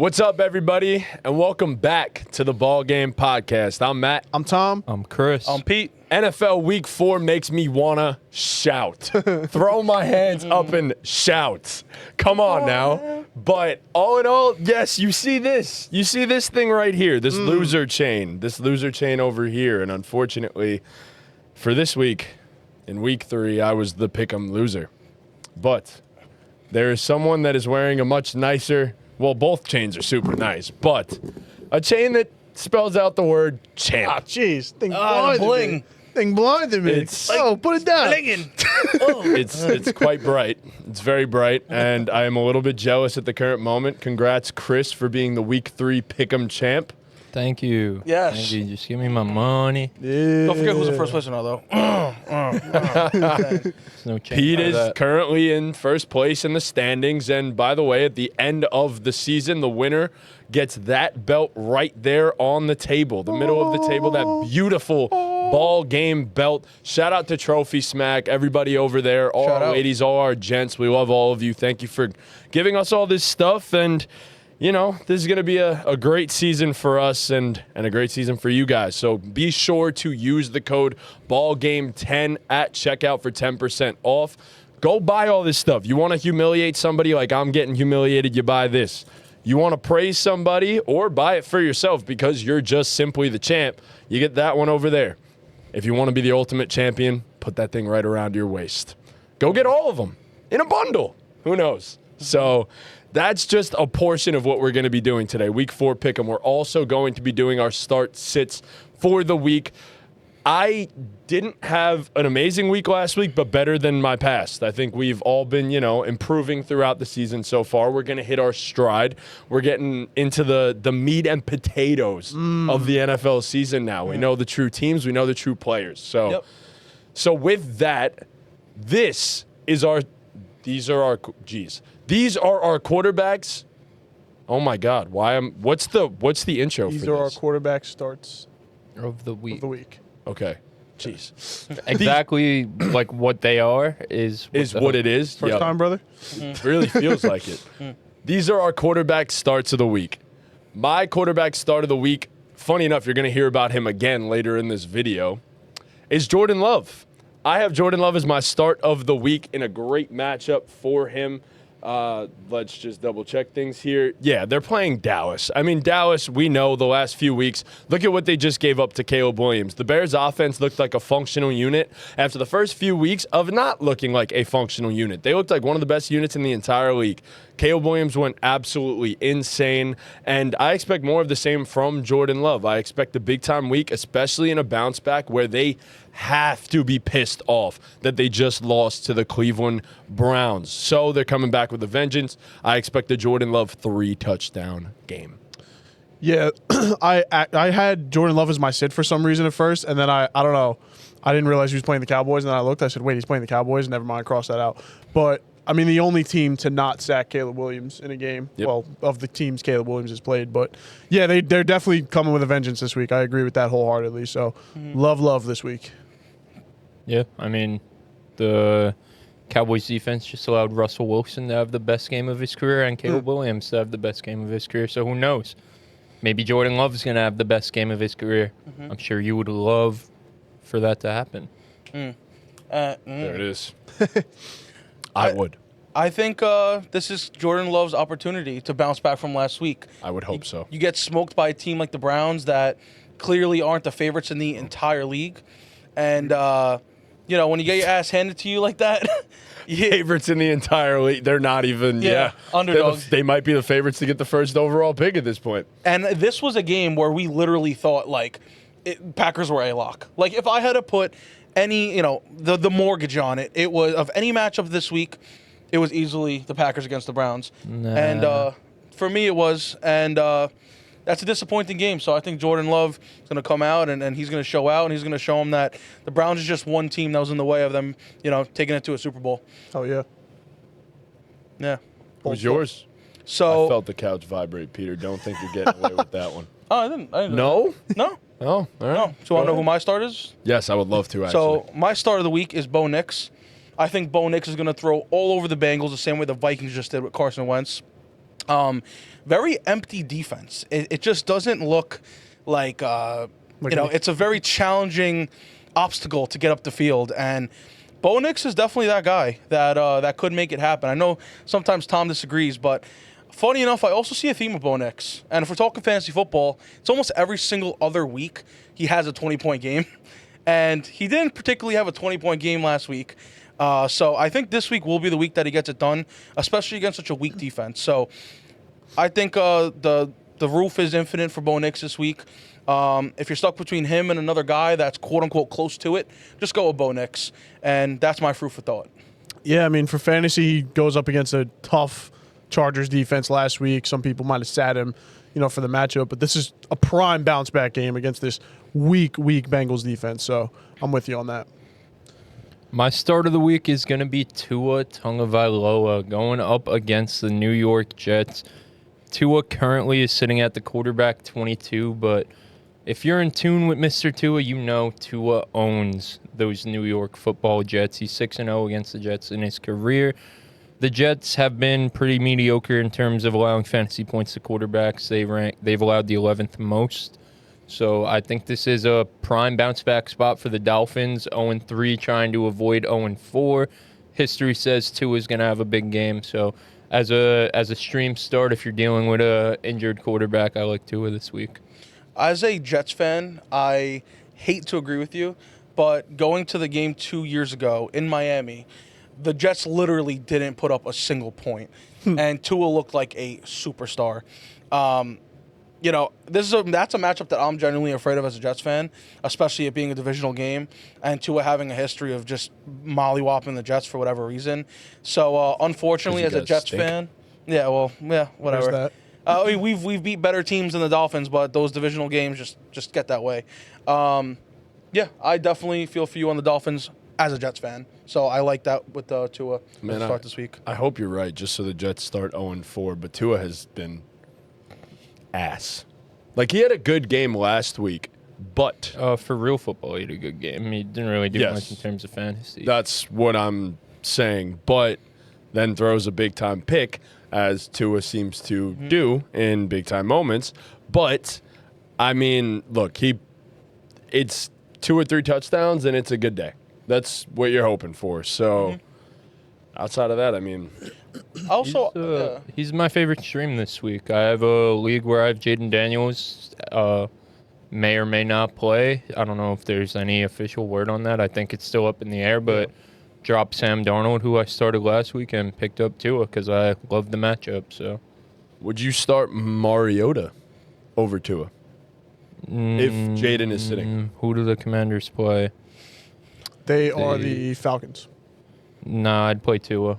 What's up, everybody, and welcome back to the Ball Game Podcast. I'm Matt. I'm Tom. I'm Chris. I'm Pete. NFL Week 4 makes me wanna shout. Throw my hands up and shout. Come on now. But all in all, yes, you see this. You see this thing right here, this loser chain. This loser chain over here. And unfortunately, for this week, in Week 3, I was the pick'em loser. But there is someone that is wearing a much nicer, well, both chains are super nice, but a chain that spells out the word champ. Ah, jeez. Thing bling. blinded me. Thing blinded me. Put it down. It's quite bright. It's very bright, and I am a little bit jealous at the current moment. Congrats, Chris, for being the Week 3 pick'em champ. Thank you. Yes. Thank you. Just give me my money. Yeah. Don't forget who's the first place now, though. There's no change Pete for is that. currently in first place in the standings, and by the way, at the end of the season, the winner gets that belt right there on the table, the middle of the table, that beautiful ball game belt. Shout out to Trophy Smack, everybody over there, all Shout our out. ladies, all our gents. We love all of you. Thank you for giving us all this stuff, and you know, this is going to be a great season for us and a great season for you guys. So be sure to use the code BALLGAME10 at checkout for 10% off. Go buy all this stuff. You want to humiliate somebody like I'm getting humiliated, you buy this. You want to praise somebody or buy it for yourself because you're just simply the champ, you get that one over there. If you want to be the ultimate champion, put that thing right around your waist. Go get all of them in a bundle. Who knows? So that's just a portion of what we're going to be doing today. Week 4 pick'em. We're also going to be doing our start sits for the week. I didn't have an amazing week last week, but better than my past. I think we've all been, improving throughout the season so far. We're going to hit our stride. We're getting into the meat and potatoes of the NFL season now. We know the true teams. We know the true players. So with that, these are our quarterbacks. Oh my God! What's the intro These for are our this? quarterback starts of the week. of the week. Okay, jeez, Exactly like what they are is what it is. First Yep. time, brother? Really feels like it. These are our quarterback starts of the week. My quarterback start of the week, funny enough, you're going to hear about him again later in this video, is Jordan Love. I have Jordan Love as my start of the week in a great matchup for him. Let's just double check things here. Yeah, they're playing Dallas. I mean, Dallas, we know the last few weeks, look at what they just gave up to Caleb Williams. The Bears offense looked like a functional unit after the first few weeks of not looking like a functional unit. They looked like one of the best units in the entire league. Caleb Williams went absolutely insane, and I expect more of the same from Jordan Love. I expect a big-time week, especially in a bounce back where they have to be pissed off that they just lost to the Cleveland Browns. So they're coming back with a vengeance. I expect a Jordan Love 3-touchdown game. Yeah, I had Jordan Love as my sit for some reason at first, and then I don't know. I didn't realize he was playing the Cowboys, and then I looked. I said, wait, he's playing the Cowboys? Never mind, cross that out. But, I mean, the only team to not sack Caleb Williams in a game, well, of the teams Caleb Williams has played. But, yeah, they're definitely coming with a vengeance this week. I agree with that wholeheartedly. So, love this week. Yeah, I mean, the Cowboys defense just allowed Russell Wilson to have the best game of his career and Caleb Williams to have the best game of his career. So who knows? Maybe Jordan Love's going to have the best game of his career. I'm sure you would love for that to happen. There it is. I would. I think this is Jordan Love's opportunity to bounce back from last week. I would hope so. You get smoked by a team like the Browns that clearly aren't the favorites in the entire league. And, when you get your ass handed to you like that, Favorites in the entire league. They're not even, underdogs. They might be the favorites to get the first overall pick at this point. And this was a game where we literally thought, Packers were a lock. Like, if I had to put any, the mortgage on it, it was, of any matchup this week, it was easily the Packers against the Browns. Nah. And for me, it was. And that's a disappointing game. So I think Jordan Love is going to come out and he's going to show out, and he's going to show them that the Browns is just one team that was in the way of them, taking it to a Super Bowl. Oh, yeah. Yeah. What was yours? So I felt the couch vibrate, Peter. Don't think you're getting away with that one. Oh, I didn't. No? No. Oh, all right. No. So you want to know who my start is? Yes, I would love to, actually. So my start of the week is Bo Nix. I think Bo Nix is going to throw all over the Bengals the same way the Vikings just did with Carson Wentz. Very empty defense. It just doesn't look like, it's a very challenging obstacle to get up the field. And Bo Nix is definitely that guy that could make it happen. I know sometimes Tom disagrees, but funny enough, I also see a theme with Bo Nix. And if we're talking fantasy football, it's almost every single other week he has a 20-point game. And he didn't particularly have a 20-point game last week. So I think this week will be the week that he gets it done, especially against such a weak defense. So I think the roof is infinite for Bo Nix this week. If you're stuck between him and another guy that's quote-unquote close to it, just go with Bo Nix. And that's my fruit for thought. Yeah, I mean, for fantasy, he goes up against a tough Chargers defense last week. Some people might have sat him, for the matchup. But this is a prime bounce-back game against this weak Bengals defense. So I'm with you on that. My start of the week is going to be Tua Tagovailoa going up against the New York Jets. Tua currently is sitting at the quarterback 22, but if you're in tune with Mr. Tua, Tua owns those New York football Jets. He's 6-0 against the Jets in his career. The Jets have been pretty mediocre in terms of allowing fantasy points to quarterbacks. They've allowed the 11th most. So I think this is a prime bounce-back spot for the Dolphins. 0-3, trying to avoid 0-4. History says Tua is going to have a big game. So as a stream start, if you're dealing with a injured quarterback, I like Tua this week. As a Jets fan, I hate to agree with you, but going to the game 2 years ago in Miami, the Jets literally didn't put up a single point, and Tua looked like a superstar. That's a matchup that I'm genuinely afraid of as a Jets fan, especially it being a divisional game and Tua having a history of just mollywhopping the Jets for whatever reason. So, unfortunately, as a Jets fan, whatever. We've beat better teams than the Dolphins, but those divisional games just get that way. I definitely feel for you on the Dolphins as a Jets fan. So I like that with Tua to start this week. I hope you're right, just so the Jets start 0-4, but Tua has been ass. Like, he had a good game last week, but for real football, he had a good game. He didn't really do much in terms of fantasy. That's what I'm saying, but then throws a big-time pick, as Tua seems to do in big-time moments. But, I mean, look, it's 2 or 3 touchdowns, and it's a good day. That's what you're hoping for. So, outside of that, I mean, also, he's my favorite stream this week. I have a league where I have Jaden Daniels, may or may not play. I don't know if there's any official word on that. I think it's still up in the air, but dropped Sam Darnold, who I started last week, and picked up Tua because I love the matchup. So, would you start Mariota over Tua if Jaden is sitting? Who do the Commanders play? They are the Falcons. Nah, I'd play Tua.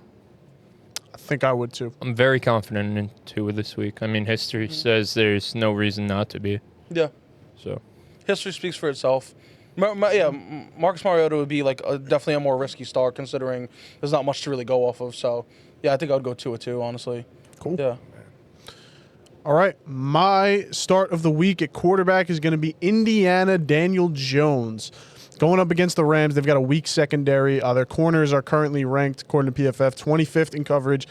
I think I would too. I'm very confident in Tua this week. I mean, history says there's no reason not to be. Yeah. So, history speaks for itself. Marcus Mariota would be definitely a more risky start considering there's not much to really go off of. So, I think I would go Tua too, honestly. Cool. Yeah. All right. My start of the week at quarterback is going to be Indiana Daniel Jones. Going up against the Rams, they've got a weak secondary. Their corners are currently ranked, according to PFF, 25th in coverage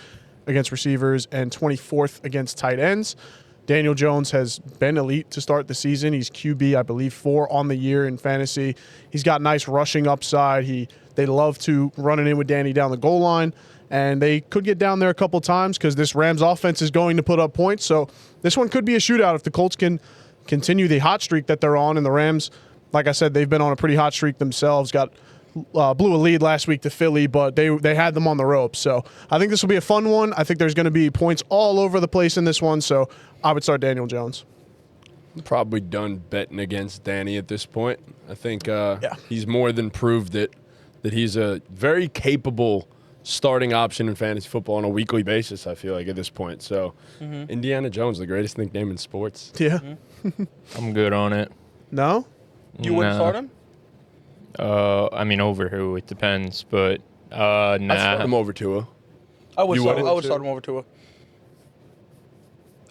against receivers and 24th against tight ends. Daniel Jones has been elite to start the season. He's QB, I believe, 4 on the year in fantasy. He's got nice rushing upside. They love to run it in with Danny down the goal line, and they could get down there a couple times because this Rams offense is going to put up points. So this one could be a shootout if the Colts can continue the hot streak that they're on, and the Rams, like I said, they've been on a pretty hot streak themselves. Blew a lead last week to Philly, but they had them on the ropes. So I think this will be a fun one. I think there's going to be points all over the place in this one. So I would start Daniel Jones. I'm probably done betting against Danny at this point. I think he's more than proved that he's a very capable starting option in fantasy football on a weekly basis, I feel like, at this point. So Indiana Jones, the greatest nickname in sports. Yeah. I'm good on it. No? You wouldn't start him? I mean, over who? It depends, but I'd start him over Tua. I would You start wouldn't? him over Tua.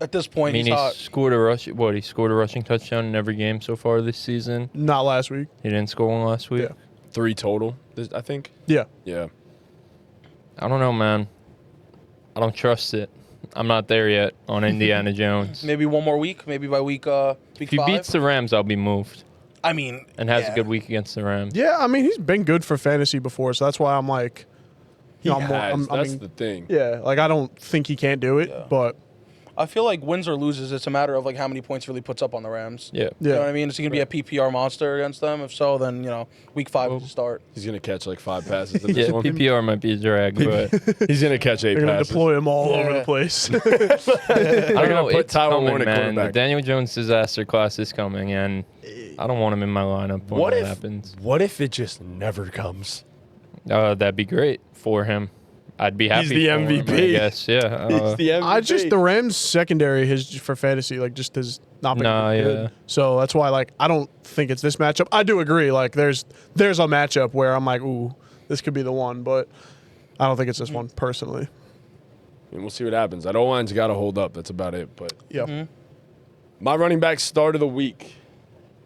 At this point, I mean, he's hot. He scored a rushing touchdown in every game so far this season. Not last week. He didn't score one last week. Yeah. 3 total, I think. Yeah. Yeah. I don't know, man. I don't trust it. I'm not there yet on Indiana Jones. Maybe one more week. Maybe by week If he 5. beats the Rams, I'll be moved. I mean, And has yeah. a good week against the Rams. Yeah, I mean, he's been good for fantasy before, so that's why I'm like, He I'm more- has. I That's mean, the thing. yeah, like I don't think he can't do it, Yeah. but I feel like wins or loses, it's a matter of like how many points really puts up on the Rams. Yeah. You yeah, know what I mean? Is he gonna be a PPR monster against them? If so, then week 5 is the start. He's gonna catch like 5 passes in Yeah, this one. PPR might be a drag, but He's gonna catch 8 they're gonna passes. deploy him all over Yeah. the place. I don't gonna know. put It's Tyler coming, Warren at man. The quarterback. Daniel Jones disaster class is coming, and I don't want him in my lineup when What that if? happens. What if it just never comes? That'd be great for him. I'd be happy. the for him, MVP. I guess. Yeah. He's the MVP. The Rams secondary for fantasy just has not been Nah, good. yeah. So that's why I don't think it's this matchup. I do agree. Like there's a matchup where I'm like, ooh, this could be the one, but I don't think it's this one personally. And we'll see what happens. That O-line's got to hold up. That's about it. But Yeah. my running back start of the week.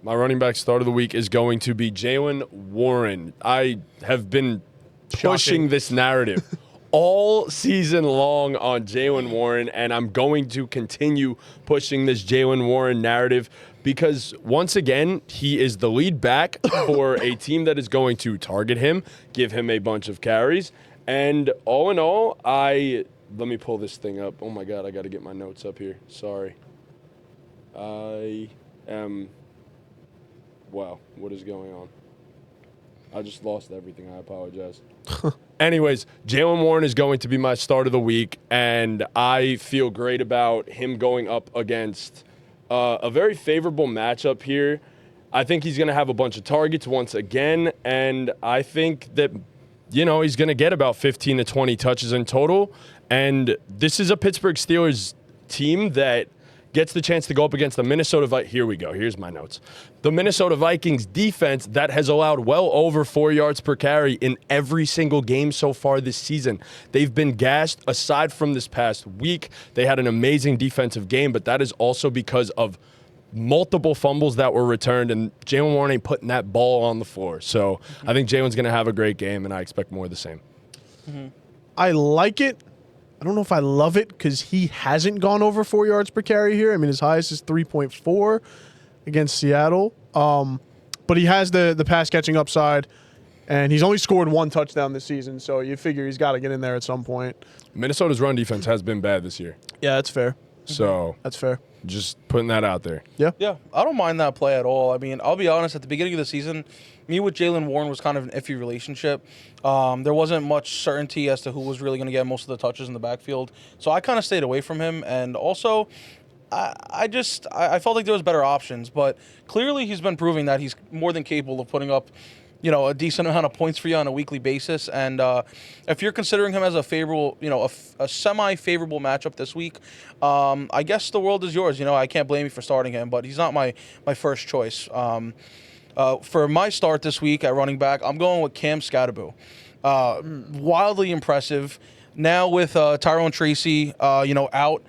My running back start of the week is going to be Jalen Warren. I have been pushing Shocking. this narrative all season long on Jalen Warren, and I'm going to continue pushing this Jalen Warren narrative because, once again, he is the lead back for a team that is going to target him, give him a bunch of carries, and all in all, let me pull this thing up. Oh, my God, I got to get my notes up here. Sorry. Wow, what is going on? I just lost everything. I apologize. Anyways, Jalen Warren is going to be my start of the week, and I feel great about him going up against a very favorable matchup here. I think he's going to have a bunch of targets once again, and I think that, he's going to get about 15 to 20 touches in total. And this is a Pittsburgh Steelers team that gets the chance to go up against the Minnesota Vikings. Here we go. Here's my notes. The Minnesota Vikings defense that has allowed well over 4 yards per carry in every single game so far this season. They've been gassed aside from this past week. They had an amazing defensive game, but that is also because of multiple fumbles that were returned, and Jalen Warren ain't putting that ball on the floor. So I think Jalen's going to have a great game, and I expect more of the same. I like it. I don't know if I love it because he hasn't gone over 4 yards per carry here. I mean, his highest is 3.4 against Seattle. But he has the pass catching upside, and he's only scored 1 touchdown this season. So you figure he's got to get in there at some point. Minnesota's run defense has been bad this year. Yeah, that's fair. So That's fair. just putting that out there. Yeah. Yeah, I don't mind that play at all. I mean, I'll be honest, at the beginning of the season, me with Jalen Warren was kind of an iffy relationship. There wasn't much certainty as to who was really going to get most of the touches in the backfield. So I kind of stayed away from him. And also, I felt like there was better options. But clearly he's been proving that he's more than capable of putting up a decent amount of points for you on a weekly basis. And if you're considering him as a favorable, a semi-favorable matchup this week, I guess the world is yours. I can't blame you for starting him, but he's not my first choice. For my start this week at running back, I'm going with Cam Scatterbo. Wildly impressive. Now with Tyrone Tracy, out,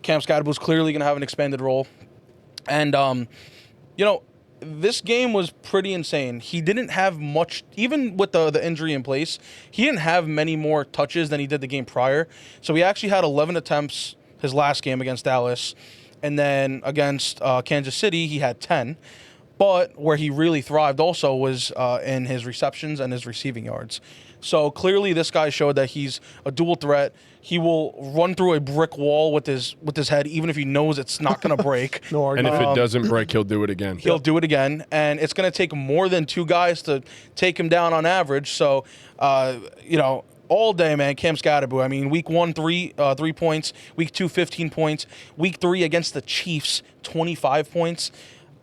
Cam Scatterbo's clearly going to have an expanded role. And, this game was pretty insane. He didn't have much, even with the injury in place, he didn't have many more touches than he did the game prior. So he actually had 11 attempts his last game against Dallas. And then against Kansas City, he had 10. But where he really thrived also was in his receptions and his receiving yards. So clearly this guy showed that he's a dual threat. He will run through a brick wall with his head, even if he knows it's not going to break. No And argument. if it doesn't break, he'll do it again. He'll do it again, and it's going to take more than 2 guys to take him down on average. So, all day, man, Cam Scatterbo. I mean, week 1, 3 points. Week 2, 15 points. Week 3 against the Chiefs, 25 points.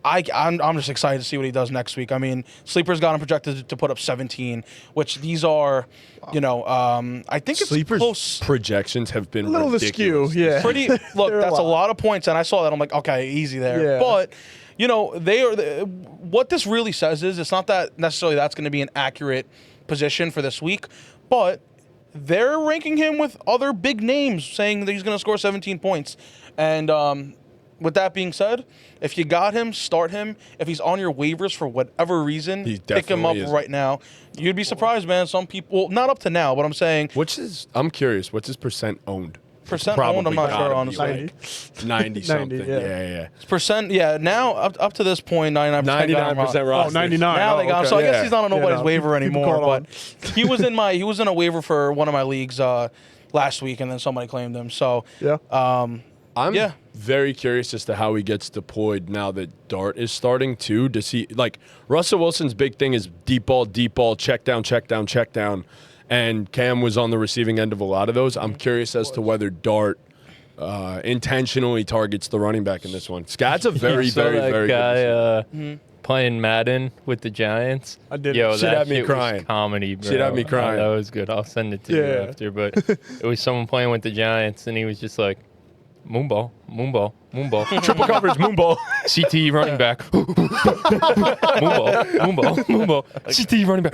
I'm just excited to see what he does next week. I mean, Sleeper's got him projected to put up 17, which these are, I think it's Sleeper's close. projections have been A little ridiculous. askew, yeah. Pretty. Look, They're a that's a lot. lot of points, and I saw that. I'm like, okay, easy there. Yeah. But they are. What this really says is, it's not that necessarily that's going to be an accurate position for this week, but they're ranking him with other big names, saying that he's going to score 17 points, and. With that being said, if you got him, start him. If he's on your waivers for whatever reason, He pick him up definitely is. right now. You'd be surprised, man. Some people, not up to now, but I'm saying I'm curious, what's his percent owned? Percent owned, I'm not sure, honestly. 90 something. 90, yeah, yeah. yeah. Percent, yeah. Now up to this point, 99%. 99% roster. 99. Now they got him. okay. So I guess Yeah. he's not on nobody's no, waiver people anymore. caught on. But he was in a waiver for one of my leagues last week, and then somebody claimed him. So Yeah. I'm Yeah. very curious as to how he gets deployed now that Dart is starting too. Does he like Russell Wilson's big thing is deep ball, check down, and Cam was on the receiving end of a lot of those. I'm curious as to whether Dart intentionally targets the running back in this one. Scott's a very, saw very, that very guy good receiver. playing Madden with the Giants. I did. Yo, Shit that had me shit crying. was comedy, bro. Shit had me crying. That was good. I'll send it to you Yeah. after. But it was someone playing with the Giants, and he was just like, moonball. Triple coverage, moonball. CTE running back. moonball. CTE running back.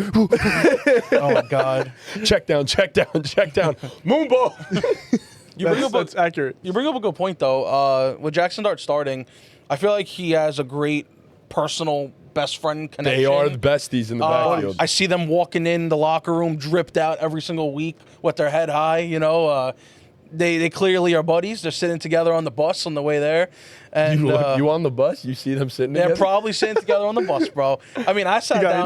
oh my god, check down. Moonball. That's accurate. you bring up a good point though. With Jackson Dart starting, I feel like he has a great personal best friend connection. They are the besties in the backfield. I see them walking in the locker room, dripped out every single week with their head high. You know, they clearly are buddies. They're sitting together on the bus on the way there. And you on the bus? You see them sitting they're together? probably sitting together on the bus, bro. I mean, I sat You got down.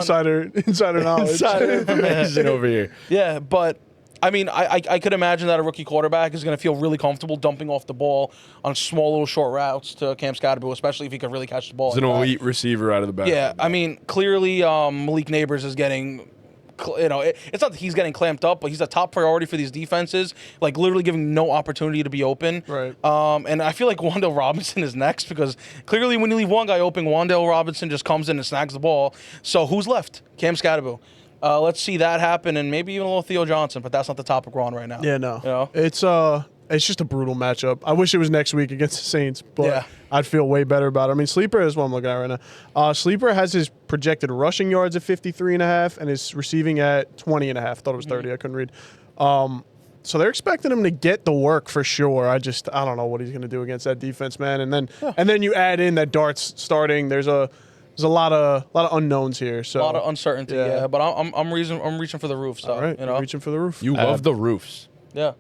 insider knowledge. Inside information over here. Yeah, but I mean, I could imagine that a rookie quarterback is going to feel really comfortable dumping off the ball on small little short routes to Cam Scottaboo, especially if he could really catch the ball. He's an like that. elite receiver out of the back. Yeah, I mean, clearly Malik Neighbors is getting, it's not that he's getting clamped up, but he's a top priority for these defenses, like literally giving no opportunity to be open. Right. And I feel like Wan'Dale Robinson is next because clearly when you leave one guy open, Wan'Dale Robinson just comes in and snags the ball. So who's left? Cam Scottaboo. Let's see that happen, and maybe even a little Theo Johnson, but that's not the topic we're on right now. Yeah, no. You know? It's just a brutal matchup. I wish it was next week against the Saints, but Yeah. I'd feel way better about it. I mean, Sleeper is what I'm looking at right now. Sleeper has his projected rushing yards at 53.5 and his receiving at 20.5. Thought it was 30. I couldn't read. So they're expecting him to get the work for sure. I don't know what he's going to do against that defense, man. And then you add in that Dart's starting. There's a lot of unknowns here. So A lot of uncertainty, yeah. But I'm reaching for the roof. So all right, you know, you're reaching for the roof. You love the roofs. yeah.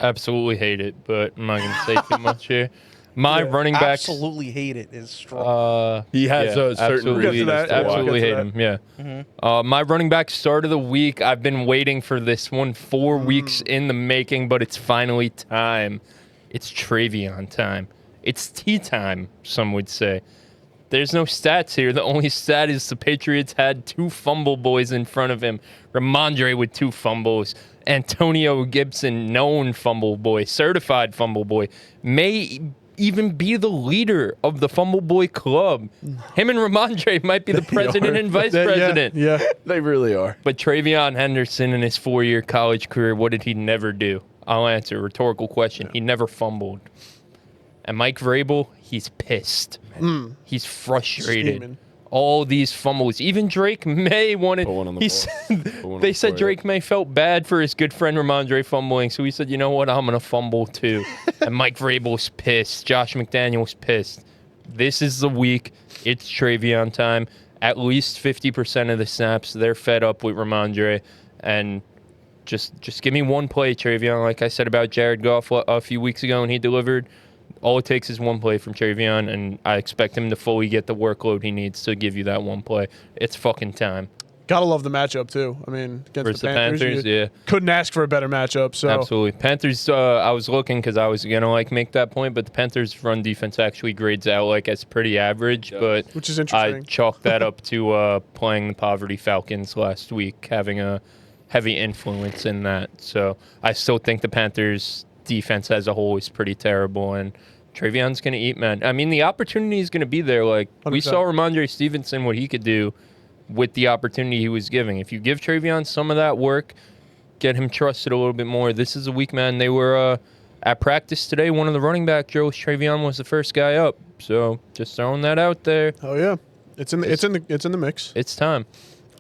Absolutely hate it, but I'm not going to say too much here. My running backs. Absolutely hate it is strong. He has a certain absolutely, We'll get to that. Yeah, absolutely we'll get hate to him. Yeah. My running back start of the week. I've been waiting for this one 4 weeks in the making, but it's finally time. It's Travion time. It's tea time, some would say. There's no stats here. The only stat is the Patriots had 2 fumble boys in front of him. Ramondre with 2 fumbles. Antonio Gibson, known fumble boy, certified fumble boy, may even be the leader of the fumble boy club. Him and Ramondre might be the president and vice president. Yeah. They really are. But Travion Henderson in his 4-year college career, what did he never do? I'll answer. Rhetorical question. He never fumbled. And Mike Vrabel, he's pissed. He's frustrated. Steaming. All these fumbles. Even Drake May wanted. Put one on the He ball. said, Put one on they the said floor, Drake May felt bad for his good friend Ramondre fumbling, so he said, "You know what? I'm gonna fumble too." And Mike Vrabel's pissed. Josh McDaniel's pissed. This is the week. It's Travion time. At least 50% of the snaps, they're fed up with Ramondre, and just give me one play, Travion. Like I said about Jared Goff a few weeks ago, and he delivered. All it takes is one play from Travion, and I expect him to fully get the workload he needs to give you that one play. It's fucking time. Gotta love the matchup too. I mean, against Versus the Panthers, yeah. couldn't ask for a better matchup. So Absolutely. Panthers, I was looking because I was going to make that point, but the Panthers' run defense actually grades out as pretty average, but which is I interesting. chalked that up to playing the Poverty Falcons last week, having a heavy influence in that. So I still think the Panthers' defense as a whole is pretty terrible, and Travion's going to eat, man. I mean, the opportunity is going to be there. We 100%. saw Ramondre Stevenson, what he could do with the opportunity he was giving. If you give Travion some of that work, get him trusted a little bit more. This is a week, man. They were at practice today. One of the running back drills, Travion was the first guy up. So just throwing that out there. Oh yeah, it's in the mix. It's time.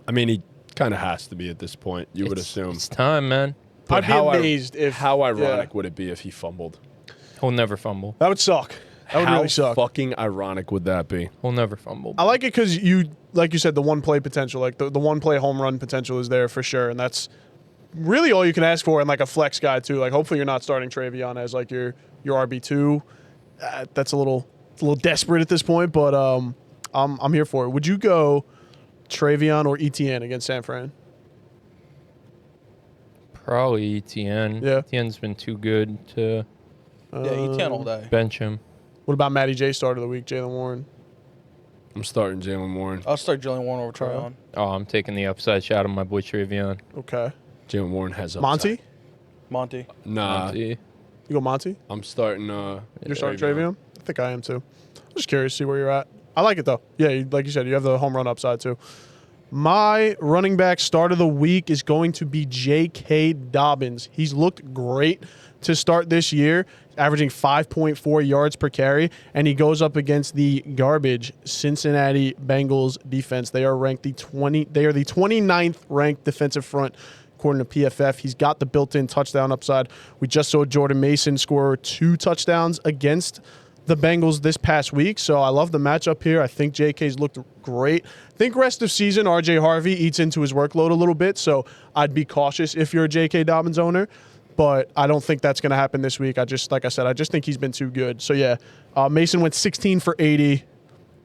I mean, he kind of has to be at this point. You would assume. It's time, man. But I'd be amazed if how ironic would it be if he fumbled? He'll never fumble. That would suck. That would How really suck. fucking ironic would that be? He'll never fumble. I like it because like you said, the one play potential, like the one play home run potential is there for sure, and that's really all you can ask for in like a flex guy too. Like hopefully you're not starting Travion as like your RB2. That's a little desperate at this point, but I'm here for it. Would you go Travion or ETN against San Fran? Probably ETN. Yeah. ETN's been too good to ETN all day. bench him. What about Matty J start of the week, Jalen Warren? I'm starting Jalen Warren. I'll start Jalen Warren over Tryon. Oh, I'm taking the upside shot on my boy Travion. Okay. Jalen Warren has upside. Monty? Monty. Nah, Monty. You go Monty? I'm starting. You're starting Travion? I think I am too. I'm just curious to see where you're at. I like it though. Yeah, like you said, you have the home run upside too. My running back start of the week is going to be J.K. Dobbins. He's looked great to start this year, averaging 5.4 yards per carry, and he goes up against the garbage Cincinnati Bengals defense. They are ranked the 29th ranked defensive front according to PFF. He's got the built-in touchdown upside. We just saw Jordan Mason score 2 touchdowns against the Bengals this past week, so I love the matchup here. I think JK's looked great. I think rest of season, RJ Harvey eats into his workload a little bit, so I'd be cautious if you're a JK Dobbins owner, but I don't think that's going to happen this week. Like I said, I just think he's been too good. So yeah, Mason went 16 for 80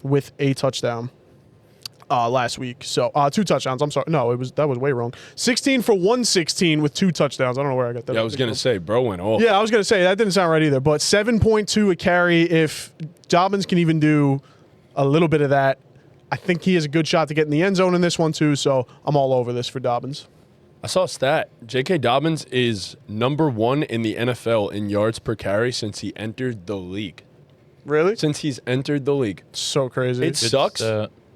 with a touchdown last week. So 2 touchdowns. I'm sorry. No, that was way wrong. 16 for 116 with 2 touchdowns. I don't know where I got that. Yeah, I was gonna say, bro went off. Yeah, I was going to say, that didn't sound right either. But 7.2 a carry. If Dobbins can even do a little bit of that, I think he has a good shot to get in the end zone in this one too. So I'm all over this for Dobbins. I saw a stat. J.K. Dobbins is number 1 in the NFL in yards per carry since he entered the league. Really? Since he's entered the league. So crazy. It sucks.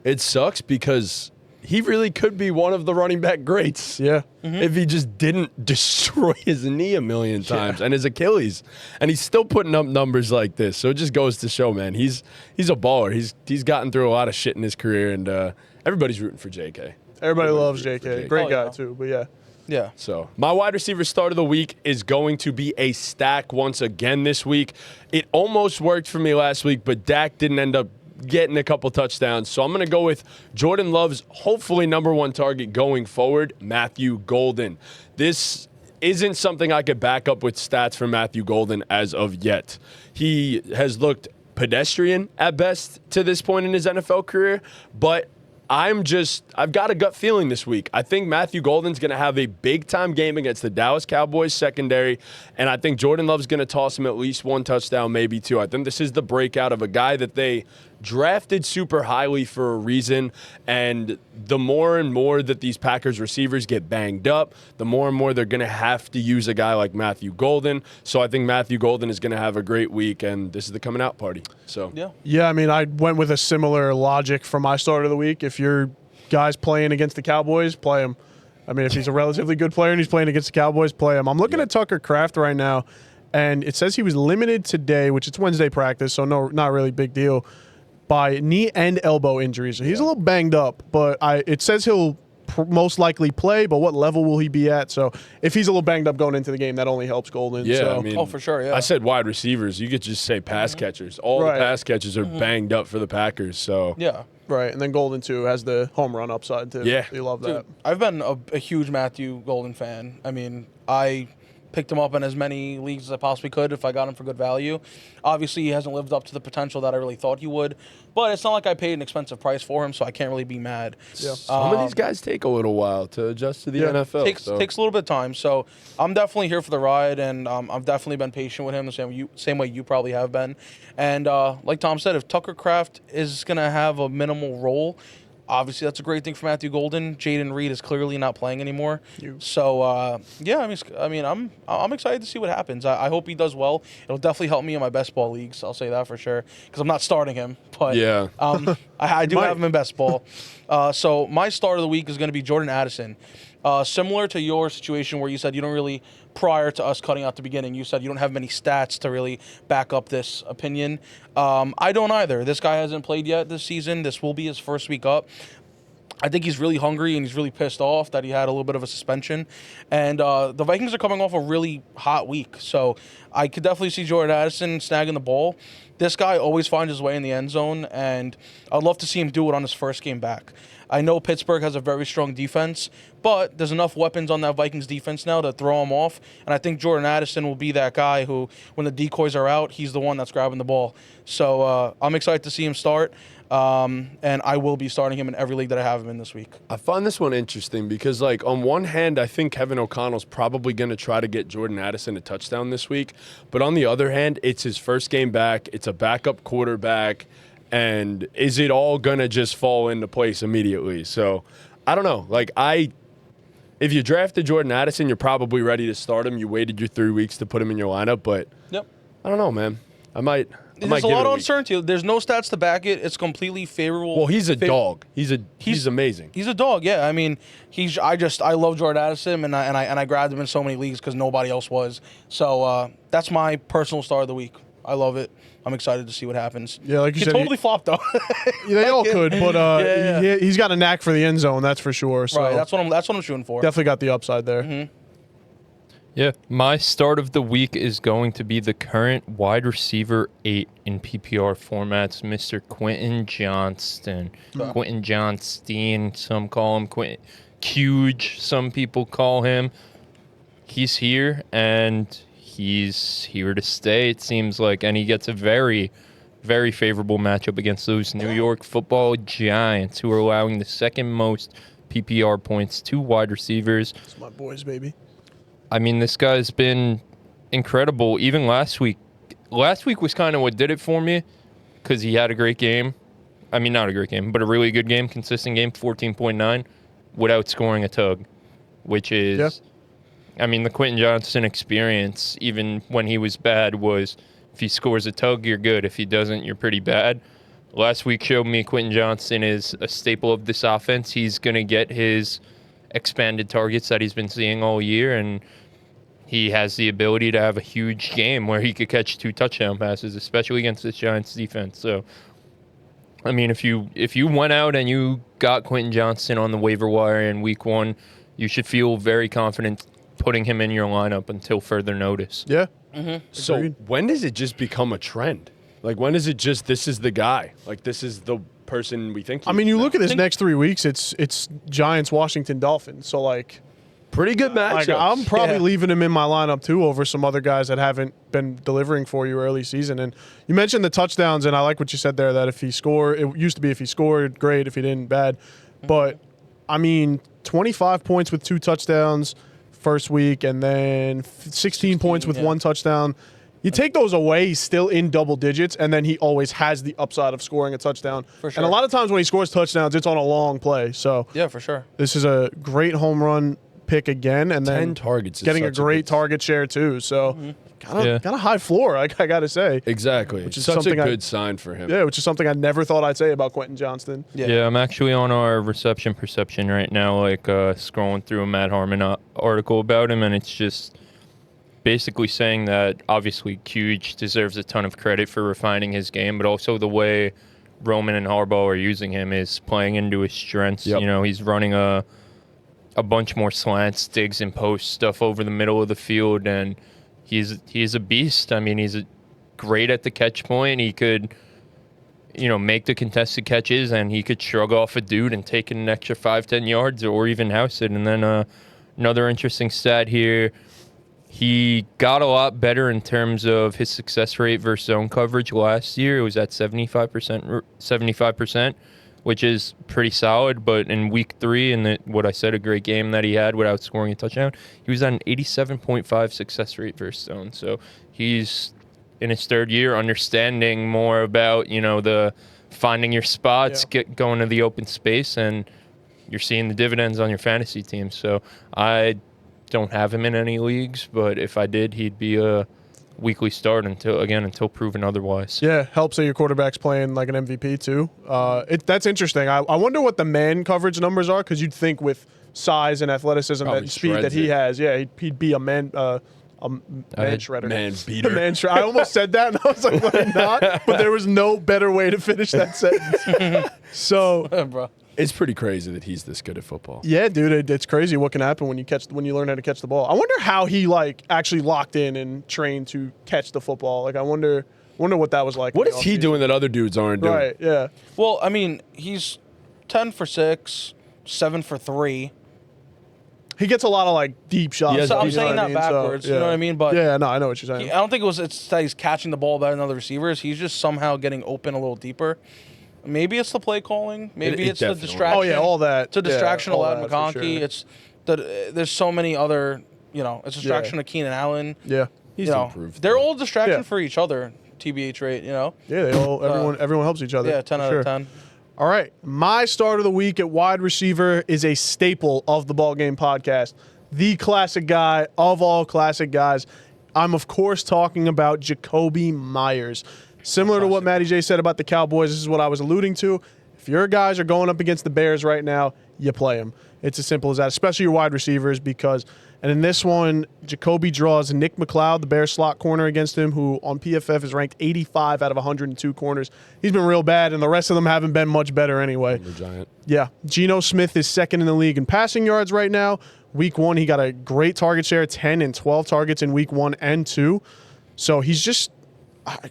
It sucks because he really could be one of the running back greats. Yeah. If he just didn't destroy his knee a million times and his Achilles, and he's still putting up numbers like this. So it just goes to show, man, he's a baller. He's gotten through a lot of shit in his career, and everybody's rooting for JK. Everybody loves JK. JK. Great Oh, guy yeah. too. But yeah. Yeah. So my wide receiver start of the week is going to be a stack once again this week. It almost worked for me last week, but Dak didn't end up getting a couple touchdowns. So I'm going to go with Jordan Love's hopefully number 1 target going forward, Matthew Golden. This isn't something I could back up with stats for Matthew Golden as of yet. He has looked pedestrian at best to this point in his NFL career, but I've got a gut feeling this week. I think Matthew Golden's going to have a big-time game against the Dallas Cowboys secondary, and I think Jordan Love's going to toss him at least 1 touchdown, maybe 2. I think this is the breakout of a guy that they drafted super highly for a reason, and the more and more that these Packers receivers get banged up, the more and more they're going to have to use a guy like Matthew Golden. So I think Matthew Golden is going to have a great week, and this is the coming out party. So Yeah, I mean, I went with a similar logic for my start of the week. If your guy's playing against the Cowboys, play him. I mean, if he's a relatively good player and he's playing against the Cowboys, play him. I'm looking at Tucker Kraft right now, and it says he was limited today, which it's Wednesday practice, so not really big deal, by knee and elbow injuries. So he's a little banged up, but it says he'll most likely play, but what level will he be at? So if he's a little banged up going into the game, that only helps Golden. Yeah, so. I mean, Oh, for sure, yeah. I said wide receivers. You could just say pass catchers. All Right. the pass catchers are banged up for the Packers. So Yeah. Right, and then Golden, too, has the home run upside, too. Yeah. You love that. Dude, I've been a huge Matthew Golden fan. I mean, I picked him up in as many leagues as I possibly could if I got him for good value. Obviously, he hasn't lived up to the potential that I really thought he would, but it's not like I paid an expensive price for him, so I can't really be mad. Yeah. some of these guys take a little while to adjust to the Yeah. NFL. Takes a little bit of time, so I'm definitely here for the ride, and I've definitely been patient with him the same way you probably have been. And like Tom said, if Tucker Kraft is going to have a minimal role, obviously that's a great thing for Matthew Golden. Jaden Reed is clearly not playing anymore, so yeah, I mean, I'm excited to see what happens. I hope he does well. It'll definitely help me in my best ball leagues. I'll say that for sure because I'm not starting him, but Yeah. I do have him in best ball. So my start of the week is going to be Jordan Addison. Similar to your situation where you said you don't really, prior to us cutting out the beginning, you said you don't have many stats to really back up this opinion. I don't either. This guy hasn't played yet this season. This will be his first week up. I think he's really hungry and he's really pissed off that he had a little bit of a suspension. And the Vikings are coming off a really hot week. So I could definitely see Jordan Addison snagging the ball. This guy always finds his way in the end zone, and I'd love to see him do it on his first game back. I know Pittsburgh has a very strong defense, but there's enough weapons on that Vikings defense now to throw him off. And I think Jordan Addison will be that guy who, when the decoys are out, he's the one that's grabbing the ball. So I'm excited to see him start. And I will be starting him in every league that I have him in this week. I find this one interesting because, like, on one hand, I think Kevin O'Connell's probably going to try to get Jordan Addison a touchdown this week. But on the other hand, it's his first game back. It's a backup quarterback. And is it all going to just fall into place immediately? So, I don't know. Like, if you drafted Jordan Addison, you're probably ready to start him. You waited your 3 weeks to put him in your lineup. But Yep. I don't know, man. There's a lot of uncertainty. There's no stats to back it. It's completely favorable. Well, he's a dog. He's amazing. He's a dog. Yeah, I mean, I love Jordan Addison, and I grabbed him in so many leagues because nobody else was. So that's my personal star of the week. I love it. I'm excited to see what happens. Yeah, like you he said, totally flopped though. they all could, but Yeah. he's got a knack for the end zone, that's for sure. So Right. That's what I'm shooting for. definitely got the upside there. Mm-hmm. Yeah, my start of the week is going to be the current wide receiver 8 in PPR formats, Mr. Quentin Johnston. Quentin Johnston, some call him Quentin. Huge, some people call him. He's here, and he's here to stay, it seems like, and he gets a very, very favorable matchup against those New York Football Giants, who are allowing the second most PPR points to wide receivers. It's my boys, baby. I mean, this guy's been incredible. Even last week. Last week was kind of what did it for me because he had a great game. I mean, not a great game, but a really good game, consistent game, 14.9, without scoring a tug, which is, I mean, the Quentin Johnston experience, even when he was bad, was if he scores a tug, you're good. If he doesn't, you're pretty bad. Last week showed me Quentin Johnston is a staple of this offense. He's going to get his expanded targets that he's been seeing all year, and he has the ability to have a huge game where he could catch 2 touchdown passes, especially against this Giants defense. So, I mean, if you went out and you got Quentin Johnston on the waiver wire in week 1, you should feel very confident putting him in your lineup until further notice. Yeah. So Agreed. when does it just become a trend? Like, when is it just this is the guy? Like, this is the person we think he I mean, is you now? look at this next 3 weeks, it's Giants, Washington, Dolphins. So, like, Pretty good like matchup. I'm probably Yeah. leaving him in my lineup, too, over some other guys that haven't been delivering for you early season. And you mentioned the touchdowns, and I like what you said there, that if he scored, it used to be if he scored, great. If he didn't, bad. But, I mean, 25 points with 2 touchdowns first week, and then 16 points with 1 touchdown. You take those away, he's still in double digits, and then he always has the upside of scoring a touchdown. For sure. And a lot of times when he scores touchdowns, it's on a long play. So Yeah, for sure. this is a great home run pick again, and 10 then targets is getting a such a great good- target share too. So Yeah. got a high floor, I got to say. Exactly. Which is Such a something good sign for him. Yeah, which is something I never thought I'd say about Quentin Johnston. Yeah, I'm actually on our reception perception right now, like scrolling through a Matt Harmon article about him, and it's just basically saying that obviously Huge deserves a ton of credit for refining his game, but also the way Roman and Harbaugh are using him is playing into his strengths. Yep. You know, he's running a bunch more slants, digs, and post stuff over the middle of the field, and he's a beast. I mean, he's great at the catch point. He could, make the contested catches, and he could shrug off a dude and take an extra 5-10 yards or even house it. And then another interesting stat here, he got a lot better in terms of his success rate versus zone coverage last year. It was at 75%, which is pretty solid. But in week 3, and what I said, a great game that he had without scoring a touchdown, he was at an 87.5 success rate versus zone. So he's in his 3rd year, understanding more about, the finding your spots, going to the open space, and you're seeing the dividends on your fantasy team. So I don't have him in any leagues, but if I did, he'd be a weekly start until proven otherwise. Yeah, helps that your quarterback's playing like an MVP too. That's interesting. I wonder what the man coverage numbers are, because you'd think with size and athleticism Probably and speed that shreds he it. has, he'd be a man shredder. Man beater. I almost said that, and I was like, "Why not?" But there was no better way to finish that sentence. So Bro. It's pretty crazy that he's this good at football. Yeah, dude, it's crazy what can happen when you learn how to catch the ball. I wonder how he actually locked in and trained to catch the football. Like I wonder what that was like. What is he doing that other dudes aren't doing? Right, yeah. Well, I mean, he's 10 for 6, 7 for 3. He gets a lot of deep shots. Yeah, So I'm you know saying what I that mean? backwards. So, You know what I mean? But yeah, no, I know what you're saying. I don't think it's that he's catching the ball better than other receivers. He's just somehow getting open a little deeper. Maybe it's the play calling. Maybe It it's the definitely is. distraction. Oh yeah, all that. It's a distraction yeah, of all Loud that for McConkey. sure. It's there's so many other. It's a distraction of Keenan Allen. Yeah, He's You know, improved. they're all distraction Yeah. for each other. TBH rate. yeah. They all everyone helps each other. Yeah, 10 for out sure. of 10. All right, my start of the week at wide receiver is a staple of the Ball Game Podcast. The classic guy of all classic guys. I'm, of course, talking about Jacoby Myers. Similar to what Matty J said about the Cowboys, this is what I was alluding to. If your guys are going up against the Bears right now, you play them. It's as simple as that, especially your wide receivers because, and in this one, Jacoby draws Nick McLeod, the Bears slot corner against him, who on PFF is ranked 85 out of 102 corners. He's been real bad, and the rest of them haven't been much better anyway. The Giant. Yeah. Geno Smith is second in the league in passing yards right now. Week 1, he got a great target share, 10 and 12 targets in week 1 and 2. So he's just,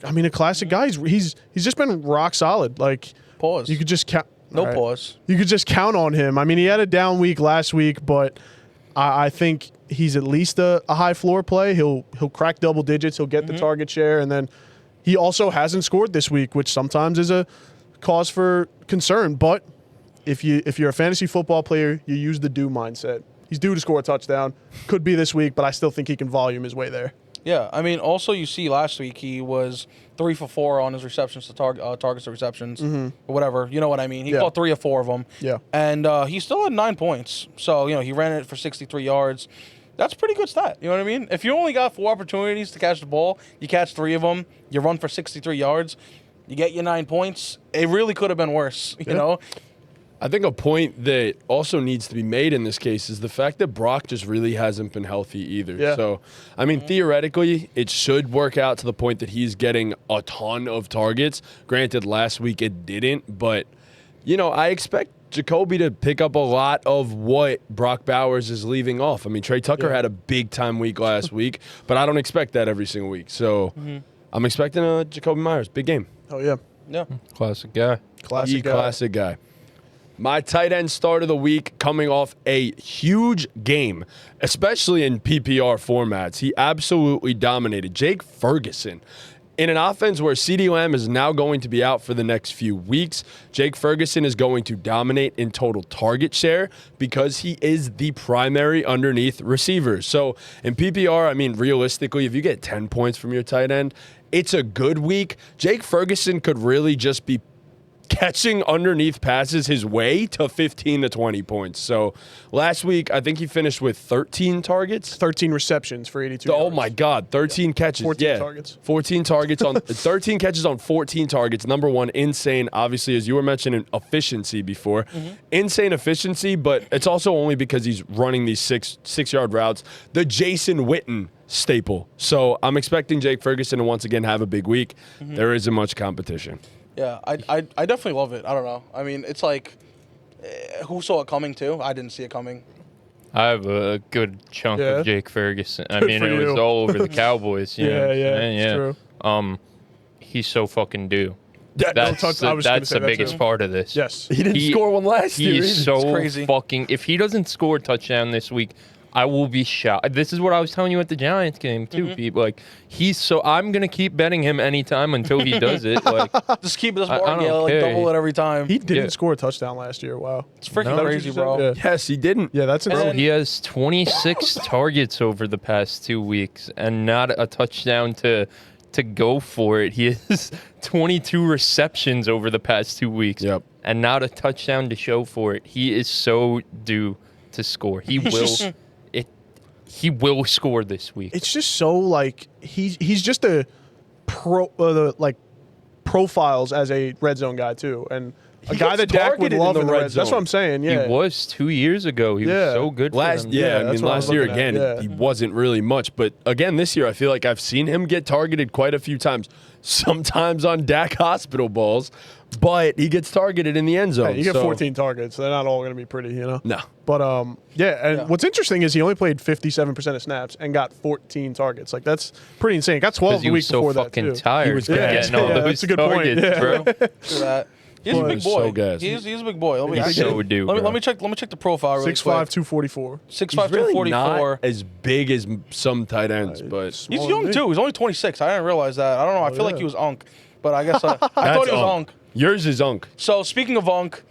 I mean, a classic guy. He's just been rock solid. Like, Pause. you could just count. No all right. pause. You could just count on him. I mean, he had a down week last week, but I think he's at least a high floor play. He'll crack double digits. He'll get the target share, and then he also hasn't scored this week, which sometimes is a cause for concern. But if you're a fantasy football player, you use the due mindset. He's due to score a touchdown. Could be this week, but I still think he can volume his way there. Yeah, I mean, also you see last week he was 3 for 4 on his receptions to targets to receptions or whatever. You know what I mean? He Yeah. caught 3 or 4 of them. Yeah. And he still had 9 points. So, he ran it for 63 yards. That's a pretty good stat. You know what I mean? If you only got 4 opportunities to catch the ball, you catch 3 of them, you run for 63 yards, you get your 9 points. It really could have been worse, you know? I think a point that also needs to be made in this case is the fact that Brock just really hasn't been healthy either. Yeah. So, I mean, theoretically, it should work out to the point that he's getting a ton of targets. Granted, last week it didn't, but, I expect Jacoby to pick up a lot of what Brock Bowers is leaving off. I mean, Trey Tucker had a big-time week last week, but I don't expect that every single week. So, I'm expecting a Jacoby Myers, big game. Oh, yeah. Yeah. Classic guy. Classic guy. Classic guy. My tight end start of the week coming off a huge game, especially in PPR formats. He absolutely dominated. Jake Ferguson. In an offense where CeeDee Lamb is now going to be out for the next few weeks, Jake Ferguson is going to dominate in total target share because he is the primary underneath receiver. So in PPR, I mean, realistically, if you get 10 points from your tight end, it's a good week. Jake Ferguson could really just be catching underneath passes his way to 15 to 20 points. So last week, I think he finished with 13 targets. 13 receptions for 82 Oh yards. my God, 13 catches. 14 targets. 14 targets on 13 catches on 14 targets. Number one, insane. Obviously, as you were mentioning, efficiency before. Insane efficiency, but it's also only because he's running these six-yard routes. The Jason Witten staple. So I'm expecting Jake Ferguson to once again have a big week. There isn't much competition. Yeah, I definitely love it. I don't know. I mean, it's like, who saw it coming too? I didn't see it coming. I have a good chunk Yeah. of Jake Ferguson. I Good mean, for it was you. all over the Cowboys. You know what I'm saying? it's true. He's so fucking due. Yeah, That's touch- I was gonna that's say the that biggest too. part of this. Yes. He didn't score one last year. He's either. so crazy. fucking. If he doesn't score a touchdown this week, I will be shocked. This is what I was telling you at the Giants game too, Pete. Like he's so. I'm gonna keep betting him anytime until he does it. Like Just keep this I margin, don't like care. double it every time. He didn't Yeah. score a touchdown last year. Wow. It's freaking No. crazy, bro. Yeah. Yes, he didn't. Yeah, that's insane. then- he has 26 targets over the past 2 weeks and not a touchdown to go for it. He has 22 receptions over the past 2 weeks. Yep. And not a touchdown to show for it. He is so due to score. He will. He will score this week. It's just so like he's just a profiles as a red zone guy too, and a guy gets that Dak would targeted love in the red That's zone. what I'm saying. Yeah. He was 2 years ago. He Yeah. was so good Last for them. yeah, Yeah, I that's mean what I was last year looking at, again, yeah. he wasn't really much, but again this year I feel like I've seen him get targeted quite a few times. Sometimes on Dak hospital balls, but he gets targeted in the end zone. Hey, you get so- 14 targets. They're not all going to be pretty, you know? No. But, what's interesting is he only played 57% of snaps and got 14 targets. Like, that's pretty insane. He got 12 Because the he week was so before that, fucking too. tired. He was from gassed. getting all Yeah, those that's a good point. targets, Yeah. bro. For that. He's a Boy, big boy. so gassed. He's a big boy. Let me, He's actually, so dude, let me bro. let me check the profile really 6'5", quick. 244. 6'5", He's really 244. not as big as some tight ends, but He's Smaller young than me. too. He's only 26. I didn't realize that. I don't know. I feel like yeah. he was Unk, but I guess I thought that's he was Unk. Unk. Yours is Unk. So speaking of Unk,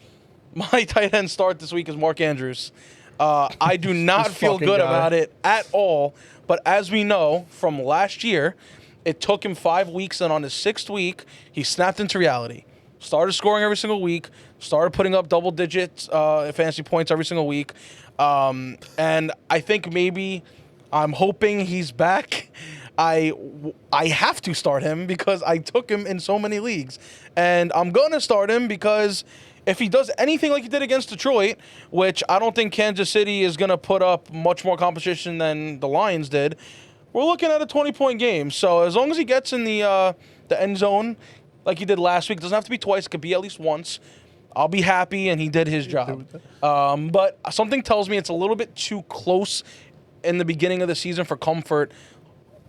my tight end start this week is Mark Andrews. I do not This feel fucking good guy. about it at all. But as we know from last year, it took him 5 weeks, and on his 6th week, he snapped into reality. Started scoring every single week. Started putting up double-digit fantasy points every single week. And I think maybe I'm hoping he's back. I have to start him because I took him in so many leagues. And I'm going to start him because if he does anything like he did against Detroit, which I don't think Kansas City is going to put up much more competition than the Lions did, we're looking at a 20-point game. So as long as he gets in the end zone like he did last week, it doesn't have to be twice, it could be at least once, I'll be happy and he did his job. But something tells me it's a little bit too close in the beginning of the season for comfort.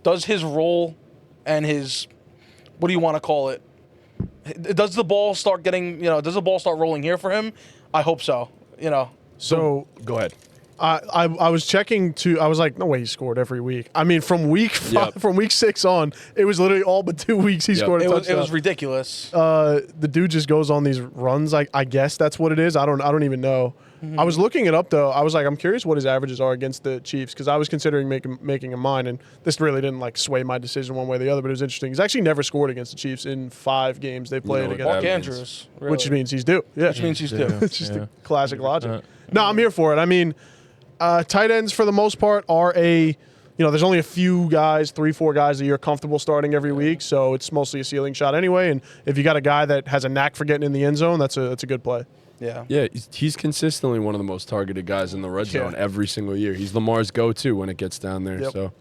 Does his role and his, what do you want to call it? Does the ball start getting, does the ball start rolling here for him? I hope so, So Go ahead. I was checking I was like, no way he scored every week. I mean, from week Yep. from week 6 on, it was literally all but 2 weeks he Yep. scored a It touchdown. was ridiculous. The dude just goes on these runs. I guess that's what it is. I don't even know. I was looking it up though. I was like, I'm curious what his averages are against the Chiefs because I was considering making him mine, and this really didn't like sway my decision one way or the other. But it was interesting. He's actually never scored against the Chiefs in 5 games they played what against, Mark that Andrews. Really. which means he's due. Yeah, Which means he's due. it's just a classic logic. No, I'm here for it. I mean, tight ends for the most part are there's only a few guys, 3-4 guys that you're comfortable starting every week, so it's mostly a ceiling shot anyway. And if you got a guy that has a knack for getting in the end zone, that's a good play. Yeah. Yeah, he's consistently one of the most targeted guys in the red zone every single year. He's Lamar's go-to when it gets down there. Yep. So,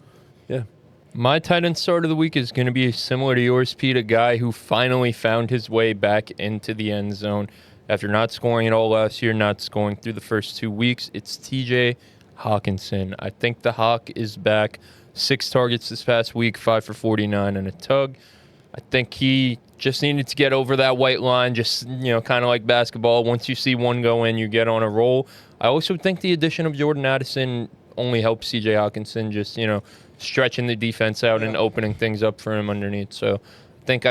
yeah. My tight end start of the week is going to be similar to yours, Pete, a guy who finally found his way back into the end zone after not scoring at all last year, not scoring through the first 2 weeks. It's TJ Hawkinson. I think the Hawk is back. 6 targets this past week, 5 for 49 and a tug. I think he just needed to get over that white line, just, kind of like basketball. Once you see one go in, you get on a roll. I also think the addition of Jordan Addison only helps CJ Hawkinson just, stretching the defense out and opening things up for him underneath. So I think,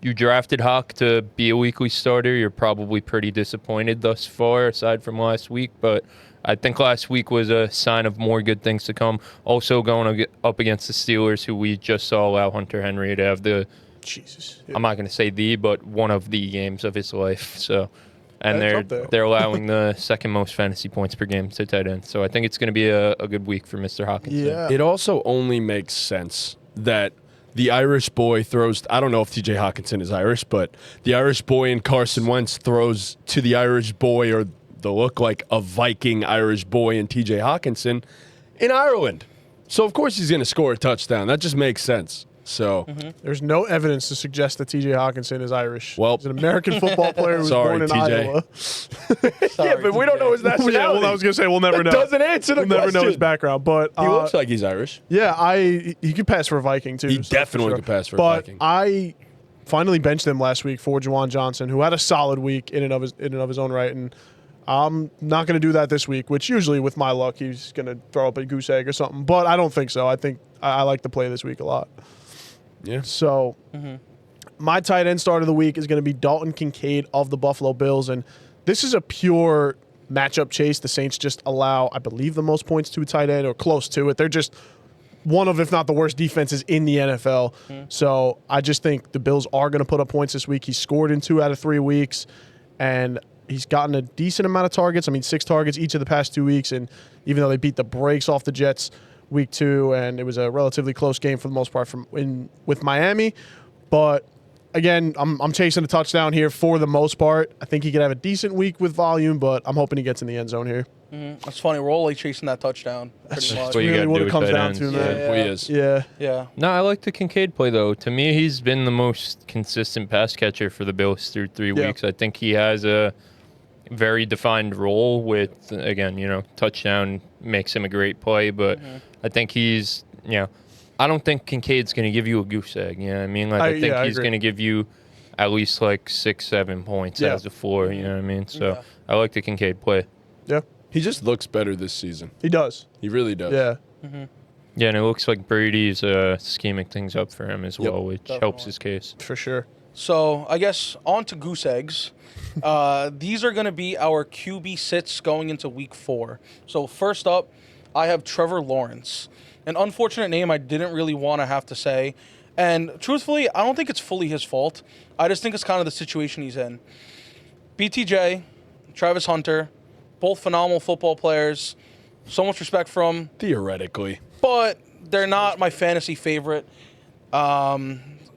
you drafted Hawk to be a weekly starter. You're probably pretty disappointed thus far, aside from last week. But I think last week was a sign of more good things to come. Also going up against the Steelers, who we just saw allow Hunter Henry to have Jesus. I'm not going to say but one of the games of his life. So, and That's up there. they're allowing the second most fantasy points per game to tight end. So I think it's going to be a good week for Mr. Hawkinson. Yeah. It also only makes sense that the Irish boy throws. I don't know if TJ Hawkinson is Irish, but the Irish boy in Carson Wentz throws to the Irish boy, or the look like a Viking Irish boy in TJ Hawkinson in Ireland. So, of course, he's going to score a touchdown. That just makes sense. So, There's no evidence to suggest that TJ Hawkinson is Irish. Well, he's an American football player who was sorry, born in TJ. Iowa. Sorry, yeah, but we don't know his nationality. Yeah, well, I was gonna say we'll never know. Doesn't answer the We'll never know his question. background, but He looks like he's Irish. yeah, he could pass for a Viking too. He so for definitely sure. could pass for a but Viking. I finally benched him last week for Juwan Johnson, who had a solid week in and of his own right, and I'm not going to do that this week. Which usually, with my luck, he's going to throw up a goose egg or something. But I don't think so. I think I like to play this week a lot. Yeah. So my tight end start of the week is going to be Dalton Kincaid of the Buffalo Bills. And this is a pure matchup chase. The Saints just allow, I believe, the most points to a tight end or close to it. They're just one of, if not the worst defenses in the NFL. So I just think the Bills are going to put up points this week. He scored in 2 out of 3 weeks, and he's gotten a decent amount of targets. 6 targets each of the past 2 weeks. And even though they beat the brakes off the Jets week 2, and it was a relatively close game for the most part with Miami, but again, I'm chasing a touchdown here for the most part. I think he could have a decent week with volume, but I'm hoping he gets in the end zone here. That's funny. We're all chasing that touchdown. Pretty much. what you really gotta what do it with comes tight down ends. to, Yeah, man. he is. Yeah. Yeah. No, I like the Kincaid play though. To me, he's been the most consistent pass catcher for the Bills through 3 Yeah. weeks. I think he has a very defined role with, again, touchdown makes him a great play, but I think he's, I don't think Kincaid's going to give you a goose egg. You know what I mean? Like, I think he's agree. going to give you at least like 6-7 points as a floor. You know what I mean? So Yeah. I like the Kincaid play. Yeah. He just looks better this season. He does. He really does. Yeah. Yeah, and it looks like Brady's scheming things up for him as well, which helps his case. For sure. So I guess on to goose eggs. These are going to be our QB sits going into week 4. So first up, I have Trevor Lawrence. An unfortunate name I didn't really want to have to say. And truthfully, I don't think it's fully his fault. I just think it's kind of the situation he's in. BTJ, Travis Hunter, both phenomenal football players. So much respect from, Theoretically. but they're not my fantasy favorite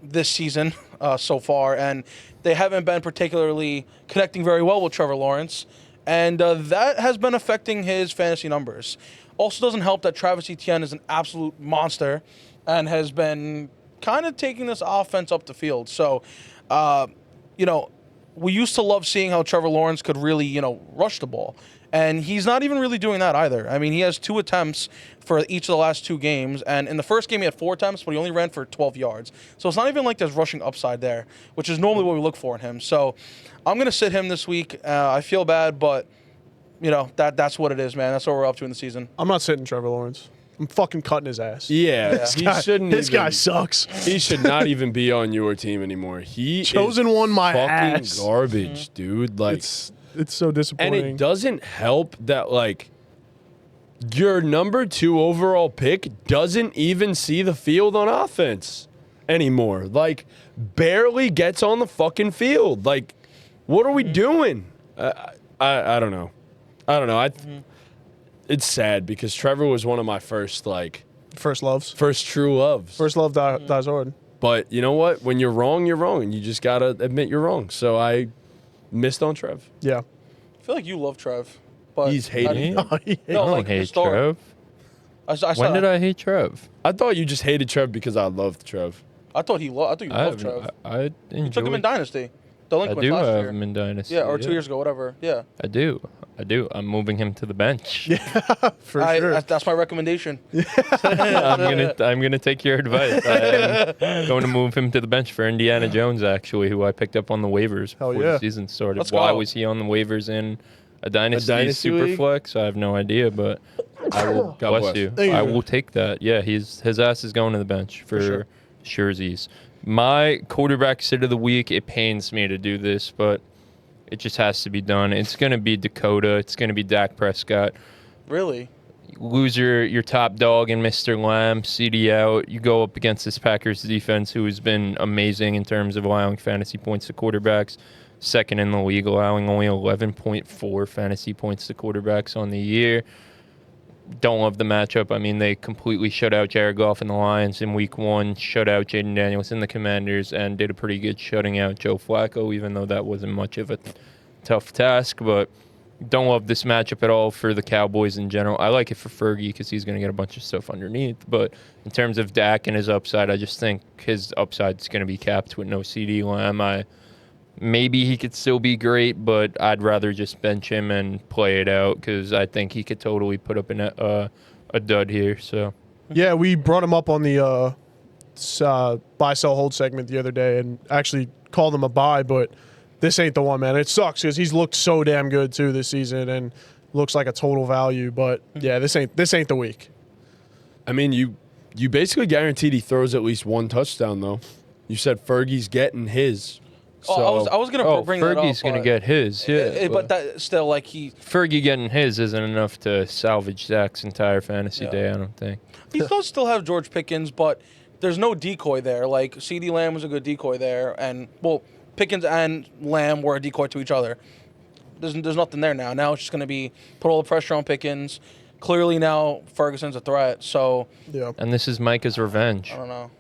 this season so far, and they haven't been particularly connecting very well with Trevor Lawrence, and that has been affecting his fantasy numbers. Also doesn't help that Travis Etienne is an absolute monster and has been kind of taking this offense up the field. So, we used to love seeing how Trevor Lawrence could really, rush the ball. And he's not even really doing that either. I mean, he has 2 attempts for each of the last 2 games. And in the first game, he had 4 attempts, but he only ran for 12 yards. So it's not even like there's rushing upside there, which is normally what we look for in him. So I'm going to sit him this week. I feel bad, but, that's what it is, man. That's what we're up to in the season. I'm not sitting Trevor Lawrence. I'm fucking cutting his ass. Yeah. He shouldn't This guy even- sucks. He should not even be on your team anymore. He Chosen is one my fucking ass. garbage, dude. Like, It's so and disappointing. it doesn't help that like your number 2 overall pick doesn't even see the field on offense anymore. Like, barely gets on the fucking field. Like, what are we doing? I don't know. It's sad because Trevor was one of my first First loves. first true loves. First love dies hard. But you know what? When you're wrong, and you just gotta admit you're wrong. So I missed on Trev. Yeah. I feel like you love Trev. But He's hating. No, I don't like, hate historic. Trev. When did I hate Trev? I thought you just hated Trev because I loved Trev. I thought you loved Trev. I You took him in Dynasty. I Delinquent do last have year. him in Dynasty. Yeah, or 2 years ago, whatever. Yeah. I do. I'm moving him to the bench. For sure. That's my recommendation. I'm gonna take your advice. I'm going to move him to the bench for Indiana Jones, actually, who I picked up on the waivers Hell before yeah. the season started. Let's Why go. was he on the waivers in a Dynasty, Dynasty Super League? Flex? I have no idea, but I will God bless bless. you. Thank you, I man. will take that. Yeah, his ass is going to the bench for sure. surezies. My quarterback sit of the week. It pains me to do this, but it just has to be done. It's going to be Dakota. It's going to be Dak Prescott. Really? Lose your top dog in Mr. Lamb, CD out. You go up against this Packers defense, who has been amazing in terms of allowing fantasy points to quarterbacks. Second in the league, allowing only 11.4 fantasy points to quarterbacks on the year. Don't love the matchup. I mean, they completely shut out Jared Goff and the Lions in week 1, shut out Jaden Daniels and the Commanders, and did a pretty good shutting out Joe Flacco, even though that wasn't much of a tough task. But don't love this matchup at all for the Cowboys in general. I like it for Fergie because he's going to get a bunch of stuff underneath. But in terms of Dak and his upside, I just think his upside is going to be capped with no CD Lamb. Maybe he could still be great, but I'd rather just bench him and play it out because I think he could totally put up a dud here. So Yeah, we brought him up on the buy, sell, hold segment the other day and actually called him a buy, but this ain't the one, man. It sucks because he's looked so damn good, too, this season and looks like a total value. But, yeah, this ain't the week. I mean, you basically guaranteed he throws at least 1 touchdown, though. You said Fergie's getting his. So, I was gonna bring that up. Fergie's going to get his. Yeah, but that still like he Fergie getting his isn't enough to salvage Zach's entire fantasy Yeah. day, I don't think. does still have George Pickens, but there's no decoy there. Like CeeDee Lamb was a good decoy there, and Pickens and Lamb were a decoy to each other. There's nothing there now. Now it's just gonna be put all the pressure on Pickens. Clearly now Ferguson's a threat. So Yeah. And this is Micah's revenge. I don't know.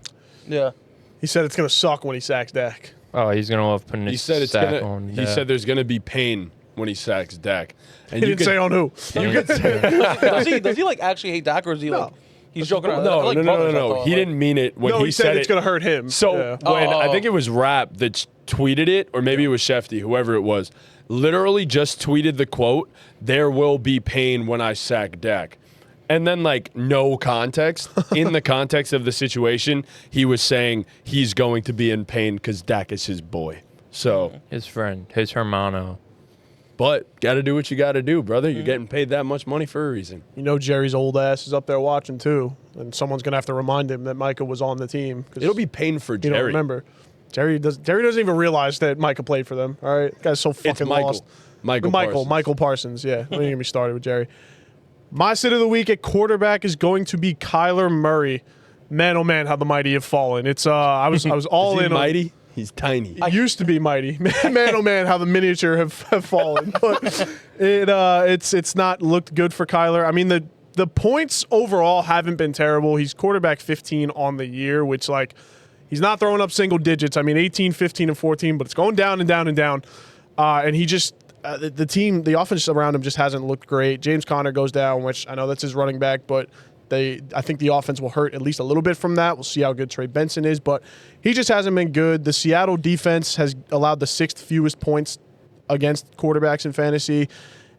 Yeah. He said it's going to suck when he sacks Dak. Oh, he's gonna love putting He his said it's sack gonna. on. He said there's gonna be pain when he sacks Dak. And He didn't say on who. Does he like actually hate Dak, or is he like he's joking around? No, They're like no, brothers, I no. thought, He like- didn't mean it when No, he said it's it. going to hurt him. So Yeah. when I Oh. think it was Rap that tweeted it, or maybe it was Shefty, whoever it was, literally just tweeted the quote, "There will be pain when I sack Dak." And then, like, no context. In the context of the situation, he was saying he's going to be in pain because Dak is his boy. So, his friend, his hermano. but got to do what you got to do, brother. You're getting paid that much money for a reason. You know Jerry's old ass is up there watching too, and someone's gonna have to remind him that Micah was on the team. 'Cause It'll be pain for you don't Jerry. remember. Jerry doesn't even realize that Micah played for them. All right, guy's so fucking Michael. lost. Michael Parsons. Michael Parsons. Yeah, don't even get me started with Jerry. My sit of the week at quarterback is going to be Kyler Murray. Man, oh man, how the mighty have fallen. It's I was all Is he in. On, mighty? He's tiny. it used to be mighty. Man, oh man, how the miniature have fallen. But it's not looked good for Kyler. I mean, the points overall haven't been terrible. He's quarterback 15 on the year, which, like, he's not throwing up single digits. I mean, 18, 15, and 14, but it's going down and down and down. And he just the offense around him just hasn't looked great. James Conner goes down, which I know that's his running back, but I think the offense will hurt at least a little bit from that. We'll see how good Trey Benson is, but he just hasn't been good. The Seattle defense has allowed the 6th fewest points against quarterbacks in fantasy,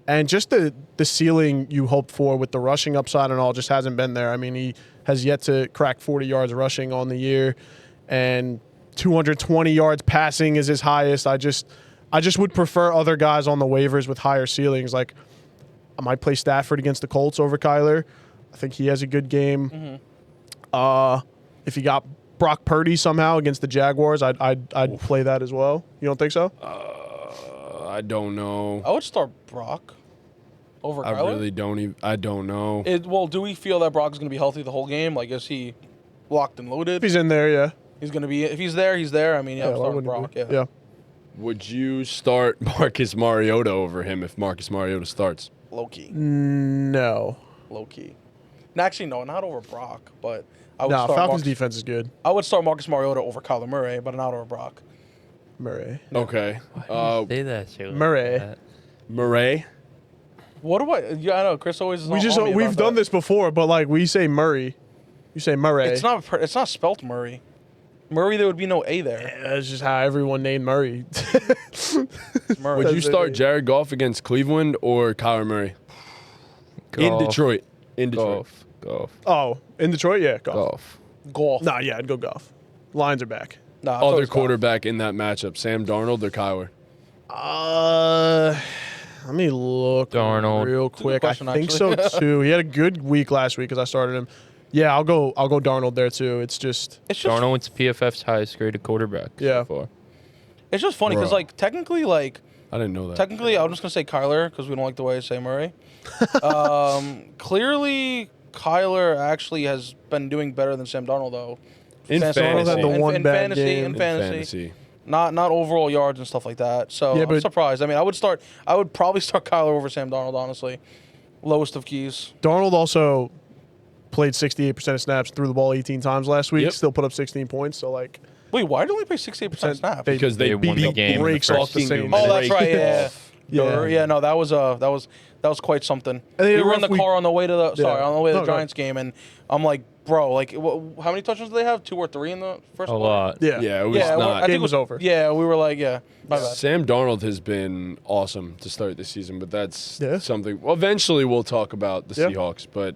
and just the ceiling you hoped for with the rushing upside and all just hasn't been there. I mean, he has yet to crack 40 yards rushing on the year, and 220 yards passing is his highest. I just would prefer other guys on the waivers with higher ceilings. Like, I might play Stafford against the Colts over Kyler. I think he has a good game. If you got Brock Purdy somehow against the Jaguars, I'd play that as well. You don't think so? I don't know. I would start Brock over I Kyler. really don't even. I don't know. Well, do we feel that Brock is going to be healthy the whole game? Like, is he locked and loaded? If he's in there, yeah. He's going to be. If he's there, he's there. I mean, yeah, I'm why starting wouldn't he Brock. be? Yeah. Would you start Marcus Mariota over him if Marcus Mariota starts? Low key. No. Low key. And actually, no, not over Brock, but I would No, start Falcons Marcus, defense is good. I would start Marcus Mariota over Kyler Murray, but not over Brock. Murray. Okay. Say that shit like Murray. that. Murray. What do I? Yeah, I know. Chris always. Is We've done this before, but like we say Murray. You say Murray. It's not. It's not spelt Murray. Murray, there would be no A there. That's just how everyone named Murray. It's Murray. Would you That's start it. Jared Goff against Cleveland or Kyler Murray? In Golf. Detroit. In Detroit. Golf. Oh, in Detroit, yeah, golf. Golf. Golf? Nah, yeah, I'd go golf. Lions are back. Nah, I thought it Other was golf. quarterback in that matchup, Sam Darnold or Kyler? Let me look Darnold. real good quick. question, I think actually. so too. He had a good week last week because I started him. Yeah, I'll go Darnold there too. It's just It's just. Darnold's PFF's highest graded quarterback Yeah. so far. It's just funny because, Bro. like, technically, I didn't know that. technically, I'm just gonna say Kyler because we don't like the way I say Murray. Clearly, Kyler actually has been doing better than Sam Darnold though. In Fantasy- fantasy. Darnold had the in, one in bad fantasy, game. in In fantasy, not overall yards and stuff like that. So Yeah, I'm but- surprised. I mean, I would probably start Kyler over Sam Darnold, honestly. Lowest of keys. Darnold also played 68% of snaps, threw the ball 18 times last week, Yep. still put up 16 points. So like Wait, why did they only play 68% snaps? Because they won beat the game in the breaks first off the game. same. Oh, that's right. Yeah. Yeah. Yeah. No, that was quite something. And they We had a were in the rough week. car on the way to the on the way to No, the go Giants game, and I'm like, bro, like, how many touchdowns did they have? 2 or 3 in the first A quarter? lot. Yeah. Yeah, it was Yeah, not. I think Game it was over. Yeah, we were like, yeah, my bad. Sam Darnold has been awesome to start this season, but that's Yeah. something. Well, eventually we'll talk about the Yeah. Seahawks, but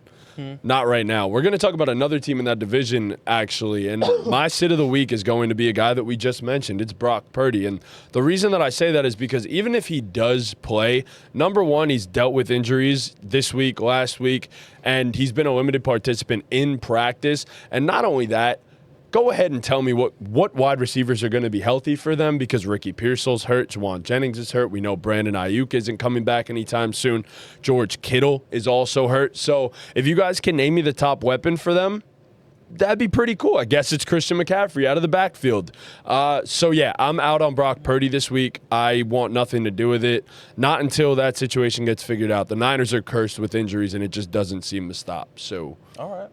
not right now. We're going to talk about another team in that division, actually. And my sit of the week is going to be a guy that we just mentioned. It's Brock Purdy. And the reason that I say that is because even if he does play, number one, he's dealt with injuries this week, last week, and he's been a limited participant in practice. And not only that, go ahead and tell me what wide receivers are going to be healthy for them, because Ricky Pearsall's hurt, Juwan Jennings is hurt. We know Brandon Ayuk isn't coming back anytime soon. George Kittle is also hurt. So if you guys can name me the top weapon for them, that'd be pretty cool. I guess it's Christian McCaffrey out of the backfield. So yeah, I'm out on Brock Purdy this week. I want nothing to do with it. Not until that situation gets figured out. The Niners are cursed with injuries, and it just doesn't seem to stop. So All right.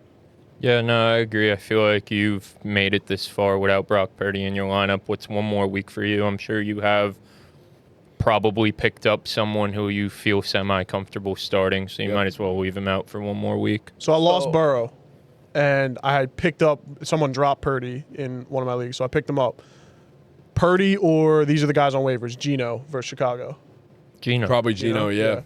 Yeah, no, I agree. I feel like you've made it this far without Brock Purdy in your lineup. What's one more week for you? I'm sure you have probably picked up someone who you feel semi-comfortable starting, so you might as well leave him out for one more week. So I lost Burrow, and I had picked up someone dropped Purdy in one of my leagues, so I picked him up. Purdy or these are the guys on waivers, Geno versus Chicago. Geno. Probably Geno, yeah.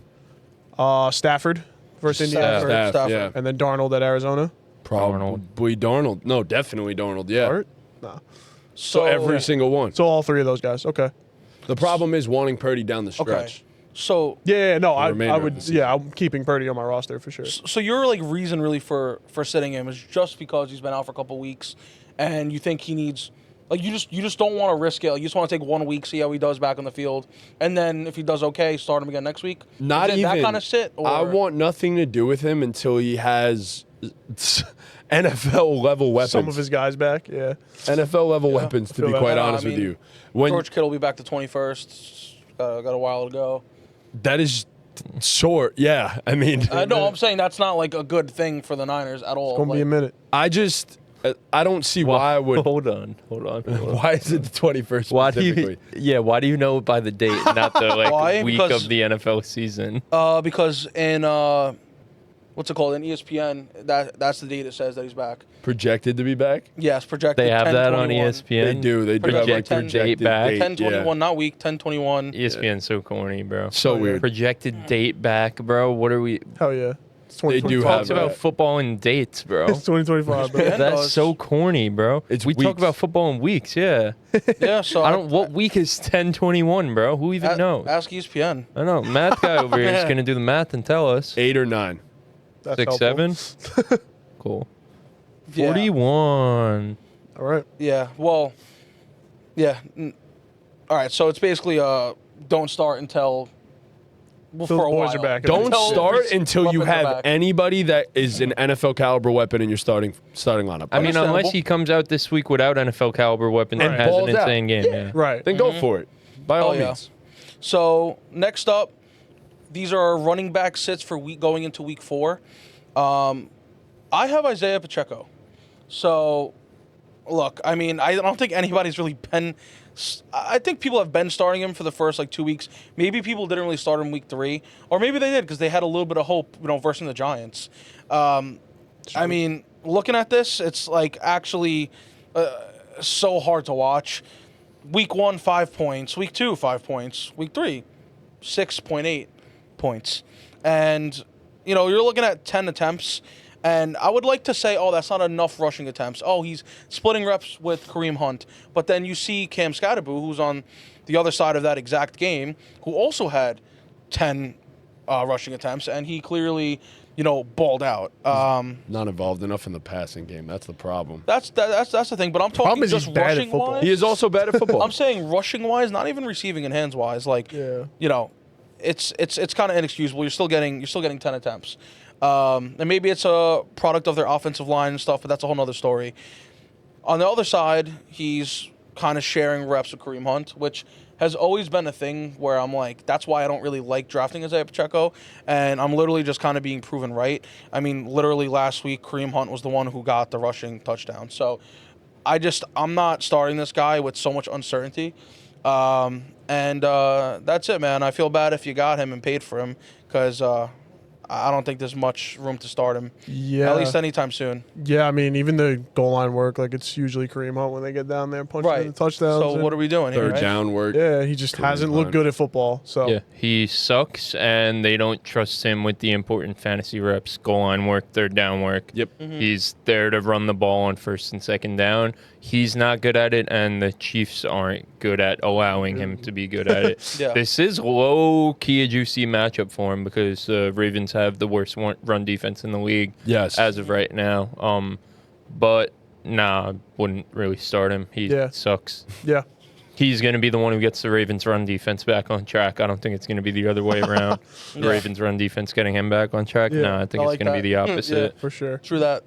Stafford versus Indiana. Stafford, yeah. And then Darnold at Arizona. Probably Darnold. No, definitely Darnold, yeah. Hurt? No. So every single one. So all three of those guys. Okay. The problem is wanting Purdy down the stretch. Okay. So No, I remainder of would. the season. Yeah, I'm keeping Purdy on my roster for sure. so your like reason really for sitting him is just because he's been out for a couple weeks, and you think he needs like you just don't want to risk it. Like, you just want to take 1 week, see how he does back on the field, and then if he does okay, start him again next week. Not Is it even that kind of sit. Or? I want nothing to do with him until he has NFL level weapons. Some of his guys back. Yeah. NFL level weapons, to feel be that. quite I honest with mean, you. When George Kittle will be back the 21st. Got a while to go. that is short, yeah. I mean, No, I'm saying that's not like a good thing for the Niners at all. Gonna be a minute. I don't see why I would. Hold on. Why is it the 21st Why do specifically? why do you know it by the date, not the Why? week Because- of the NFL season? Because in what's it called in ESPN, that's the date it says that he's back. Projected to be back? Yes, projected. They have that on 10/21. ESPN. They do. They do have like Projected projected date back. date, 10/21, yeah. not week. 10/21. ESPN's so corny, bro. So weird. Projected date back, bro. What are we? Hell yeah. It's They do 2025. Talks about football and dates, bro. It's 2025, bro. Yeah. That's does. so corny, bro. It's we talk weeks. about football in weeks, yeah. Yeah, so I don't. What week is 10/21, bro? Who even knows? Ask ESPN. I know. Math guy over here is gonna do the math and tell us. 8 or 9. That's 6, helpful. 7. Cool. Yeah. 41. All right. Yeah. Well. Yeah. All right. So it's basically don't start until. Well, Till for the a boys while. are back. Don't Until start these until you weapons are have back. anybody that is an NFL caliber weapon in your starting lineup. I mean, unless Understandable. he comes out this week without NFL caliber weapons and And has an balls out. insane game, yeah. Right. then go for it. By all Oh, yeah. means. So next up, these are running back sits for week going into week 4. I have Isaiah Pacheco. So, look, I mean, I don't think anybody's really been. I think people have been starting him for the first 2 weeks. Maybe people didn't really start him week 3, or maybe they did because they had a little bit of hope, versus the Giants. I mean, looking at this, it's actually so hard to watch. Week 1, 5 points. Week 2, 5 points. Week 3, 6.8 points. And, you're looking at 10 attempts. And I would like to say, that's not enough rushing attempts. He's splitting reps with Kareem Hunt. But then you see Cam Scatterboo, who's on the other side of that exact game, who also had 10 rushing attempts. And he clearly, balled out. Not involved enough in the passing game. That's the problem. That's the thing. But I'm talking Problem is just he's bad at rushing football. wise. He is also bad at football. I'm saying rushing wise, not even receiving and hands wise. Yeah. It's kind of inexcusable. You're still getting 10 attempts, and maybe it's a product of their offensive line and stuff, but that's a whole nother story. On the other side, he's kind of sharing reps with Kareem Hunt, which has always been a thing where I'm like, that's why I don't really like drafting Isaiah Pacheco, and I'm literally just kind of being proven right. I mean, literally last week, Kareem Hunt was the one who got the rushing touchdown. So I'm not starting this guy with so much uncertainty. And that's it, man. I feel bad if you got him and paid for him because I don't think there's much room to start him. Yeah. At least anytime soon. Yeah, I mean, even the goal line work, it's usually Kareem Hunt when they get down there punching in the touchdowns. So what are we doing here, Third right? down work. Yeah, he just hasn't looked Hunt. good at football. So Yeah, he sucks, and they don't trust him with the important fantasy reps, goal line work, third down work. Yep. He's there to run the ball on first and second down. He's not good at it, and the Chiefs aren't good at allowing him to be good at it. Yeah. This is low-key a juicy matchup for him because the Ravens have the worst run defense in the league Yes. as of right now. But, nah, I wouldn't really start him. He sucks. yeah. He's going to be the one who gets the Ravens' run defense back on track. I don't think it's going to be the other way around. The Yeah. Ravens' run defense getting him back on track. Yeah. No, I think I it's like going to be that. the opposite. For sure. True that.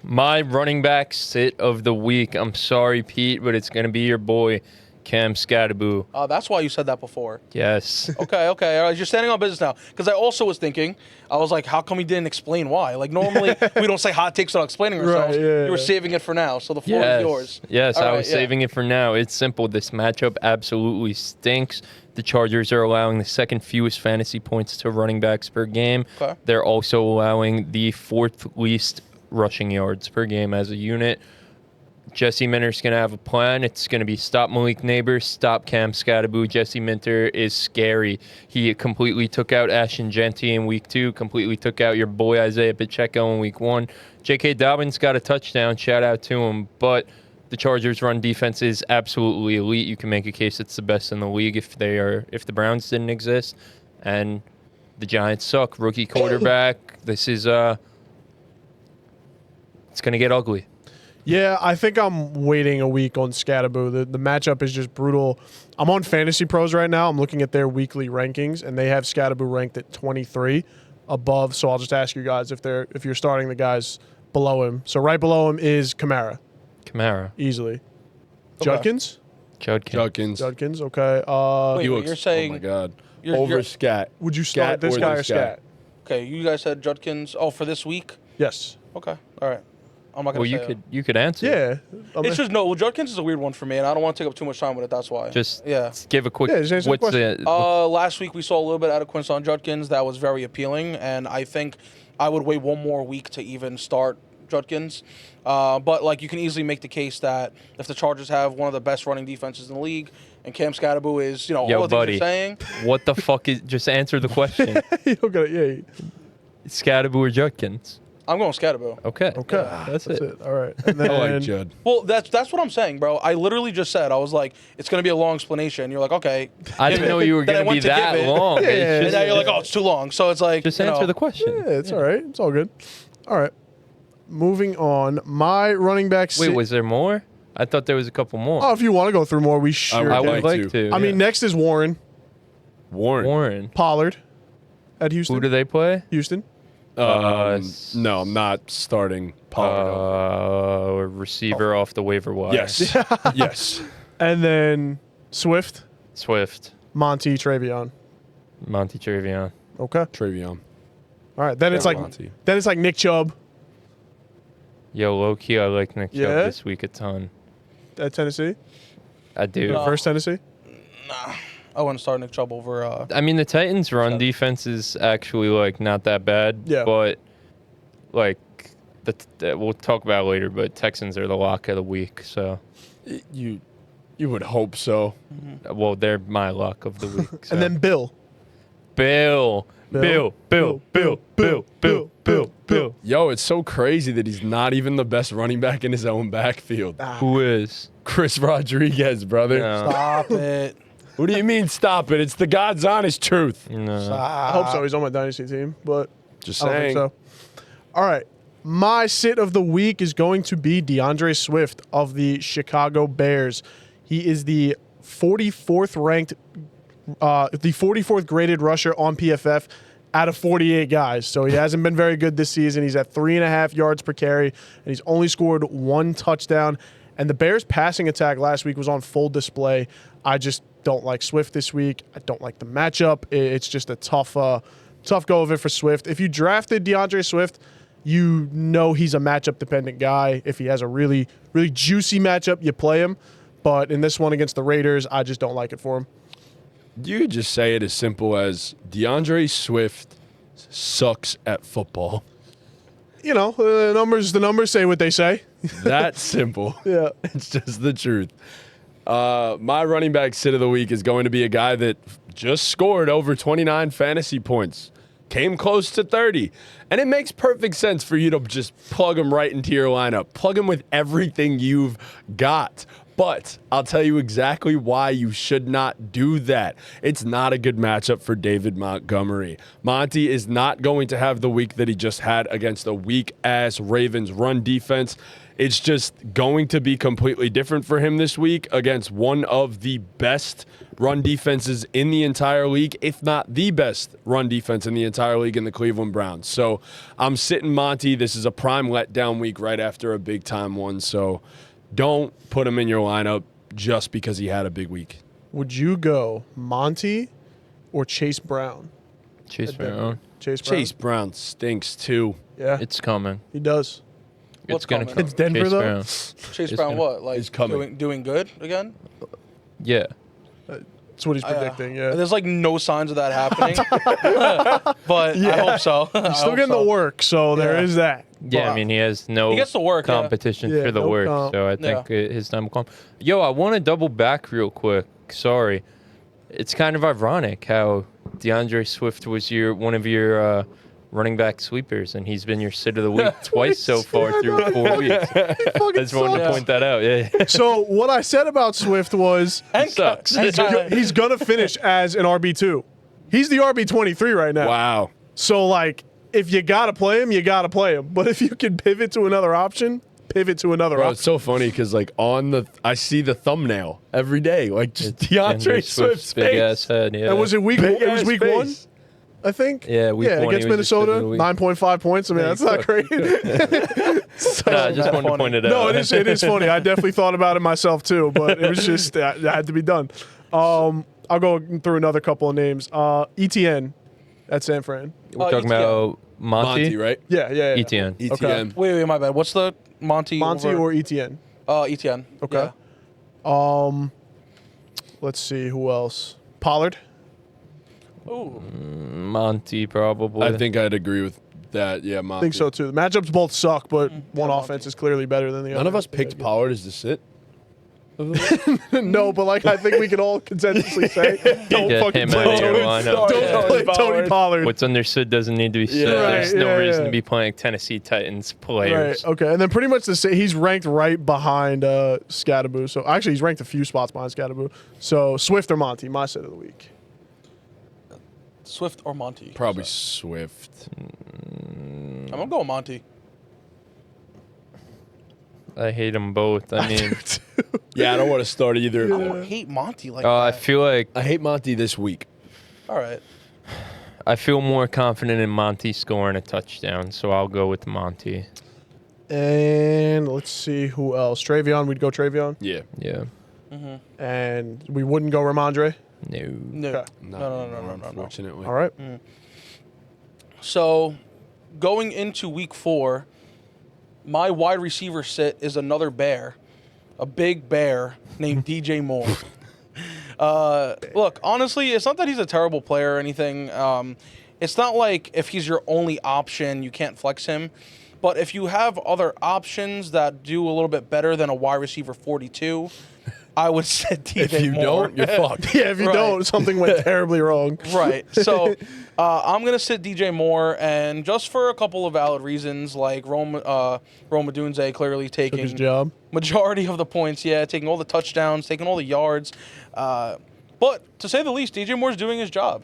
My running back sit of the week. I'm sorry, Pete, but it's going to be your boy, Cam Scattaboo. That's why you said that before. Yes. Okay. All right, you're standing on business now. Because I also was thinking, I was like, how come he didn't explain why? Like, normally we don't say hot takes without explaining ourselves. Right, yeah, You were yeah. saving it for now, so the floor is yours. Yes, All I right, was saving it for now. It's simple. This matchup absolutely stinks. The Chargers are allowing the second fewest fantasy points to running backs per game. Okay. They're also allowing the fourth least rushing yards per game as a unit. Jesse Minter's going to have a plan. It's going to be stop Malik Neighbors, stop Cam Scattaboo. Jesse Minter is scary. He completely took out Ashton Genty in week 2, completely took out your boy Isaiah Pacheco in week 1. J.K. Dobbins got a touchdown. Shout out to him. But the Chargers' run defense is absolutely elite. You can make a case it's the best in the league if the Browns didn't exist. And the Giants suck. Rookie quarterback. This is it's going to get ugly. Yeah, I think I'm waiting a week on Scattaboo. The matchup is just brutal. I'm on Fantasy Pros right now. I'm looking at their weekly rankings, and they have Scattaboo ranked at 23 above. So I'll just ask you guys if you're starting the guys below him. So right below him is Kamara, easily. Okay. Judkins? Judkins. Judkins, okay. Wait, He looks, you're saying oh my God. you're- Over you're- Scat. Would you start this or guy the or Scat? Okay, you guys said Judkins. Oh, for this week? Yes. Okay, all right. I'm not Well, going to you say could you could answer. Yeah. It's just, no, Judkins is a weird one for me, and I don't want to take up too much time with it, that's why. Just Yeah. give a quick. Yeah, just answer the what's question. Last week we saw a little bit out of Quinson Judkins that was very appealing, and I think I would wait one more week to even start Judkins. But like you can easily make the case that if the Chargers have one of the best running defenses in the league, and Cam Scattaboo is, Yo, all the things buddy. you're saying, What the fuck is? Just answer the question. You don't got it. Yeah. Scattaboo or Judkins? I'm going Scattaboo. Okay. Okay. That's it. All right. And then, I like Judd. Well, that's what I'm saying, bro. I literally just said, I was like, it's going to be a long explanation. You're like, okay. I didn't know you were Then I going to be went to that give it. long. Yeah, It's yeah, And just, now you're like, oh, it's too long. So it's like, just you answer know, the question. Yeah, it's all right. It's all good. All right. Moving on. My running back. Wait, was there more? I thought there was a couple more. Oh, if you want to go through more, we sure I can. would like to. I mean, next is Warren Warren. Pollard at Houston. Who do they play? Houston. No, I'm not starting Pollard. Receiver off the waiver wire. Yes. Yes. And then Swift, Swift. Monty, Travion. Monty Trevion. Okay. Travion. All right. Then it's like Monty. Nick Chubb Yo, low key, I like Nick Chubb Yeah? this week a ton. at Tennessee. I do. No. First Tennessee. I wouldn't start Nick Chubb over. I mean, the Titans' run defense is actually like not that bad. Yeah. But like, we'll talk about it later. But Texans are the lock of the week. So, You would hope so. well, they're my lock of the week. So. And then Bill. Bill. Yo, it's so crazy that he's not even the best running back in his own backfield. Who is? Chris Rodriguez, brother. No. Stop it. What do you mean stop it? It's the God's honest truth. No. I hope so. He's on my dynasty team, but Just I don't saying. think so. All right. My sit of the week is going to be DeAndre Swift of the Chicago Bears. He is the 44th ranked, the 44th graded rusher on PFF out of 48 guys. So he hasn't been very good this season. He's at 3.5 yards per carry, and he's only scored 1 touchdown. And the Bears' passing attack last week was on full display. I just don't like Swift this week. I don't like the matchup. It's just a tough go of it for Swift. If you drafted DeAndre Swift, you know he's a matchup-dependent guy. If he has a really, really juicy matchup, you play him. But in this one against the Raiders, I just don't like it for him. You could just say it as simple as DeAndre Swift sucks at football. You know, the numbers say what they say. That simple. Yeah. It's just the truth. My running back sit of the week is going to be a guy that just scored over 29 fantasy points. Came close to 30. And it makes perfect sense for you to just plug him right into your lineup. Plug him with everything you've got. But I'll tell you exactly why you should not do that. It's not a good matchup for David Montgomery. Monty is not going to have the week that he just had against a weak-ass Ravens run defense. It's just going to be completely different for him this week against one of the best run defenses in the entire league, if not the best run defense in the entire league in the Cleveland Browns. So I'm sitting Monty. This is a prime letdown week right after a big-time one, so don't put him in your lineup. just because he had a big week. Would you go Monty or Chase Brown? Chase At Denver? Brown. Chase Brown. Chase Brown stinks too. Yeah, It's coming. he does. What's It's gonna coming? come. It's Denver, Chase though? Brown. Chase It's Brown, gonna- what? Like He's coming. doing good again? Yeah. That's what he's predicting. Yeah, There's like no signs of that happening, but I hope so. he's still getting the work, so there Yeah. is that. Yeah, But- I mean, he has no He gets to work, yeah. competition Yeah, for the no work, comp. so I think his time will come. Yo, I want to double back real quick. Sorry. It's kind of ironic how DeAndre Swift was one of your running back sweepers, and he's been your sit of the week twice so far through 4 weeks. I just wanted to sucks. point that out. Yeah. So what I said about Swift was and Sucks. he's gonna finish as an RB2. He's the RB23 right now. Wow. So like, if you gotta play him, you gotta play him. But if you can pivot to another option, pivot to another Bro, option. it's so funny because like I see the thumbnail every day, like just DeAndre Swift's big face. ass head. Yeah. And was it week? It was Big-ass week face. 1, I think. Yeah, week 1 he against was your sit of Minnesota, the week. 9.5 points. I mean, There that's you not go. great. So- Nah, I just wanted to point it out. no, it is funny. I definitely thought about it myself too, but it was just it had to be done. I'll go through another couple of names. ETN at San Fran. We're talking about Monty, right? Yeah. ETN. ETN. Wait, my bad. What's the Monty Monty over? or ETN. ETN. Okay. Yeah. Let's see who else. Pollard. Ooh. Monty, probably. I think I'd agree with that. Yeah, Monty. I think so too. The matchups both suck, but one Yeah, offense is clearly better than the other. None of us picked Pollard as the sit. No, but like I think we can all consensuously say, don't Get fucking him play out of your Tony. lineup. Don't play Tony Pollard. What's understood doesn't need to be said. Yeah. There's Right, no yeah, reason yeah. to be playing Tennessee Titans Right. players. Okay. And then pretty much the same. He's ranked right behind Scadaboo. So actually, he's ranked a few spots behind Scadaboo. So Swift or Monty, my set of the week. Swift or Monty? Probably So, Swift. I'm gonna go with Monty. I hate them both. I mean, Yeah, I don't want to start either. I don't hate Monty like I that. feel like I hate Monty this week. All right. I feel more confident in Monty scoring a touchdown, so I'll go with Monty. And let's see who else. Travion. We'd go Travion. Yeah. Yeah. And we wouldn't go Ramondre. No. No. Okay. Not No. anymore, unfortunately. All right. So, going into week 4, my wide receiver sit is another bear, a big bear named DJ Moore. Look, honestly, it's not that he's a terrible player or anything. It's not like if he's your only option, you can't flex him. But if you have other options that do a little bit better than a wide receiver 42, I would sit DJ If you Moore. don't, you're fucked. Yeah, if you Right. don't, something went terribly wrong. Right. So I'm going to sit DJ Moore, and just for a couple of valid reasons, like Rome Odunze clearly Took his taking job. majority of the points, taking all the touchdowns, taking all the yards. But to say the least, DJ Moore's doing his job.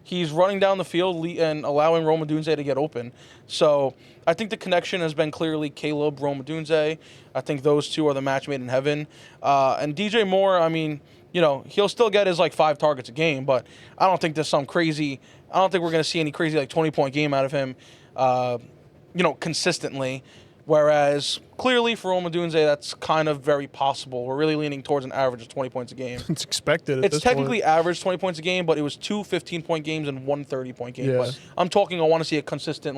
He's running down the field and allowing Rome Odunze to get open. So I think the connection has been clearly Caleb, Rome Odunze. I think those two are the match made in heaven. And DJ Moore, I mean, he'll still get his 5 targets a game, but I don't think there's some crazy. I don't think we're going to see any crazy 20-point game out of him, consistently. Whereas clearly for Rome Odunze, that's kind of very possible. We're really leaning towards an average of 20 points a game. It's expected at It's this technically point. average 20 points a game, but it was 2 15-point games and 1 30-point game. Yeah. But I'm talking, I want to see a consistent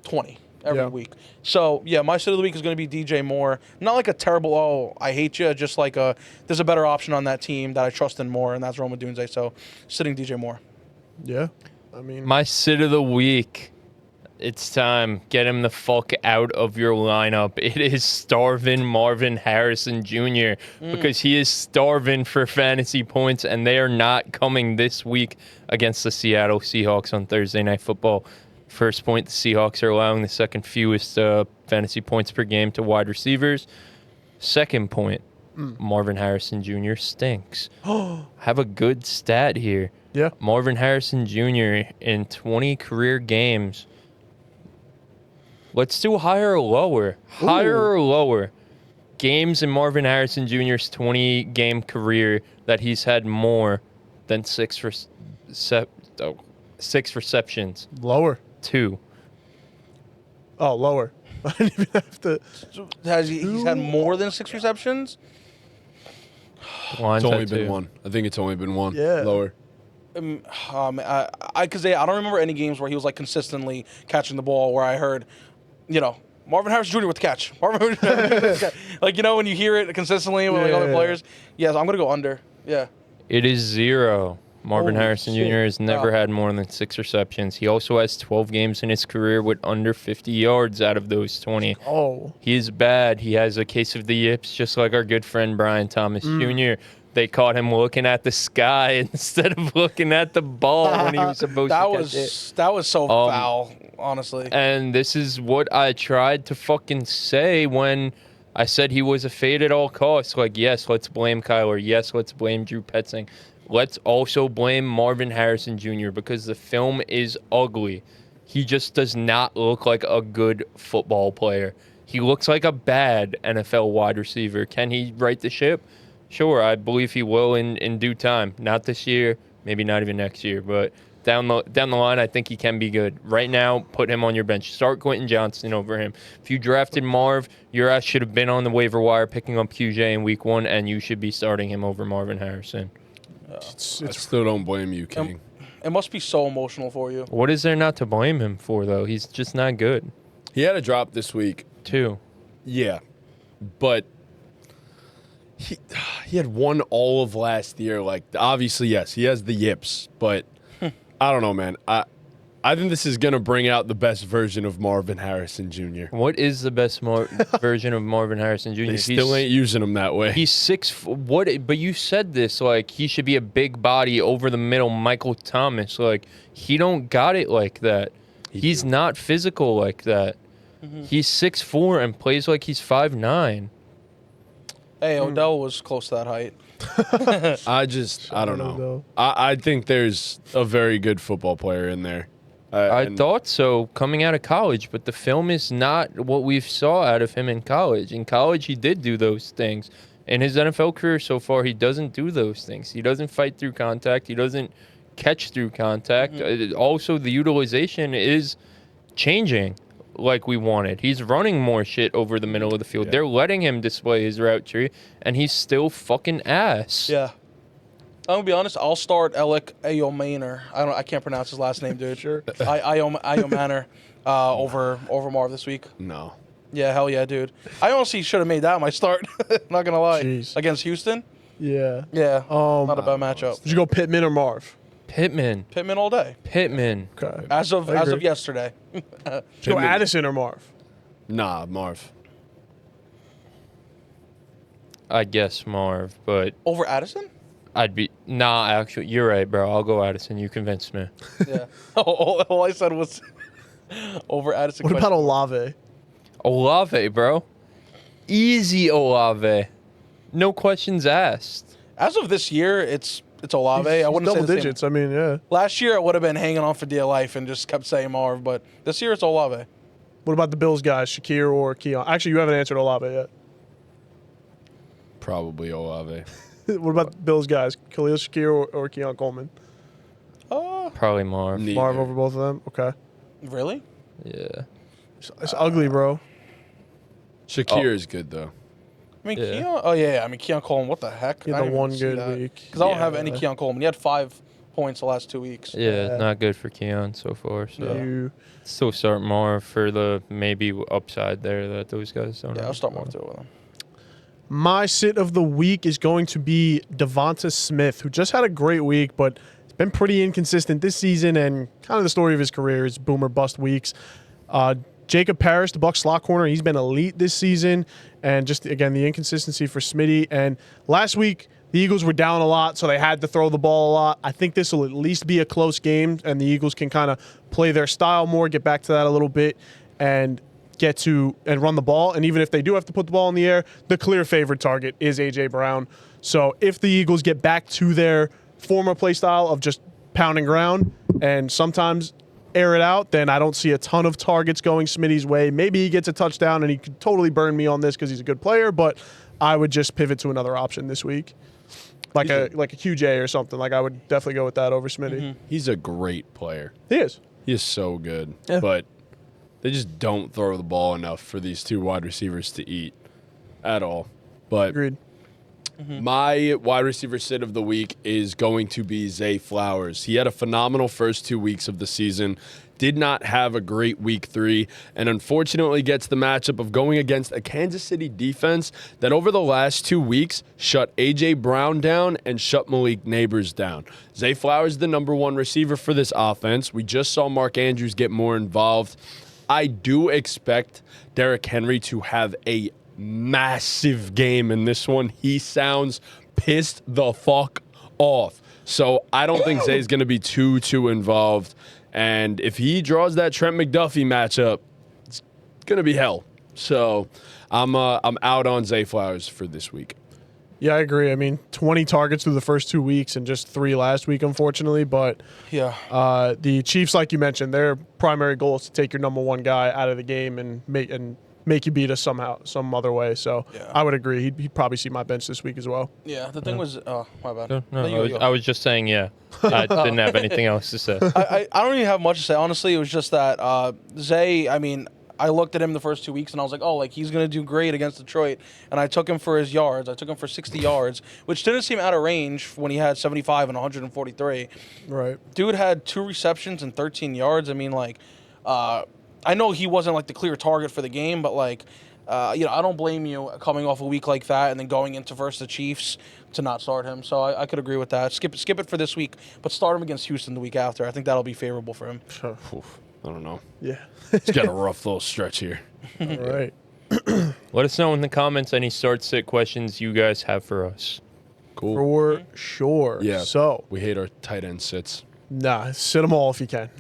20 every Yeah. week. So, my sit of the week is going to be DJ Moore. Not like a terrible, I hate you, just like there's a better option on that team that I trust in more, and that's Rome Odunze. So, sitting DJ Moore. Yeah. I mean, My sit of the week. It's time. Get him the fuck out of your lineup. It is starving Marvin Harrison Jr. because he is starving for fantasy points, and they are not coming this week against the Seattle Seahawks on Thursday Night Football. First point, the Seahawks are allowing the second fewest fantasy points per game to wide receivers. Second point, Marvin Harrison Jr. stinks. Have a good stat here. yeah. Marvin Harrison Jr. in 20 career games. Let's do higher or lower. Higher or lower. Games in Marvin Harrison Jr.'s 20-game career that he's had more than 6 receptions. Lower. 2. Oh, lower. I didn't even have to. He's had more than 6 receptions? The line's It's only at been 2. one. I think it's only been one. Yeah. Lower. I don't remember any games where he was like consistently catching the ball where I heard, Marvin Harris Jr. with the catch. Marvin Harris Jr. with the catch. Like, when you hear it consistently with like other Yeah. players. Yes, I'm gonna go under. Yeah. It is 0. Marvin Holy Harrison shit. Jr. has never Wow. had more than 6 receptions. He also has 12 games in his career with under 50 yards out of those 20. Oh. He is bad. He has a case of the yips, just like our good friend Brian Thomas Jr. They caught him looking at the sky instead of looking at the ball when he was supposed That to catch it. that was so foul, honestly. And this is what I tried to fucking say when I said he was a fade at all costs. Like, yes, let's blame Kyler. Yes, let's blame Drew Petzing. Let's also blame Marvin Harrison Jr. because the film is ugly. He just does not look like a good football player. He looks like a bad NFL wide receiver. Can he right the ship? Sure, I believe he will in due time. Not this year, maybe not even next year, but down the line, I think he can be good. Right now, put him on your bench. Start Quentin Johnson over him. If you drafted Marv, your ass should have been on the waiver wire picking up QJ in week 1, and you should be starting him over Marvin Harrison. I still don't blame you, King. It must be so emotional for you. What is there not to blame him for, though? He's just not good. He had a drop this week. 2. Yeah, but he had one all of last year. Like, obviously, yes, he has the yips, but I don't know, man. I think this is gonna bring out the best version of Marvin Harrison Jr. What is the best version of Marvin Harrison Jr.? They still ain't using him that way. He's 6. What? But you said this like he should be a big body over the middle, Michael Thomas. Like he don't got it like that. He's not physical like that. He's 6'4" and plays like he's 5'9". Hey, Odell was close to that height. I don't know. I think there's a very good football player in there. I And thought so coming out of college, but the film is not what we saw out of him in college. In college, he did do those things. In his NFL career so far, he doesn't do those things. He doesn't fight through contact. He doesn't catch through contact. Also, the utilization is changing like we wanted. He's running more shit over the middle of the field. Yeah. They're letting him display his route tree, and he's still fucking ass. Yeah. I'm gonna be honest. I'll start Alec Ayomaner. I can't pronounce his last name, dude. Sure. Ayomaner over Marv this week. no. Yeah, hell yeah, dude. I honestly should have made that my start. Not gonna lie. Jeez. Against Houston. Yeah. Yeah. Um, Not a bad matchup. Did you go Pittman or Marv? Pittman. Pittman all day. Pittman. Okay. As of I agree. yesterday. Did you go Addison or Marv? Nah, Marv. I guess Marv, but Over Addison? I'd be actually you're right, bro. I'll go Addison. You convinced me. Yeah. all I said was over Addison. What about Olave? Olave, bro. Easy Olave. No questions asked. As of this year, it's Olave. He's I wouldn't say double the same. digits. I mean, yeah. Last year, I would have been hanging on for dear life and just kept saying Marv, but this year it's Olave. What about the Bills guys, Shakir or Keon? Actually, you haven't answered Olave yet. Probably Olave. What about the Bills guys, Khalil Shakir or Keon Coleman? Probably Marv. Neither. Marv over both of them? Okay. Really? Yeah. It's ugly, bro. Shakir is good though. I mean, Yeah. Keon. Oh yeah, I mean Keon Coleman. What the heck? He had the one good week. Because I don't have any Keon Coleman. He had 5 points the last 2 weeks. Yeah, Yeah. not good for Keon so far. So You, still start Marv for the maybe upside there that those guys don't Yeah, have. I'll start Marv too with him. my sit of the week is going to be Devonta Smith, who just had a great week, but it's been pretty inconsistent this season, and kind of the story of his career is boom or bust weeks. Jacob Parrish, the Bucs slot corner, he's been elite this season, and just again the inconsistency for Smitty. And last week the Eagles were down a lot, so they had to throw the ball a lot. I think this will at least be a close game, and the Eagles can kind of play their style more, get back to that a little bit, and get to and run the ball. And even if they do have to put the ball in the air, the clear favorite target is A.J. Brown. So if the Eagles get back to their former play style of just pounding ground and sometimes air it out, then I don't see a ton of targets going Smitty's way. Maybe he gets a touchdown, and he could totally burn me on this because he's a good player, but I would just pivot to another option this week. Like a QJ or something. Like I would definitely go with that over Smitty. He's a great player. He is. He is so good. Yeah. But they just don't throw the ball enough for these two wide receivers to eat at all. But Agreed. My wide receiver sit of the week is going to be Zay Flowers. He had a phenomenal first 2 weeks of the season, did not have a great week 3, and unfortunately gets the matchup of going against a Kansas City defense that over the last 2 weeks shut A.J. Brown down and shut Malik Neighbors down. Zay Flowers is the number 1 receiver for this offense. We just saw Mark Andrews get more involved. I do expect Derrick Henry to have a massive game in this one. He sounds pissed the fuck off. So I don't think Zay's going to be too involved. And if he draws that Trent McDuffie matchup, it's going to be hell. So I'm out on Zay Flowers for this week. Yeah, I agree. I mean, 20 targets through the first 2 weeks and just 3 last week, unfortunately. But the Chiefs, like you mentioned, their primary goal is to take your number 1 guy out of the game and make you beat us somehow, some other way. So I would agree. He'd probably see my bench this week as well. Yeah, the thing was, my bad. No, I was just saying, I didn't have anything else to say. I don't even have much to say. Honestly, it was just that Zay, I mean, I looked at him the first 2 weeks and I was like, oh, like he's going to do great against Detroit. And I took him for his yards. I took him for 60 yards, which didn't seem out of range when he had 75 and 143. Right. Dude had 2 receptions and 13 yards. I mean, like, I know he wasn't like the clear target for the game, but like, I don't blame you coming off a week like that and then going into versus the Chiefs to not start him. So I could agree with that. Skip it for this week, but start him against Houston the week after. I think that'll be favorable for him. I don't know. Yeah. He's got a rough little stretch here. All right. Let us know in the comments any start-sit questions you guys have for us. Cool. For sure. Yeah. So, We hate our tight end sits. nah, sit them all if you can.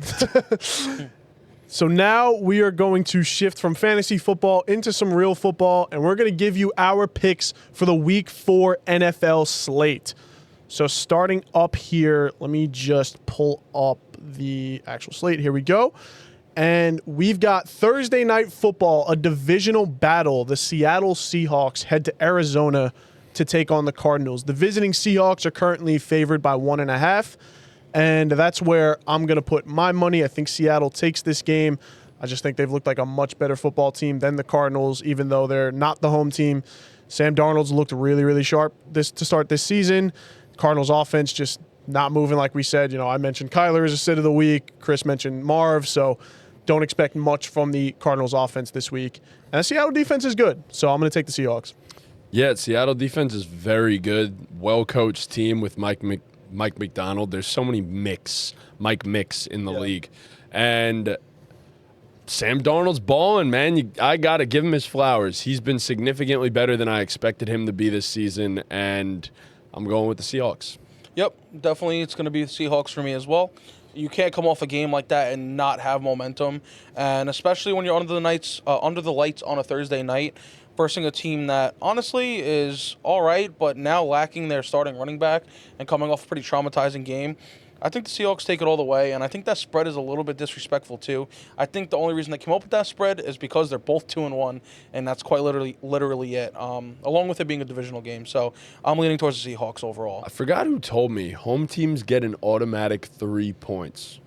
So now we are going to shift from fantasy football into some real football, and we're going to give you our picks for the Week 4 NFL slate. So starting up here, let me just pull up the actual slate. Here we go. And we've got Thursday Night Football, a divisional battle. The Seattle Seahawks head to Arizona to take on the Cardinals. The visiting Seahawks are currently favored by 1.5. And that's where I'm going to put my money. I think Seattle takes this game. I just think they've looked like a much better football team than the Cardinals, even though they're not the home team. Sam Darnold's looked really, really sharp to start this season. Cardinals offense just not moving like we said. I mentioned Kyler as a sit of the week. Chris mentioned Marv. So don't expect much from the Cardinals offense this week. And the Seattle defense is good. So I'm going to take the Seahawks. Yeah, Seattle defense is very good. Well-coached team with Mike McDonald. There's so many Mike Mix in the league. And Sam Darnold's balling, man. I got to give him his flowers. He's been significantly better than I expected him to be this season, and I'm going with the Seahawks. Yep, definitely it's going to be the Seahawks for me as well. You can't come off a game like that and not have momentum, and especially when you're under the lights on a Thursday night, versing a team that honestly is all right, but now lacking their starting running back and coming off a pretty traumatizing game. I think the Seahawks take it all the way, and I think that spread is a little bit disrespectful too. I think the only reason they came up with that spread is because they're both 2-1, and that's quite literally it. Along with it being a divisional game, so I'm leaning towards the Seahawks overall. I forgot who told me home teams get an automatic 3 points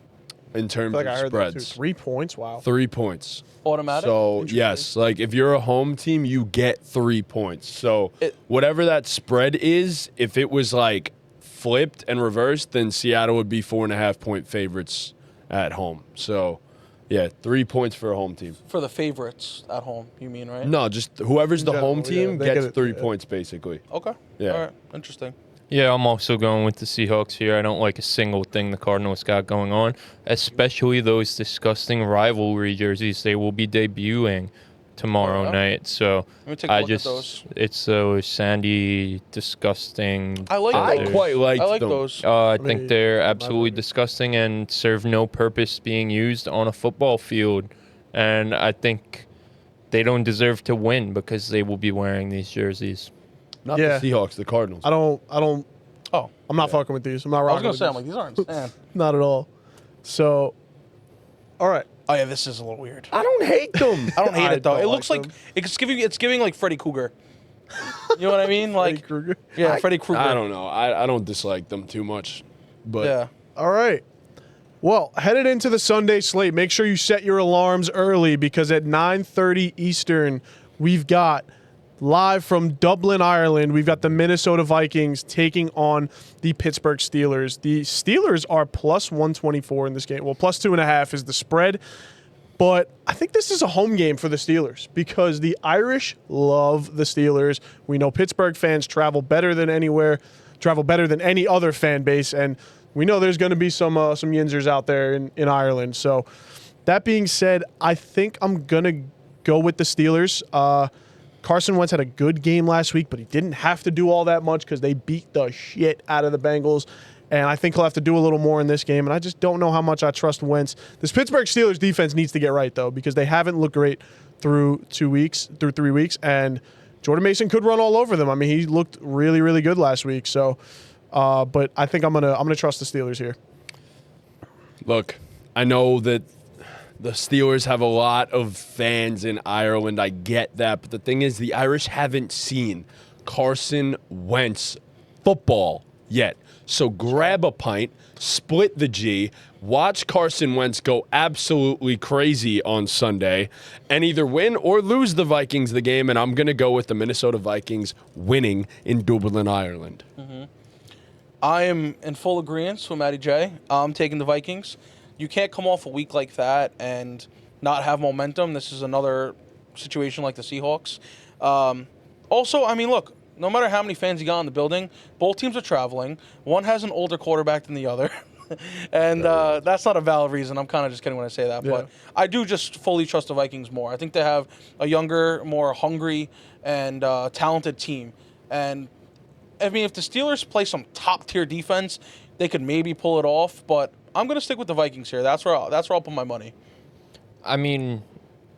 in terms I feel like of I heard that too. spreads. 3 points. Wow. 3 points. Automatic? So, yes, like if you're a home team, you get 3 points. So, whatever that spread is, if it was like flipped and reversed, then Seattle would be 4.5-point favorites at home. So, yeah, 3 points for a home team. For the favorites at home, you mean, right? No, just whoever's the home team they gets get it, 3 points, basically. Okay. Yeah. All right. Interesting. Yeah, I'm also going with the Seahawks here. I don't like a single thing the Cardinals got going on, especially those disgusting rivalry jerseys they will be debuting tomorrow night. So Let me take a look at those. It's those sandy, disgusting. I like I those. quite liked I like them. those. I think they're absolutely disgusting and serve no purpose being used on a football field. And I think they don't deserve to win because they will be wearing these jerseys. Not Yeah. the Seahawks, the Cardinals. I don't. Oh, I'm not fucking with these. I'm not I was rocking gonna with say, I'm these. like, these aren't sand. Not at all. So, all right. Oh yeah, this is a little weird. I don't hate them. I don't hate I it though. don't It like looks like them. it's giving like Freddy Krueger. You know what I mean? Like Krueger. yeah, Freddy Krueger. I don't know. I don't dislike them too much. But Yeah. All right. Well, headed into the Sunday slate, make sure you set your alarms early because at 9:30 Eastern, we've got live from Dublin, Ireland. We've got the Minnesota Vikings taking on the Pittsburgh Steelers. The Steelers are plus 124 in this game. Well, plus 2.5 is the spread. But I think this is a home game for the Steelers because the Irish love the Steelers. We know Pittsburgh fans travel better than any other fan base, and we know there's going to be some Yinzers out there in Ireland. So that being said, I think I'm going to go with the Steelers. Carson Wentz had a good game last week, but he didn't have to do all that much because they beat the shit out of the Bengals. And I think he'll have to do a little more in this game. And I just don't know how much I trust Wentz. This Pittsburgh Steelers defense needs to get right, though, because they haven't looked great through 3 weeks. And Jordan Mason could run all over them. I mean, he looked really, really good last week. So, but I think I'm gonna trust the Steelers here. Look, I know that the Steelers have a lot of fans in Ireland. I get that. But the thing is, the Irish haven't seen Carson Wentz football yet. So grab a pint, split the G, watch Carson Wentz go absolutely crazy on Sunday, and either win or lose the Vikings the game. And I'm going to go with the Minnesota Vikings winning in Dublin, Ireland. Mm-hmm. I am in full agreement with Matty J. I'm taking the Vikings. You can't come off a week like that and not have momentum. This is another situation like the Seahawks. Also, I mean, look, no matter how many fans you got in the building, both teams are traveling. One has an older quarterback than the other. And that's not a valid reason. I'm kind of just kidding when I say that. Yeah. But I do just fully trust the Vikings more. I think they have a younger, more hungry, and talented team. And, I mean, if the Steelers play some top-tier defense, they could maybe pull it off. But I'm going to stick with the Vikings here. That's where I'll put my money. I mean,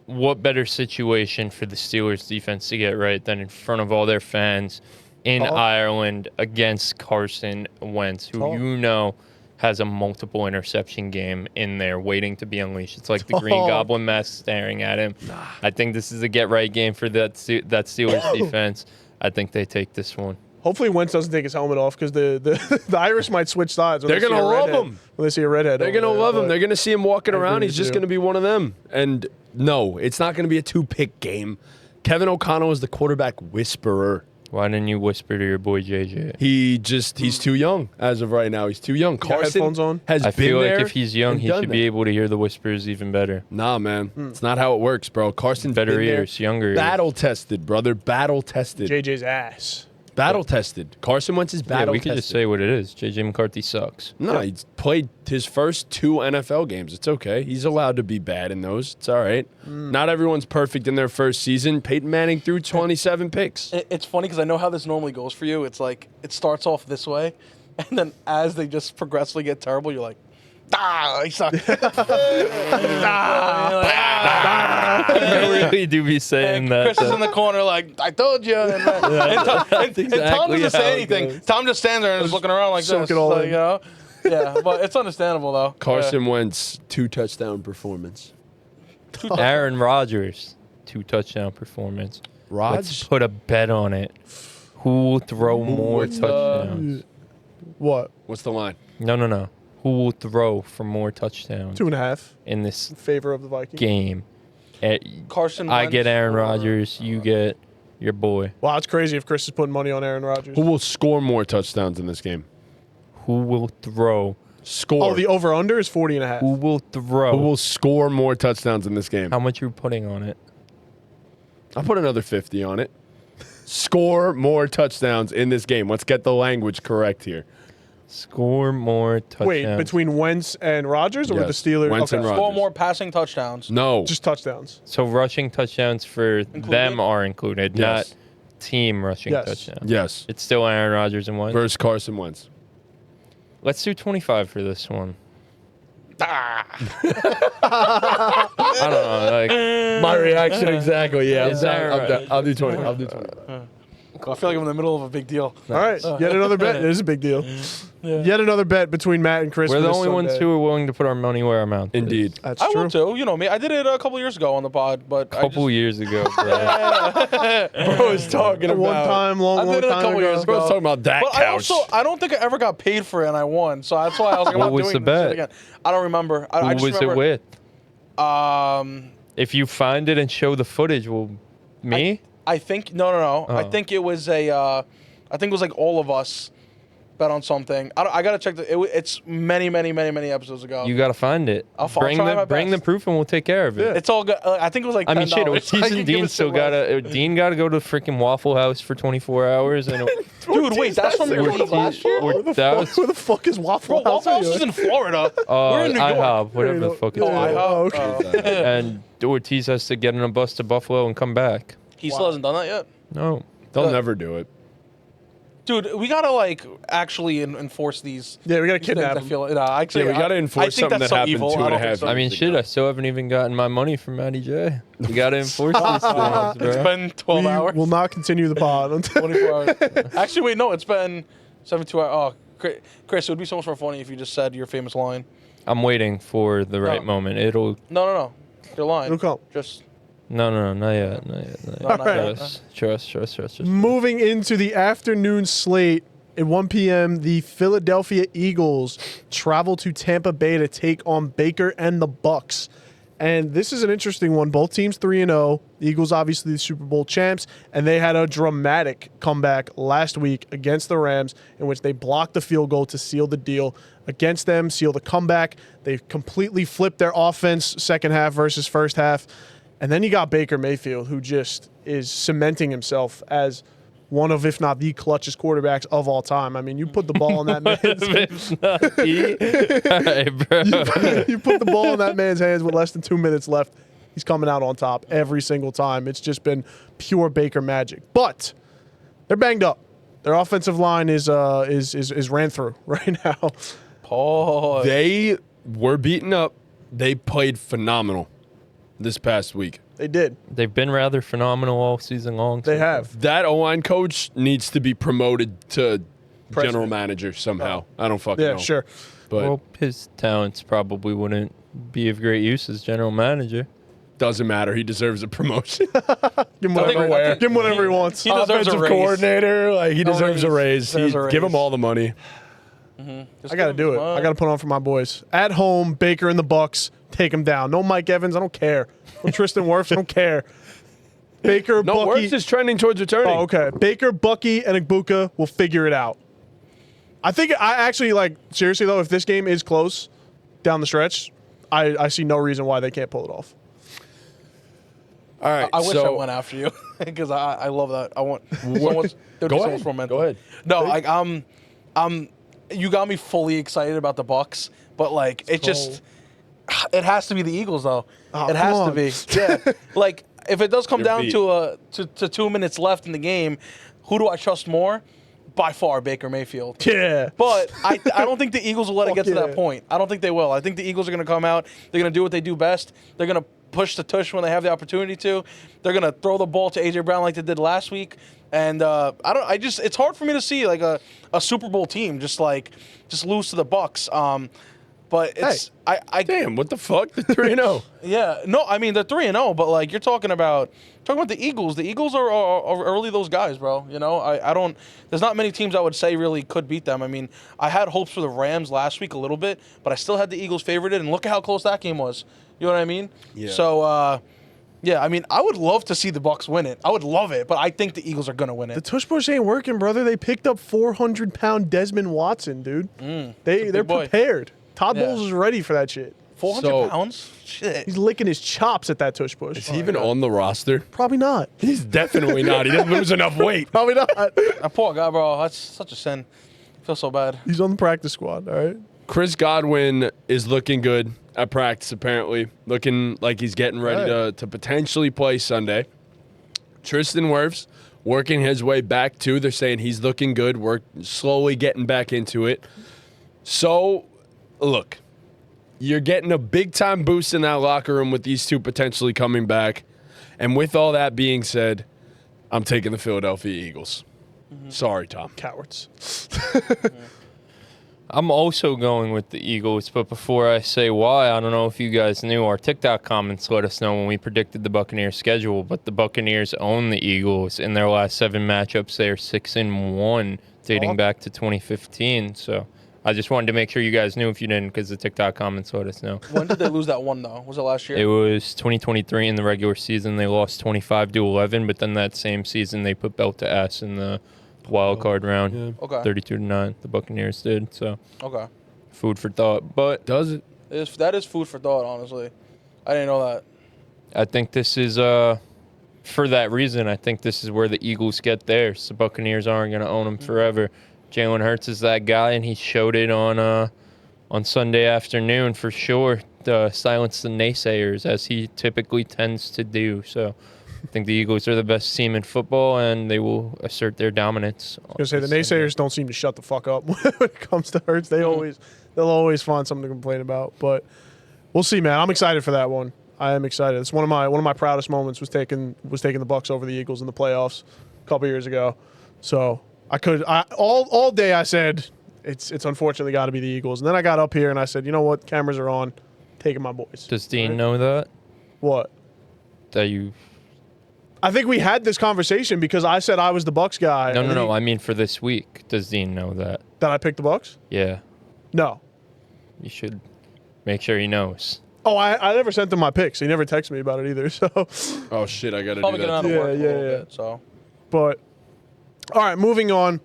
what better situation for the Steelers defense to get right than in front of all their fans in Ireland against Carson Wentz, who you know has a multiple interception game in there waiting to be unleashed. It's like the Green Goblin mask staring at him. I think this is a get-right game for that Steelers defense. I think they take this one. Hopefully Wentz doesn't take his helmet off because the Irish might switch sides. They're going to love him. When they see a redhead. They're going to love him. They're going to see him walking around. He's just going to be one of them. And no, it's not going to be a 2-pick game. Kevin O'Connell is the quarterback whisperer. Why didn't you whisper to your boy JJ? He's too young as of right now. He's too young. Carson has I been feel there like if he's young, he should be able to hear the whispers even better. Nah, man. It's not how it works, bro. Carson's better been ears, there. younger ears. Battle-tested, brother. Battle-tested. JJ's ass. Battle-tested. Carson Wentz is battle-tested. Yeah, we could just say what it is. JJ McCarthy sucks. No, he's played his first 2 NFL games. It's okay. He's allowed to be bad in those. It's all right. Not everyone's perfect in their first season. Peyton Manning threw 27 picks. It's funny because I know how this normally goes for you. It's like it starts off this way, and then as they just progressively get terrible, you're like, he sucked. I really do be saying that. Chris is in the corner like, I told you. And Tom doesn't say anything. Tom just stands there and is looking around like this. It all in. You know? Yeah, but it's understandable, though. Carson Wentz, 2-touchdown performance. Aaron Rodgers, 2-touchdown performance. Let's put a bet on it. Who will throw more touchdowns? What? What's the line? No. Who will throw for more touchdowns? 2.5. In this in favor of the Vikings game. Carson I Wentz get Aaron Rodgers. You get your boy. Wow, it's crazy if Chris is putting money on Aaron Rodgers. Who will score more touchdowns in this game? Who will throw? Score. Oh, the over-under is 40.5. Who will throw? Who will score more touchdowns in this game? How much are you putting on it? I'll put another 50 on it. Score more touchdowns in this game. Let's get the language correct here. Score more touchdowns. Wait, between Wentz and Rodgers or with the Steelers? Wentz and Rodgers. Score more passing touchdowns. No. Just touchdowns. So rushing touchdowns for them are included, Yes. not team rushing touchdowns. Yes. It's still Aaron Rodgers and Wentz. Versus Carson Wentz. Let's do 25 for this one. I don't know. Like, My reaction exactly. Yeah. Is that I'll do 20. I'll do 20. I feel like I'm in the middle of a big deal. All right, yet another bet. It is a big deal. Yet another bet between Matt and Chris. we're for the this only ones Sunday. who are willing to put our money where our mouth is. Indeed. That's I true. will too. You know me. I did it a couple years ago on the pod, but Couple years ago, bro. Bro was talking about One time, long I did it a time couple ago. years Bro ago. was talking about that But couch. I don't think I ever got paid for it, and I won. So that's why I was like, I'm What not was doing the this shit bet? again. I don't remember. I Who just was remember, it with? If you find it and show the footage, me? I think no. I think it was I think it was like all of us bet on something. I gotta check it's many episodes ago. You gotta find it. I'll bring try my the best. proof and we'll take care of it. It's all good. I think it was like $10. I mean, shit. I Ortiz can and give Dean it still to Wes. Dean gotta go to freaking Waffle House for 24 hours, and Dude, wait, that's from your league last year? Where the fuck is Waffle Bro, House? Waffle House is in Florida. We're in New York. IHOP, whatever the fuck it's Oh, called. IHOP. And Ortiz has to get in a bus to Buffalo and come back. He still hasn't done that yet? No. They'll never do it. Dude, we gotta like actually enforce these. Yeah, we gotta these things. kidnap I him. feel actually. Yeah, we gotta I enforce think something that's that so happened evil. 2.5 I don't think so. I mean, shit, I still haven't even gotten my money from Matty J. We gotta enforce these things, bro. It's been 12 We hours. will not continue the pod until 24 hours. Actually, wait, no, it's been 72 hours. Oh, Chris, it would be so much more funny if you just said your famous line. I'm waiting for the right moment. It'll... No. Your line. It'll come. Just. No, not yet. Not yet. No, not yet. Trust. Moving into the afternoon slate at 1 p.m., the Philadelphia Eagles travel to Tampa Bay to take on Baker and the Bucks. And this is an interesting one. Both teams 3-0. The Eagles, obviously, the Super Bowl champs, and they had a dramatic comeback last week against the Rams in which they blocked the field goal to seal the deal against them, seal the comeback. They completely flipped their offense second half versus first half. And then you got Baker Mayfield, who just is cementing himself as one of, if not the clutchest quarterbacks of all time. I mean, you put the ball in that man's hands. You put the ball in that man's hands with less than 2 minutes left. He's coming out on top every single time. It's just been pure Baker magic. But they're banged up. Their offensive line is ran through right now. Pause. They were beaten up. They played phenomenal this past week. They did. They've been rather phenomenal all season long. They so far. have. That O-line coach needs to be promoted to President. general manager somehow. I don't fucking know. Yeah, sure. But Well, his talents probably wouldn't be of great use as general manager. doesn't matter. He deserves a promotion. Give him whatever, I think give him whatever he wants. He deserves a Offensive raise. coordinator, like he deserves a raise. Deserves a Give him raise. all the money. I got to do it. I got to put on for my boys. At home, Baker and the Bucks take him down. No Mike Evans. I don't care. No Tristan Wirfs. I don't care. Baker, No, Bucky. Wirfs is trending towards returning. Oh, okay. Baker, Bucky, and Igbuka will figure it out. I actually, like, seriously, though, if this game is close down the stretch, I see no reason why they can't pull it off. All right. I wish I so went after you because I love that. I want so much. There'd be Go so ahead. much momentum. Go ahead. No, like you got me fully excited about the Bucks, but like it has to be the Eagles though. Oh, it has come to on. be. Yeah. Like if it does come You're down beat. to 2 minutes left in the game, who do I trust more? By far, Baker Mayfield. Yeah. But I don't think the Eagles will let it get to Fuck that yeah. point. I don't think they will. I think the Eagles are going to come out. They're going to do what they do best. They're going to push the tush when they have the opportunity to. They're going to throw the ball to AJ Brown like they did last week. And it's hard for me to see like a Super Bowl team just lose to the Bucks. But it's Damn, what the fuck? The 3-0. yeah, no, I mean they're 3-0, but like you're talking about the Eagles. The Eagles are really those guys, bro. You know, I don't. There's not many teams I would say really could beat them. I mean, I had hopes for the Rams last week a little bit, but I still had the Eagles favorited, and look at how close that game was. You know what I mean? Yeah. So, yeah, I mean, I would love to see the Bucks win it. I would love it, but I think the Eagles are gonna win The it. tush push ain't working, brother. They picked up 400-pound Desmond Watson, dude. They're big boy. prepared. Todd Yeah. Bowles is ready for that shit. 400 So- pounds? Shit. He's licking his chops at that tush push. Is he even on the roster? Probably not. He's definitely not. He didn't lose enough weight. Probably not. That poor guy, bro. That's such a sin. I feel so bad. He's on the practice squad, all right? Chris Godwin is looking good at practice, apparently. Looking like he's getting ready to potentially play Sunday. Tristan Wirfs working his way back, too. They're saying he's looking good. We're slowly getting back into it. So, look, you're getting a big-time boost in that locker room with these two potentially coming back. And with all that being said, I'm taking the Philadelphia Eagles. Sorry, Tom. Cowards. I'm also going with the Eagles, but before I say why, I don't know if you guys knew, our TikTok comments let us know when we predicted the Buccaneers schedule, but the Buccaneers own the Eagles. In their last 7 matchups, they are 6-1, dating back to 2015. So I just wanted to make sure you guys knew if you didn't, because the TikTok comments let us know. When did they lose that one though? Was it last year? It was 2023 in the regular season. They lost 25-11, but then that same season they put belt to ass in the wild card round. Yeah. Okay. 32-9. The Buccaneers did. So Okay. food for thought. But Does it? That is food for thought, honestly. I didn't know that. I think this is for that reason. I think this is where the Eagles get theirs. The Buccaneers aren't going to own them forever. Jalen Hurts is that guy, and he showed it on Sunday afternoon for sure. Silence the naysayers, as he typically tends to do. So I think the Eagles are the best team in football, and they will assert their dominance. I was gonna say the naysayers don't seem to shut the fuck up when it comes to Hurts. They'll always find something to complain about. But we'll see, man. I'm excited for that one. I am excited. It's one of my proudest moments was taking the Bucs over the Eagles in the playoffs a couple years ago. So all day I said it's unfortunately got to be the Eagles, and then I got up here and I said, you know what, cameras are on, taking my boys. Does Dean know that? What? That you? I think we had this conversation because I said I was the Bucs guy. No. I mean for this week. Does Dean know that? That I picked the Bucs? Yeah. No. You should make sure he knows. Oh, I never sent him my picks. He never texted me about it either. So. Oh shit, I gotta Probably do getting out that. of work a little yeah. bit. So. But all right, moving on.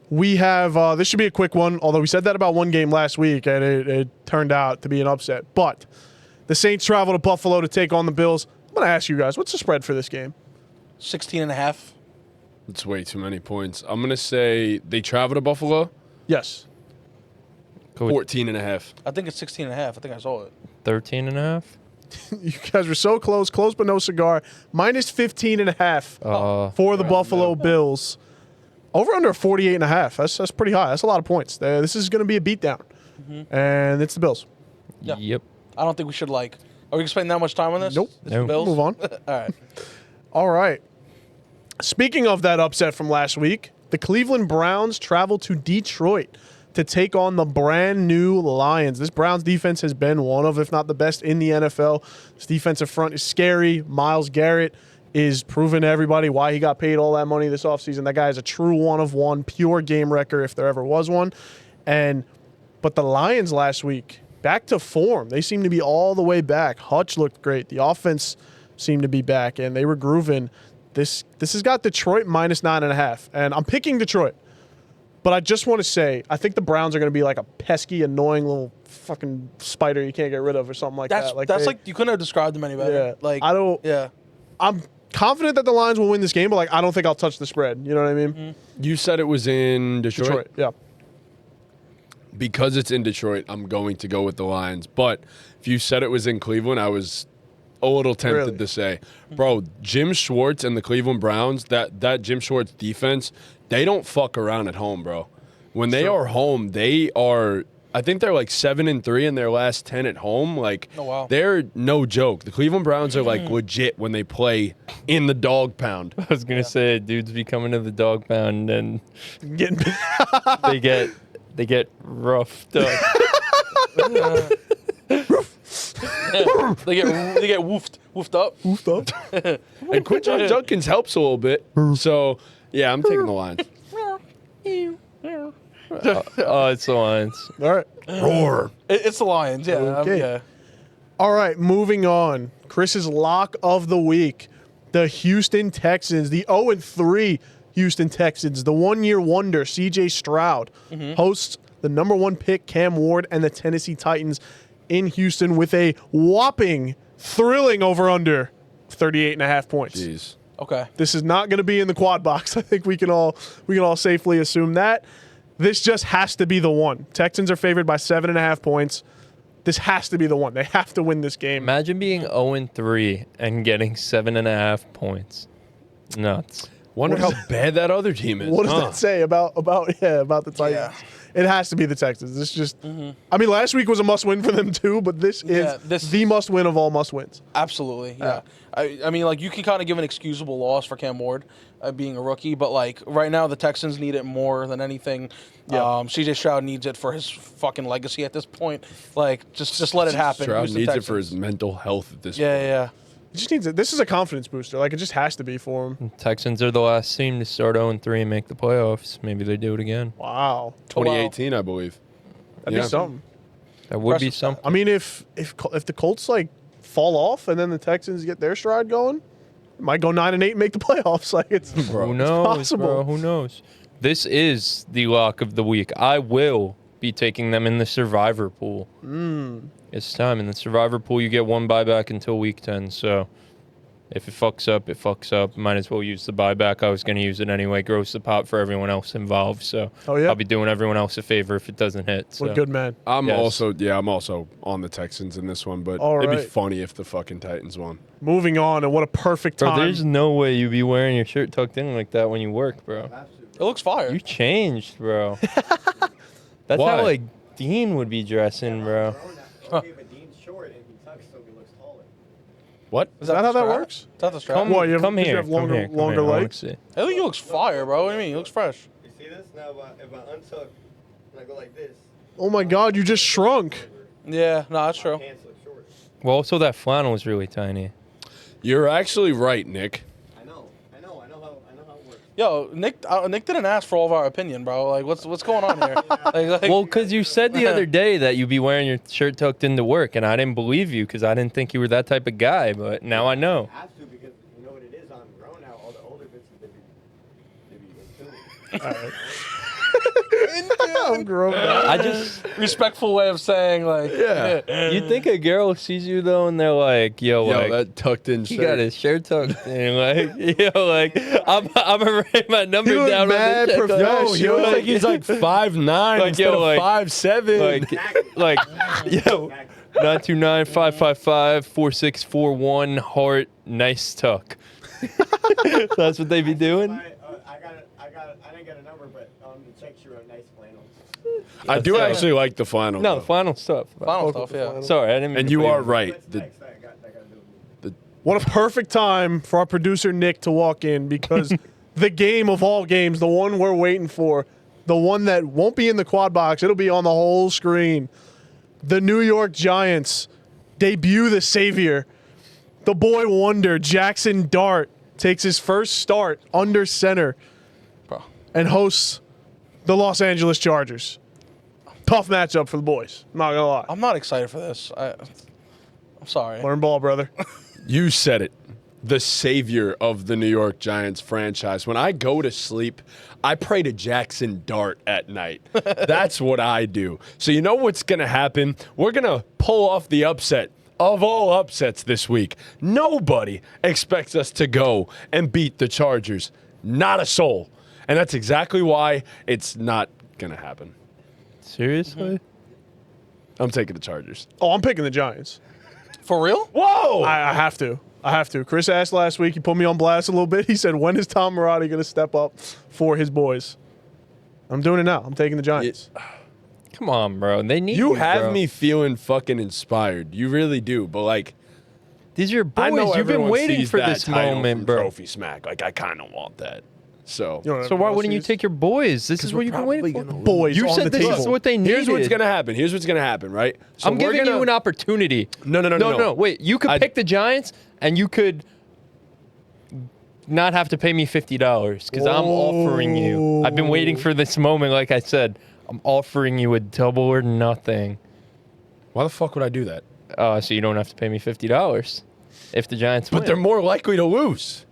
We have this should be a quick one. Although we said that about one game last week, and it turned out to be an upset. But the Saints travel to Buffalo to take on the Bills. I'm gonna ask you guys, what's the spread for this game? 16.5. It's way too many points. I'm gonna say they travel to Buffalo. Yes. 14.5. I think it's 16.5. I think I saw it. 13.5. You guys were so close but no cigar. Minus 15.5 for the Buffalo Bills. Over under 48.5. That's pretty high. That's a lot of points. This is going to be a beatdown. And it's the Bills. Yeah. Yep. I don't think we should are we spending that much time on this? Nope. It's Nope. Bills? Move on. All right. All right. Speaking of that upset from last week, the Cleveland Browns travel to Detroit to take on the brand new Lions. This Browns defense has been one of, if not the best in the NFL. This defensive front is scary. Myles Garrett is proving to everybody why he got paid all that money this offseason. That guy is a true one-of-one, pure game wrecker if there ever was one. But the Lions last week, back to form. They seem to be all the way back. Hutch looked great. The offense seemed to be back, and they were grooving. This has got Detroit minus 9.5, and I'm picking Detroit. But I just want to say, I think the Browns are going to be like a pesky, annoying little fucking spider you can't get rid of or something like that. That's you couldn't have described them any better. Yeah. I'm confident that the Lions will win this game, but I don't think I'll touch the spread. You know what I mean? Mm-hmm. You said it was in Detroit. Yeah. Because it's in Detroit, I'm going to go with the Lions. But if you said it was in Cleveland, I was a little tempted Really? to say, bro, Jim Schwartz and the Cleveland Browns, that Jim Schwartz defense, they don't fuck around at home, bro. When they are home, they are, I think they're like 7-3 in their last 10 at home. Oh, wow. They're no joke. The Cleveland Browns are legit when they play in the dog pound. I was gonna say, dudes be coming to the dog pound and Getting they get roughed up. They get woofed up. And Quinton Judkins helps a little bit. So, yeah, I'm taking the Lions. Oh, it's the Lions. All right. Roar. It's the Lions. Yeah. Okay. Yeah. All right, moving on. Chris's lock of the week. The Houston Texans, the 0-3 Houston Texans, the one-year wonder, C.J. Stroud, hosts the number one pick, Cam Ward, and the Tennessee Titans in Houston with a whopping, thrilling over-under 38.5 points. Jeez. Okay. This is not going to be in the quad box. I think we can all safely assume that. This just has to be the one. Texans are favored by 7.5 points. This has to be the one. They have to win this game. Imagine being 0-3 and getting 7.5 points. Nuts. Wonder how bad that other team is. What does that say about the Titans? Yeah. It has to be the Texans. This just, I mean, last week was a must-win for them too, but this is the must-win of all must-wins. Absolutely. Yeah. I mean, you can kind of give an excusable loss for Cam Ward being a rookie, but right now the Texans need it more than anything. Yeah. CJ Stroud needs it for his fucking legacy at this point. Just let it happen. Stroud Houston needs it Texans. for his mental health at this point. Yeah. It just needs it. This is a confidence booster. It just has to be for him. Texans are the last team to start 0-3 and make the playoffs. Maybe they do it again. Wow. 2018, I believe. That'd Yeah. be something. That would be Impressive something. I mean, if the Colts like fall off and then the Texans get their stride going, it might go 9-8 and make the playoffs. Like it's Who knows, possible. bro? Who knows? This is the lock of the week. I will be taking them in the survivor pool. It's time. In the survivor pool, you get one buyback until week 10. So if it fucks up, it fucks up. Might as well use the buyback. I was going to use it anyway. Gross the pot for everyone else involved. So Oh, yeah? I'll be doing everyone else a favor if it doesn't hit. So. What a good man. I'm Yes. also on the Texans in this one, but All it'd be right. funny if the fucking Titans won. Moving on, and what a perfect Bro, time. there's no way you'd be wearing your shirt tucked in like that when you work, bro. It looks fire. You changed, bro. That's Why? how, like, Dean would be dressing, bro. What? Is that how that the strap? works? Is that the strap? Come, What, you have- come you here. have longer- come here. longer come here. I wanna legs? see. I think he looks fire, bro. What do you mean? He looks fresh. You see this? Now if I untuck and I go like this, Oh my God, you just shrunk. Yeah, no, that's true. pants look short. Well, also that flannel is really tiny. You're actually right, Nick. I know how it works. Yo, Nick didn't ask for all of our opinion, bro. Like, what's going on here? like, Well, because you said the other day that you'd be wearing your shirt tucked into work, and I didn't believe you because I didn't think you were that type of guy. But now I know. I have to because you know what it is. I'm grown now. All the older bitches they be in tune. I'm grown up. I just, respectful way of saying like, Yeah. you think a girl sees you though, and they're like, "Yo, Yo, like, that tucked in he shirt. got his shirt tucked in, like, yo, like, I'm gonna write my number He looked down mad on the check. Yo, he looks like he's like 5'9" Like, instead yo, of like- 5'7". like, yo, 929-555-4641 heart, nice tuck. That's what they be doing. I didn't get a number, but the checks you wrote nice flannel. I do actually like the final. No, though. the final stuff. final stuff, yeah. Sorry, I didn't mean And to you play are with right. The, Next, I got to do. What a perfect time for our producer Nick to walk in because the game of all games, the one we're waiting for, the one that won't be in the quad box, it'll be on the whole screen. The New York Giants debut the savior. The boy wonder, Jackson Dart, takes his first start under center Bro. and hosts the Los Angeles Chargers. Tough matchup for the boys. I'm not going to lie. I'm not excited for this. I'm sorry. Learn ball, brother. You said it. The savior of the New York Giants franchise. When I go to sleep, I pray to Jackson Dart at night. That's what I do. So you know what's going to happen? We're going to pull off the upset of all upsets this week. Nobody expects us to go and beat the Chargers. Not a soul. And that's exactly why it's not going to happen. Seriously? I'm taking the Chargers. Oh, I'm picking the Giants. For real? Whoa! I have to. I have to. Chris asked last week. He put me on blast a little bit. He said, when is Tom Marotti going to step up for his boys? I'm doing it now. I'm taking the Giants. Come on, bro. They need You have bro. me feeling fucking inspired. You really do. But like, These are your I know boys. You've been everyone waiting sees for that this title moment, from bro. Trophy Smack. Like, I kind of want that. So, You know what So why everyone wouldn't you sees? take your boys? This is what you've been waiting for. boys You on said the this table? is what they needed. here's what's gonna happen. Here's what's gonna happen, right? So I'm we're giving gonna, you an opportunity. No. Wait, you could I- pick the Giants, and you could not have to pay me $50 because I'm offering you. I've been waiting for this moment. Like I said, I'm offering you a double or nothing. Why the fuck would I do that? So you don't have to pay me $50 if the Giants But win. they're more likely to lose.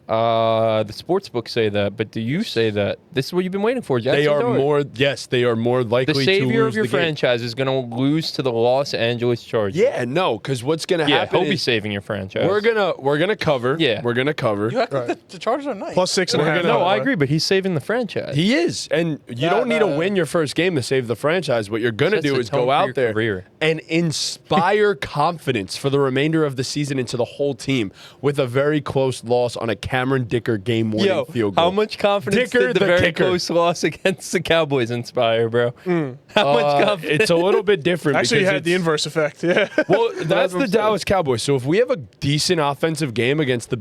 The sports books say that, but do you say that? This is what you've been waiting for, Jackson They are Dart. more. Yes, they are more likely The to savior lose of your the game. franchise is going to lose to the Los Angeles Chargers. Yeah, no, because what's gonna Yeah, happen? he'll be is saving your franchise. we're gonna cover. Yeah. we're gonna cover. You act like the Chargers are nice. Plus 6.5. We're gonna- No, by the I way. agree, but he's saving the franchise. He is, and you don't need to win your first game to save the franchise. What you're gonna Sets do the is tone go for out your there career. and inspire confidence for the remainder of the season into the whole team with a very close loss on a Cameron Dicker game-winning field goal. how much confidence Dicker did the the very kicker. close loss against the Cowboys inspire, bro? How much confidence? It's a little bit different. Actually, you because had the it's- inverse effect. Yeah. Well, that's what the I'm saying. Dallas Cowboys. So if we have a decent offensive game against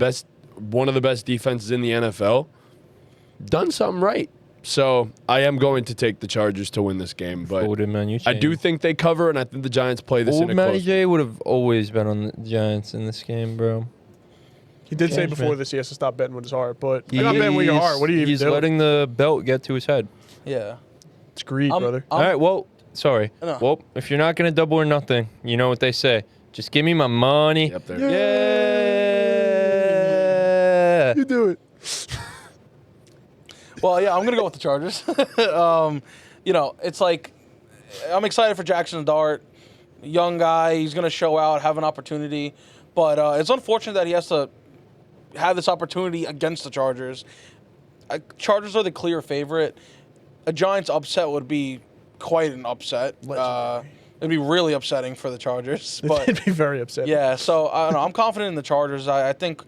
one of the best defenses in the NFL, done something right. So I am going to take the Chargers to win this game, but Folded, man, you I do changed. think they cover, and I think the Giants play this in Old a Matty close. J would have always been on the Giants in this game, bro. He did say Change, before man. this he has to stop betting with his heart, but I'm not betting with your heart. What are you even He's doing? letting the belt get to his head. Yeah. It's greed, I'm- brother. All right, well, Sorry. No. Well, if you're not going to double or nothing, you know what they say. Just give me my money. Yep, there. Yeah. You do it. Well, yeah, I'm gonna go with the Chargers. It's like I'm excited for Jackson Dart, young guy. He's gonna show out, have an opportunity, but it's unfortunate that he has to have this opportunity against the Chargers. Chargers are the clear favorite. A Giants upset would be quite an upset. It'd be really upsetting for the Chargers. But It'd be very upsetting. yeah, so I don't know. I'm confident in the Chargers. I think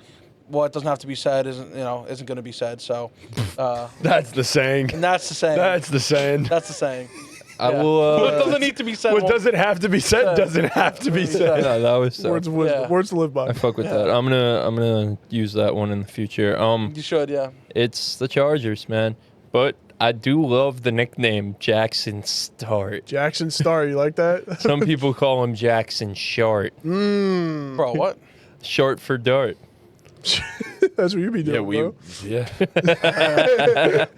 what doesn't have to be said isn't going to be said. So That's the saying. and that's the saying. That's the saying. That's the saying. I Yeah. will. What doesn't need to be said. What won't- doesn't have to be said doesn't have to be said. No, that was so. Words of wisdom. Yeah. Words to live by. I fuck with that. I'm gonna use that one in the future. You should, yeah. It's the Chargers, man. But I do love the nickname Jackson Start. Jackson Star, you like that? Some people call him Jackson Shart. Bro, what? Short for dart. That's what you be doing, Yeah, bro. yeah.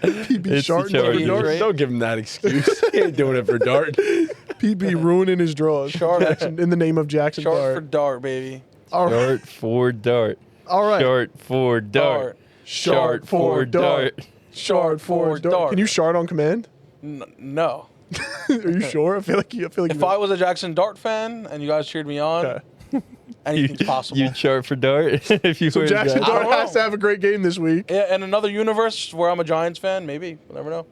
PB It's Shart the Chargers. Dart. Don't give him that excuse. He ain't doing it for Dart. PB ruining his draws. Shart. Jackson, in the name of Jackson Short Dart. for dart, baby. All right. Short for dart. All right. Short for dart. Shart for dart. Shart for for dart. dart. Can you shart on command? No. Are you sure? I feel like If you I was a Jackson Dart fan and you guys cheered me on, Okay. anything's possible. You chart for dart. If you So were Jackson I Dart don't know. has to have a great game this week. Yeah, in another universe where I'm a Giants fan, maybe. You never know.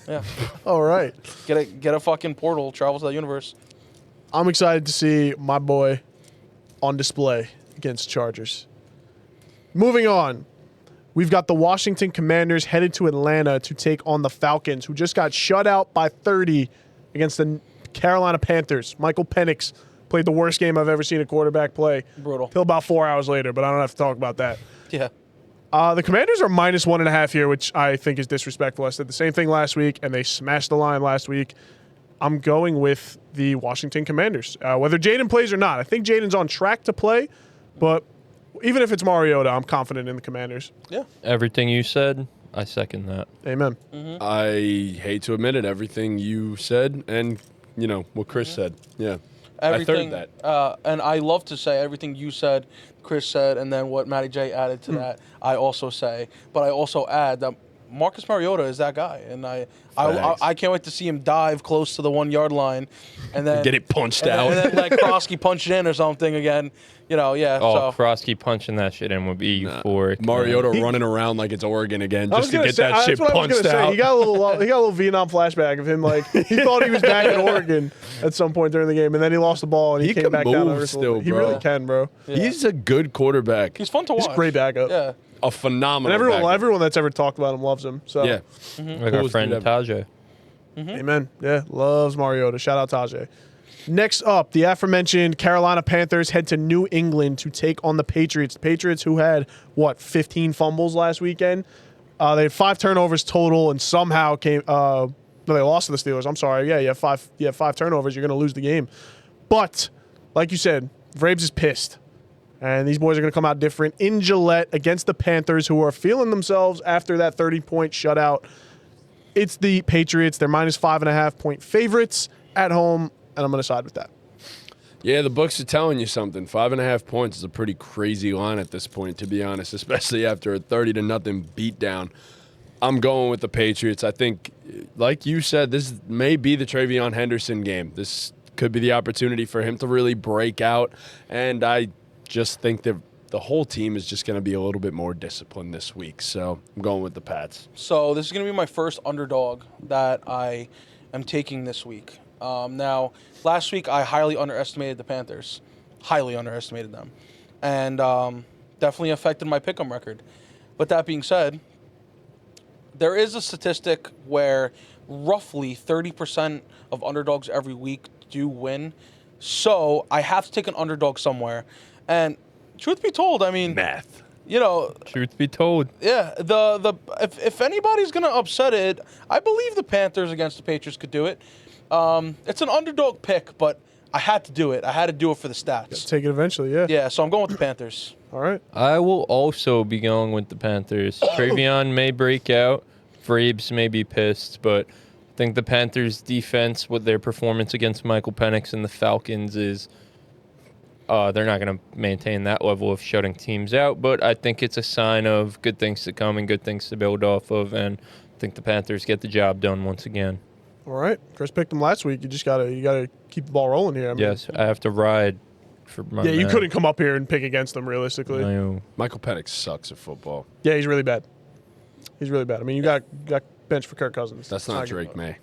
Yeah. All right. Get a fucking portal, travel to that universe. I'm excited to see my boy on display against Chargers. Moving on. We've got the Washington Commanders headed to Atlanta to take on the Falcons, who just got shut out by 30 against the Carolina Panthers. Michael Penix played the worst game I've ever seen a quarterback play. Brutal. Till about 4 hours later, but I don't have to talk about that. Yeah. The Commanders are -1.5 here, which I think is disrespectful. I said the same thing last week, and they smashed the line last week. I'm going with the Washington Commanders, whether Jaden plays or not. I think Jaden's on track to play, but even if it's Mariota, I'm confident in the Commanders. Yeah. Everything you said, I second that. Amen. I hate to admit it, everything you said and, what Chris said. Yeah. Everything, I third that. And I love to say everything you said, Chris said, and then what Matty J added to that, I also say. But I also add that Marcus Mariota is that guy, and I can't wait to see him dive close to the 1 yard line, and then Get it punched and out. then let Krosky punch it in or something again. Yeah. Oh, so Krosky punching that shit in would be euphoric. man. Mariota running around like it's Oregon again I was just to gonna get say- that shit that's what I was punched gonna say. out. He got a little Vietnam flashback of him, like he thought he was back in Oregon at some point during the game, and then he lost the ball and he He came can back down. move to still, He bro. really can, bro. He's a good quarterback. he's fun to watch. He's a great backup. Yeah. A phenomenal And everyone, backup. everyone that's ever talked about him loves him. So Yeah. Like our Coolest friend dude ever. Tajay. Amen. Yeah, loves Mariota. Shout out Tajay. Next up, the aforementioned Carolina Panthers head to New England to take on the Patriots. The Patriots, who had 15 fumbles last weekend. They had 5 turnovers total, and somehow came. No, they lost to the Steelers. I'm sorry. Yeah, you have 5. You have 5 turnovers. You're going to lose the game. But like you said, Vrabes is pissed, and these boys are going to come out different in Gillette against the Panthers, who are feeling themselves after that 30-point shutout. It's the Patriots. They're -5.5 point favorites at home, and I'm going to side with that. Yeah, the books are telling you something. 5.5 points is a pretty crazy line at this point, to be honest, especially after a 30-0 beatdown. I'm going with the Patriots. I think, like you said, this may be the Travion Henderson game. This could be the opportunity for him to really break out, and I just think that the whole team is just going to be a little bit more disciplined this week. So I'm going with the Pats. So this is going to be my first underdog that I am taking this week. Now, last week I highly underestimated the Panthers. Highly underestimated them. And definitely affected my pick'em record. But that being said, there is a statistic where roughly 30% of underdogs every week do win. So I have to take an underdog somewhere. And truth be told, I mean, Math. Truth be told, yeah, if anybody's gonna upset it, I believe the Panthers against the Patriots could do it. It's an underdog pick, but I had to do it. I had to do it for the stats. Take it eventually, yeah. Yeah, so I'm going with the Panthers. All right. I will also be going with the Panthers. Travion may break out. Vrabes may be pissed, but I think the Panthers' defense with their performance against Michael Penix and the Falcons is they're not going to maintain that level of shutting teams out, but I think it's a sign of good things to come and good things to build off of, and I think the Panthers get the job done once again. All right. Chris picked them last week. You just gotta keep the ball rolling here. I mean, Yes, I have to ride for my you man. couldn't come up here and pick against them realistically. No. Michael Penix sucks at football. Yeah, he's really bad. He's really bad. I mean, you got bench for Kirk Cousins. That's not Drake May.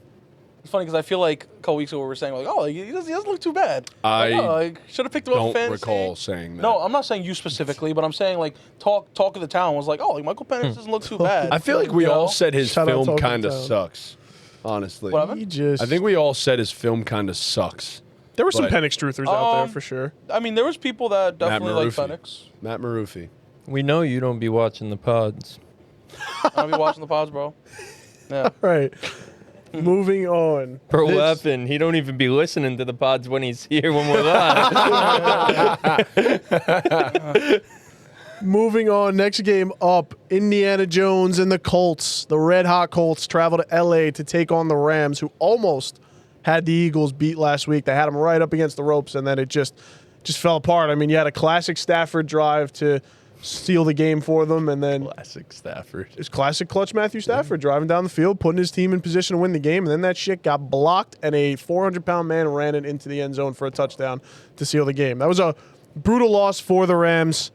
It's funny because I feel like a couple weeks ago we were saying like, oh, he doesn't look too bad. I should have picked him up. Don't Fantasy. recall saying that. No, I'm not saying you specifically, but I'm saying like talk of the town was like, oh, like Michael Penix doesn't look too bad. I feel like we all said his Shout out film Talk of the kind of Town. sucks. Honestly, What happened? He just. I think we all said his film kind of sucks. there were some but- Penix truthers out there for sure. I mean, there was people that definitely like Marufi. Penix. Matt Marufi. We know you don't be watching the pods. I'll be watching the pods, bro. Yeah. Right. Moving on. Bro, This- what happened? He don't even be listening to the pods when he's here when we're live. Moving on, next game up, Indiana Jones and the Colts. The Red Hot Colts travel to L.A. to take on the Rams, who almost had the Eagles beat last week. They had them right up against the ropes, and then it just fell apart. I mean, you had a classic Stafford drive to steal the game for them, and then Classic Stafford. it's classic clutch Matthew Stafford driving down the field, putting his team in position to win the game, and then that shit got blocked, and a 400-pound man ran it into the end zone for a touchdown to seal the game. That was a brutal loss for the Rams.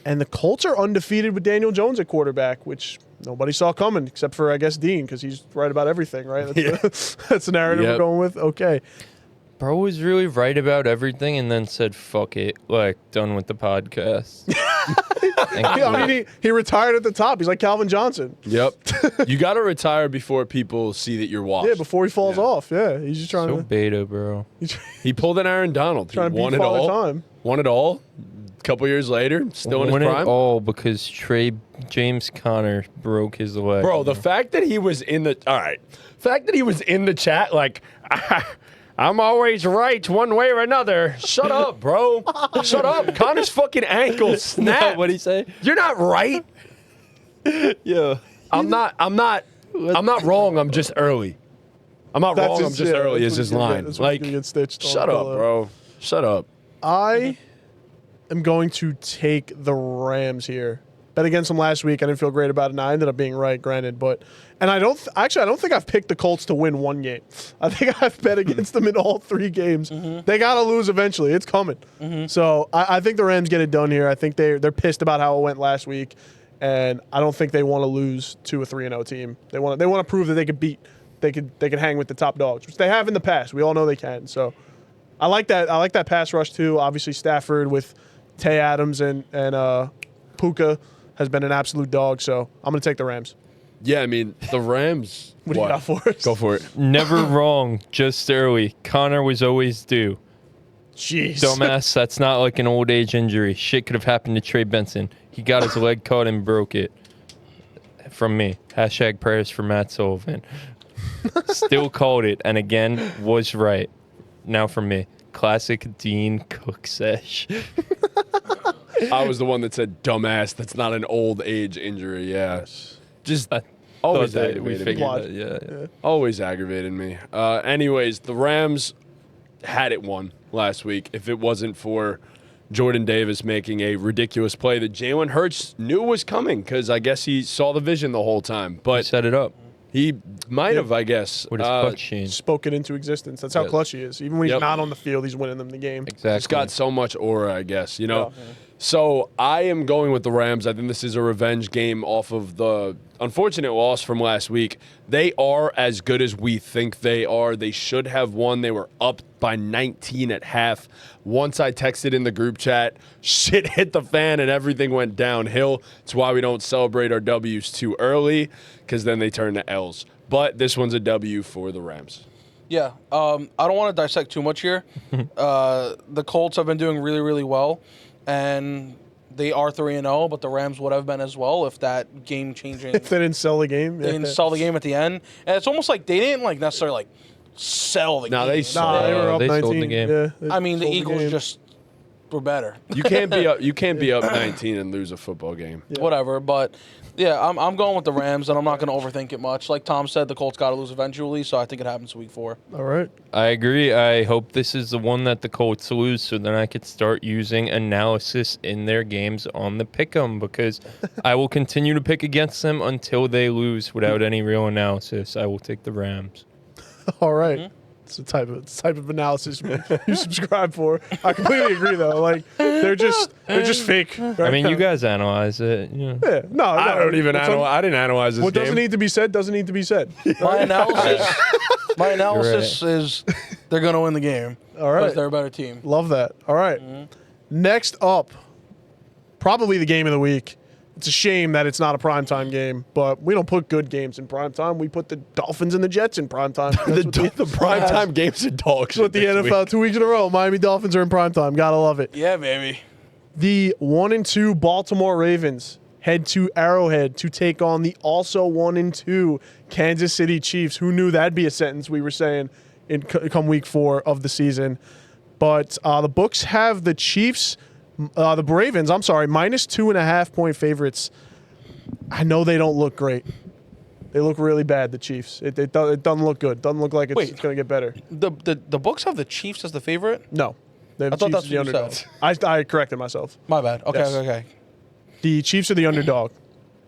And the Colts are undefeated with Daniel Jones at quarterback, which nobody saw coming except for, I guess, Dean, because he's right about everything, right? That's, that's the narrative we're Yep. going with. Okay. Bro was really right about everything and then said, fuck it, like, done with the podcast. I mean, he retired at the top. He's like Calvin Johnson. Yep. You got to retire before people see that you're washed. Yeah, before he falls Yeah. off. Yeah, he's just trying So to beta, bro. He pulled an Aaron Donald. He trying to won beat it Father all. Time. Won it all. A couple years later, still in Won his it prime. all because James Conner broke his leg. Bro, the fact that he was in the fact that he was in the chat like I'm always right one way or another. Shut up, bro. Shut up. Connor's fucking ankle snapped. What'd he say? You're not right. Yeah. I'm not wrong. I'm just early. I'm not That's wrong. his- I'm just yeah, early that's is what his he's gonna line. get. That's what he's Like, gonna get stitched on shut up, pillow. bro. Shut up. I am going to take the Rams here. Bet against them last week. I didn't feel great about it, and I ended up being right, granted. But I don't think I've picked the Colts to win one game. I think I've bet against them in all three games. They got to lose eventually. It's coming. So I think the Rams get it done here. I think they're pissed about how it went last week, and I don't think they want to lose to a 3-0 team. They want to prove that they could hang with the top dogs, which they have in the past. We all know they can. So I like that. I like that pass rush too. Obviously Stafford with Tay Adams and Puka has been an absolute dog. So I'm going to take the Rams. Yeah, I mean, the Rams. What do you got for us? Go for it. Never wrong, just early. Connor was always due. Jeez. Dumbass, that's not like an old age injury. Shit could have happened to Trey Benson. He got his leg caught and broke it. From me. Hashtag prayers for Matt Sullivan. Still called it, and again, was right. Now from me. Classic Dean Cook sesh. I was the one that said dumbass. That's not an old age injury. Yeah. Just always Thought that we aggravated me. figured that, yeah. Always aggravated me. Anyways, the Rams had it won last week. If it wasn't for Jordan Davis making a ridiculous play that Jalen Hurts knew was coming, because I guess he saw the vision the whole time. But Set it up he might have, I guess. with his clutch change. Spoke it into existence. That's how Yeah. clutch he is. Even when he's Yep. not on the field, he's winning them the game. Exactly. It's got so much aura, I guess, you know? So I am going with the Rams. I think this is a revenge game off of the unfortunate loss from last week. They are as good as we think they are. They should have won. They were up by 19 at half. Once I texted in the group chat, shit hit the fan and everything went downhill. It's why we don't celebrate our W's too early, because then they turn to L's. But this one's a W for the Rams. Yeah. I don't want to dissect too much here. The Colts have been doing really, really well, and they are 3-0, but the Rams would have been as well if that game-changing. If they didn't sell the game. They didn't sell the game at the end, and it's almost like they didn't necessarily sell the No, game. they Nah, they were up They 19. sold the game. Yeah, they I mean, the sold Eagles game. just we're better. You can't be up. You can't be up 19 and lose a football game. Whatever, but yeah, I'm going with the Rams, and I'm not going to overthink it much. Like Tom said, the Colts got to lose eventually, so I think it happens week 4. All right. I agree. I hope this is the one that the Colts lose, so then I could start using analysis in their games on the pick'em, because I will continue to pick against them until they lose without any real analysis. I will take the Rams. All right. It's the type of analysis you subscribe for. I completely agree, though. Like they're just fake. Right? I mean, you guys analyze it. Yeah. Yeah. No, I don't even what's analyze. I didn't analyze this What game. doesn't need to be said doesn't need to be said. My analysis is they're going to win the game. All right. Because they're a better team. Love that. All right. Next up, probably the game of the week. It's a shame that it's not a primetime game, but we don't put good games in primetime. We put the Dolphins and the Jets in primetime. the primetime games are dog That's shit. what the this NFL week. 2 weeks in a row. Miami Dolphins are in primetime. Gotta love it. Yeah, baby. The 1-2 Baltimore Ravens head to Arrowhead to take on the also 1-2 Kansas City Chiefs. Who knew that'd be a sentence we were saying in come week 4 of the season? But the books have the Chiefs, the Ravens, I'm sorry, minus 2.5 point favorites. I know they don't look great. They look really bad, the Chiefs. It doesn't look good. Doesn't look like it's Wait. going to get better. The books have the Chiefs as the favorite? No. They have I thought Chiefs that's as the what you underdog. said. I corrected myself. My bad. Okay, Yes. okay. The Chiefs are the underdog.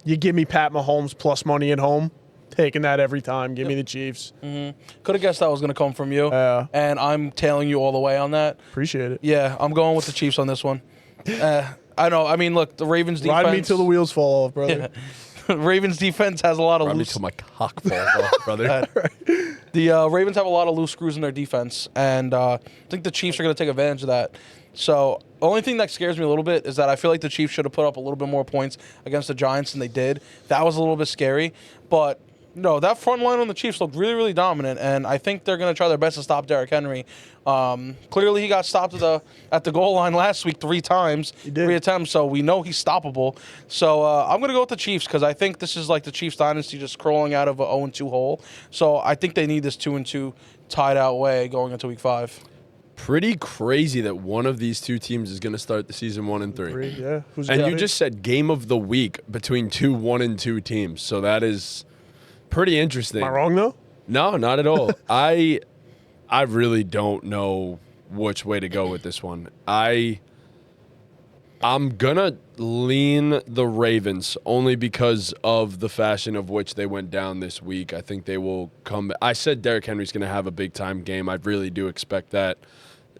You give me Pat Mahomes plus money at home, taking that every time. Give me the Chiefs. Could have guessed that was going to come from you. Yeah. And I'm tailing you all the way on that. Appreciate it. Yeah, I'm going with the Chiefs on this one. I know. I mean, look, the Ravens defense. Ride me till the wheels fall off, brother. Ravens defense has a lot of Ride me loose. till my cock falls off, brother. The Ravens have a lot of loose screws in their defense, and I think the Chiefs are going to take advantage of that. So, the only thing that scares me a little bit is that I feel like the Chiefs should have put up a little bit more points against the Giants than they did. That was a little bit scary, but no, that front line on the Chiefs looked really, really dominant, and I think they're going to try their best to stop Derrick Henry. Clearly, he got stopped at the goal line last week 3 times, He did. 3 attempts, so we know he's stoppable. So I'm going to go with the Chiefs because I think this is like the Chiefs dynasty just crawling out of an 0-2 hole. So I think they need this 2-2 tied out way going into week 5. Pretty crazy that one of these two teams is going to start the season 1-3. Yeah. Who's And got you it? just said game of the week between two 1-2 teams, so that is pretty interesting. Am I wrong, though? No, not at all. I really don't know which way to go with this one. I'm gonna lean the Ravens only because of the fashion of which they went down this week. I think they will come. I said Derrick Henry's gonna have a big time game. I really do expect that.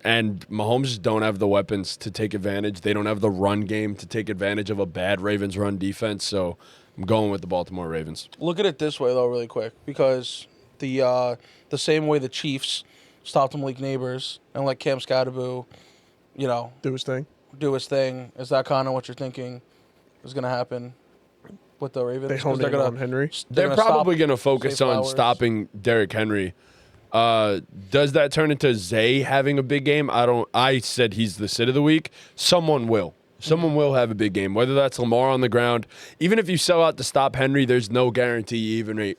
And Mahomes just don't have the weapons to take advantage. They don't have the run game to take advantage of a bad Ravens run defense. So I'm going with the Baltimore Ravens. Look at it this way, though, really quick, because the same way the Chiefs stopped Malik Neighbors and let Cam Scadaboo, Do his thing. do his thing. Is that kind of what you're thinking is going to happen with the Ravens? They 'Cause honed in on Henry. They're gonna probably stop going to focus Zay on Flowers. stopping Derrick Henry. Does that turn into Zay having a big game? I said he's the sit of the week. Someone will. Someone will have a big game, whether that's Lamar on the ground. Even if you sell out to stop Henry, there's no guarantee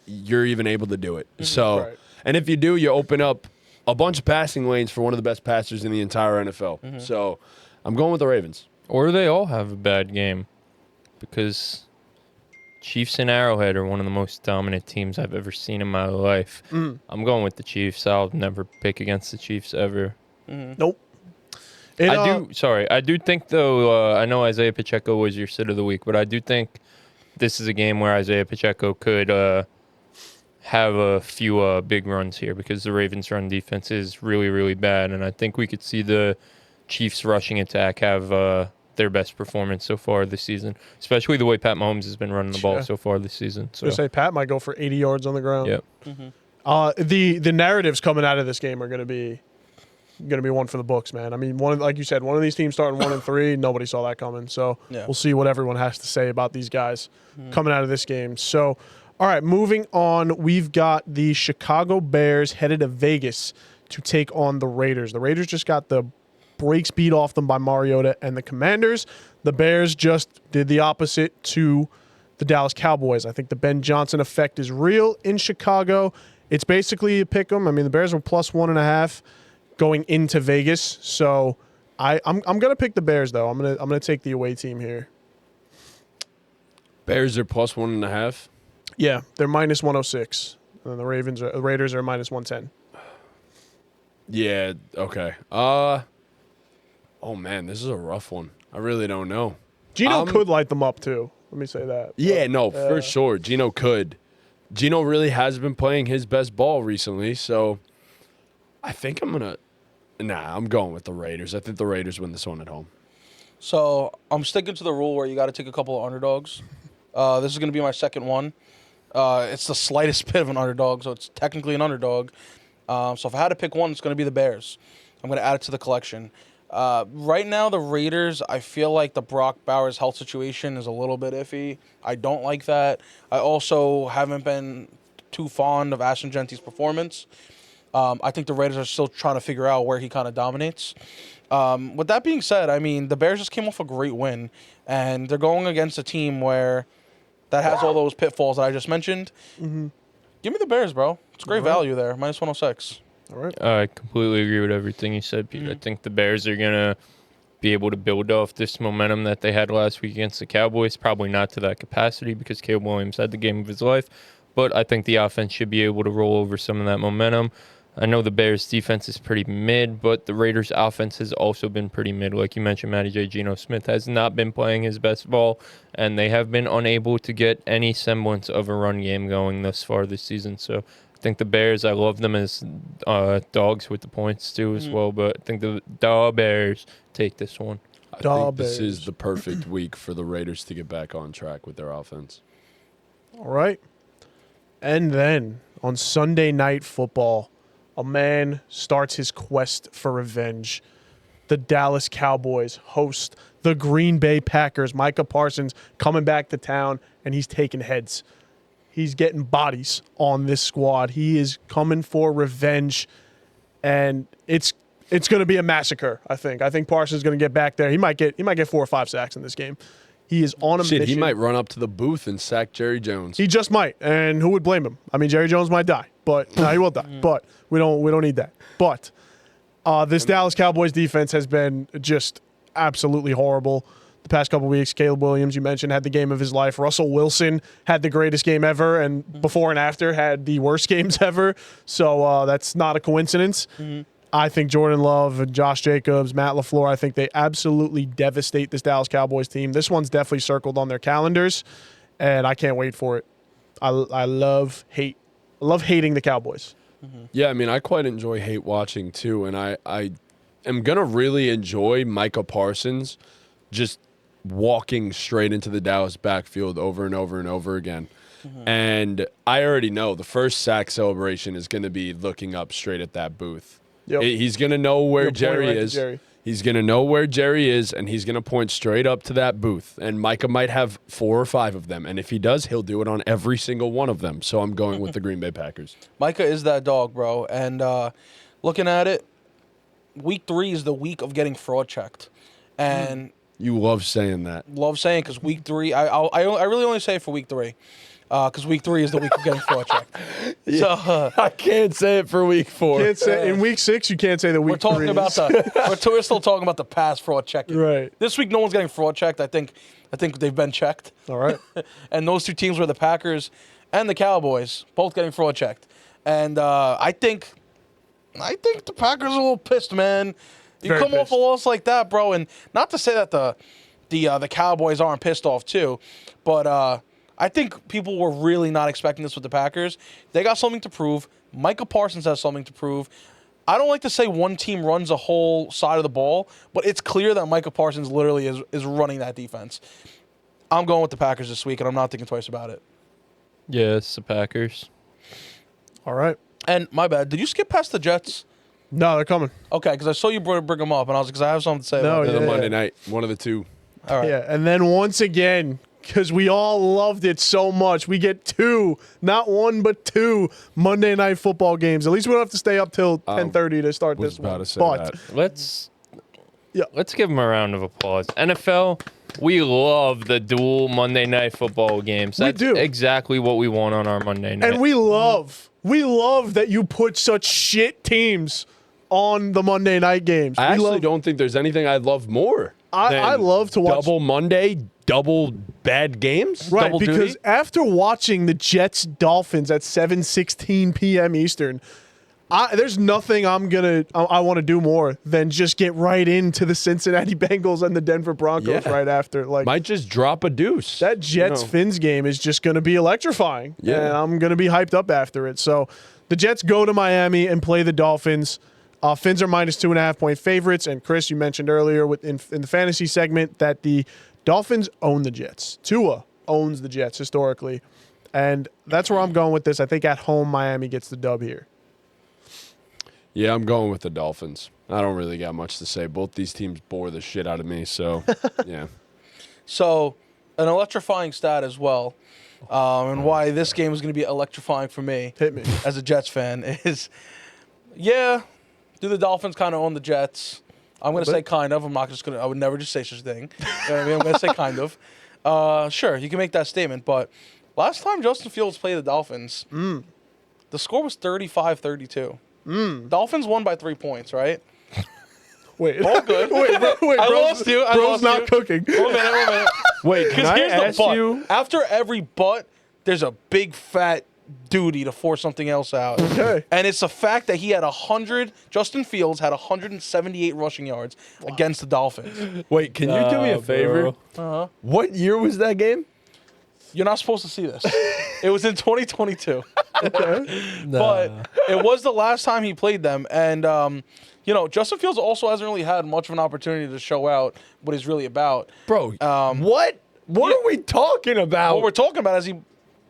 you're even able to do it. So, Right. and if you do, you open up a bunch of passing lanes for one of the best passers in the entire NFL. So, I'm going with the Ravens. Or they all have a bad game, because Chiefs and Arrowhead are one of the most dominant teams I've ever seen in my life. I'm going with the Chiefs. I'll never pick against the Chiefs ever. Nope. I do think, though, I know Isaiah Pacheco was your sit of the week, but I do think this is a game where Isaiah Pacheco could have a few big runs here, because the Ravens' run defense is really, really bad, and I think we could see the Chiefs' rushing attack have their best performance so far this season, especially the way Pat Mahomes has been running the ball Yeah. so far this season. So, I say Pat might go for 80 yards on the ground. yep. The narratives coming out of this game are going to be one for the books, man. I mean, like you said, one of these teams starting 1-3, nobody saw that coming. So Yeah. we'll see what everyone has to say about these guys coming out of this game. So, all right, moving on, we've got the Chicago Bears headed to Vegas to take on the Raiders. The Raiders just got the brakes beat off them by Mariota and the Commanders. The Bears just did the opposite to the Dallas Cowboys. I think the Ben Johnson effect is real in Chicago. It's basically a pick 'em. I mean, the Bears were plus 1.5 going into Vegas. So I'm gonna pick the Bears though. I'm gonna take the away team here. Bears are plus 1.5. Yeah, they're minus 106, and the Raiders are minus 110. Yeah. Okay. Oh man, this is a rough one. I really don't know. Gino could light them up too. Let me say that. Yeah, no, for sure. Gino could. Gino really has been playing his best ball recently, so I think I'm going with the Raiders. I think the Raiders win this one at home. So I'm sticking to the rule where you got to take a couple of underdogs. This is going to be my second one. It's the slightest bit of an underdog, so it's technically an underdog. So if I had to pick one, it's going to be the Bears. I'm going to add it to the collection. Right now, the Raiders, I feel like the Brock Bowers health situation is a little bit iffy. I don't like that. I also haven't been too fond of Ashton Gentry's performance. I think the Raiders are still trying to figure out where he kind of dominates. With that being said, I mean, the Bears just came off a great win, and they're going against a team that has all those pitfalls that I just mentioned. Mm-hmm. Give me the Bears, bro. It's great value there, minus 106. All right. I completely agree with everything you said, Pete. I think the Bears are going to be able to build off this momentum that they had last week against the Cowboys. Probably not to that capacity because Caleb Williams had the game of his life. But I think the offense should be able to roll over some of that momentum. I know the Bears' defense is pretty mid, but the Raiders' offense has also been pretty mid. Like you mentioned, Matty J. Geno Smith has not been playing his best ball, and they have been unable to get any semblance of a run game going thus far this season. So I think the Bears, I love them as dogs with the points too as well, but I think the Bears take this one. I think this is the perfect week for the Raiders to get back on track with their offense. All right. And then on Sunday Night Football, a man starts his quest for revenge. The Dallas Cowboys host the Green Bay Packers. Micah Parsons coming back to town, and he's taking heads. He's getting bodies on this squad. He is coming for revenge, and it's going to be a massacre, I think. I think Parsons is going to get back there. He might get 4 or 5 sacks in this game. He is on a mission. He might run up to the booth and sack Jerry Jones. He just might, and who would blame him? I mean, Jerry Jones might die, but he will die. But we don't need that. But this Dallas Cowboys defense has been just absolutely horrible the past couple weeks. Caleb Williams, you mentioned, had the game of his life. Russell Wilson had the greatest game ever, and before and after had the worst games ever. So that's not a coincidence. I think Jordan Love and Josh Jacobs, Matt LaFleur, I think they absolutely devastate this Dallas Cowboys team. This one's definitely circled on their calendars, and I can't wait for it. I love hating the Cowboys. Yeah, I mean, I quite enjoy hate watching too, and I am going to really enjoy Micah Parsons just walking straight into the Dallas backfield over and over and over again. And I already know the first sack celebration is going to be looking up straight at that booth. Yep. He's going to know where Jerry is. He's going to know where Jerry is, and he's going to point straight up to that booth. And Micah might have 4 or 5 of them. And if he does, he'll do it on every single one of them. So I'm going with the Green Bay Packers. Micah is that dog, bro. And looking at it, week 3 is the week of getting fraud checked. And You love saying that. love saying because week 3, I really only say it for week 3. Because week 3 is the week of getting fraud checked. So I can't say it for week 4. Can't say, in week 6, you can't say that week we're talking 3 about we're still talking about the past fraud checking. Right. This week, no one's getting fraud checked. I think they've been checked. All right. And those 2 teams were the Packers and the Cowboys, both getting fraud checked. And I think the Packers are a little pissed, man. You Very come off pissed. a loss like that, bro, and not to say that the Cowboys aren't pissed off too, but I think people were really not expecting this with the Packers. They got something to prove. Micah Parsons has something to prove. I don't like to say one team runs a whole side of the ball, but it's clear that Micah Parsons literally is running that defense. I'm going with the Packers this week, and I'm not thinking twice about it. Yeah, it's the Packers. All right. And my bad, did you skip past the Jets? No, they're coming. Okay, because I saw you bring them up, and I was like, because I have something to say No, about The that. yeah. Monday night, one of the 2. All right. Yeah, and then once again, because we all loved it so much, we get 2, not 1, but 2 Monday Night Football games. At least we don't have to stay up till 10:30 to start Was this about one. to say But that. Let's give them a round of applause. NFL, we love the dual Monday Night Football games. We That's do. exactly what we want on our Monday night. and we love that you put such shit teams on the Monday night games. I actually don't think there's anything I love more. I than love to watch double Monday, double bad games. right double because duty? after watching the Jets Dolphins at 7:16 p.m. Eastern, there's nothing I want to do more than just get right into the Cincinnati Bengals and the Denver Broncos Yeah. right after. Like Might just drop a deuce. that Jets Fins game is just going to be electrifying. Yeah. And I'm going to be hyped up after it. So the Jets go to Miami and play the Dolphins. Fins are minus 2.5-point favorites. And Chris, you mentioned earlier in the fantasy segment that the Dolphins own the Jets. Tua owns the Jets historically. And that's where I'm going with this. I think at home, Miami gets the dub here. Yeah, I'm going with the Dolphins. I don't really got much to say. Both these teams bore the shit out of me, so yeah. So, an electrifying stat as well, and why this game is going to be electrifying for me Hit me. as a Jets fan is, do the Dolphins kind of own the Jets? I'm going to say kind of. I'm not just going to. I would never just say such a thing. You know what I mean? I'm going to say kind of. Sure, you can make that statement, but last time Justin Fields played the Dolphins, the score was 35-32. Dolphins won by 3 points, right? Wait. All good. wait, I bro's- lost you. I bro's lost not you. cooking. One minute. Wait, can Because I here's ask the but. you? After every but, there's a big fat duty to force something else out. Okay. And it's the fact that he had 100. Justin Fields had 178 rushing yards against the Dolphins. Wait, can you do me a favor? Uh-huh. What year was that game? You're not supposed to see this. It was in 2022. Okay. But it was the last time he played them. And, Justin Fields also hasn't really had much of an opportunity to show out what he's really about. Bro, what? What are we talking about? What we're talking about is he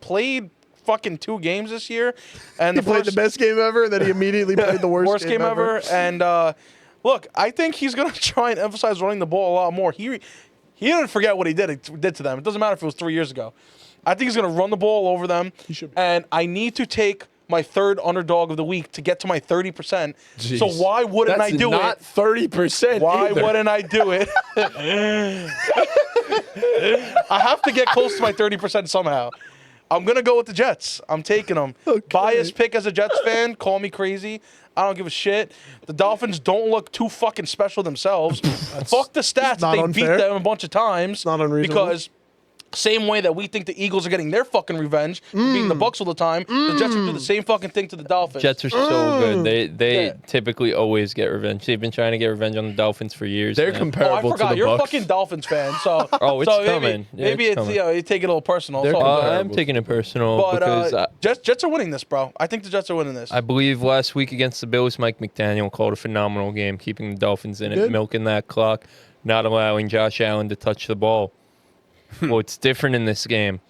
played fucking 2 games this year. And He played the best game ever, and then he immediately played the worst game ever. And look, I think he's going to try and emphasize running the ball a lot more. He didn't forget what he did to them. It doesn't matter if it was 3 years ago. I think he's going to run the ball over them. He should be. And I need to take my third underdog of the week to get to my 30%. Jeez. So why wouldn't That's I do not it? 30%. Why either. wouldn't I do it? I have to get close to my 30% somehow. I'm going to go with the Jets. I'm taking them. Okay. Biased pick as a Jets fan. Call me crazy. I don't give a shit. The Dolphins don't look too fucking special themselves. Fuck the stats. not They unfair. beat them a bunch of times. not unreasonable. Because same way that we think the Eagles are getting their fucking revenge for beating the Bucks all the time, the Jets will do the same fucking thing to the Dolphins. Jets are so good. They Yeah. typically always get revenge. They've been trying to get revenge on the Dolphins for years. They're man. Oh, I comparable to forgot. the You're a Bucks. fucking Dolphins fan, so Oh, it's so maybe, coming. Yeah, maybe it's it's coming. you take it a little personal. They're It's all good. I'm taking it personal But because Jets are winning this, bro. I think the Jets are winning this. I believe last week against the Bills, Mike McDaniel called a phenomenal game, keeping the Dolphins in it, Good. milking that clock, not allowing Josh Allen to touch the ball. Well, it's different in this game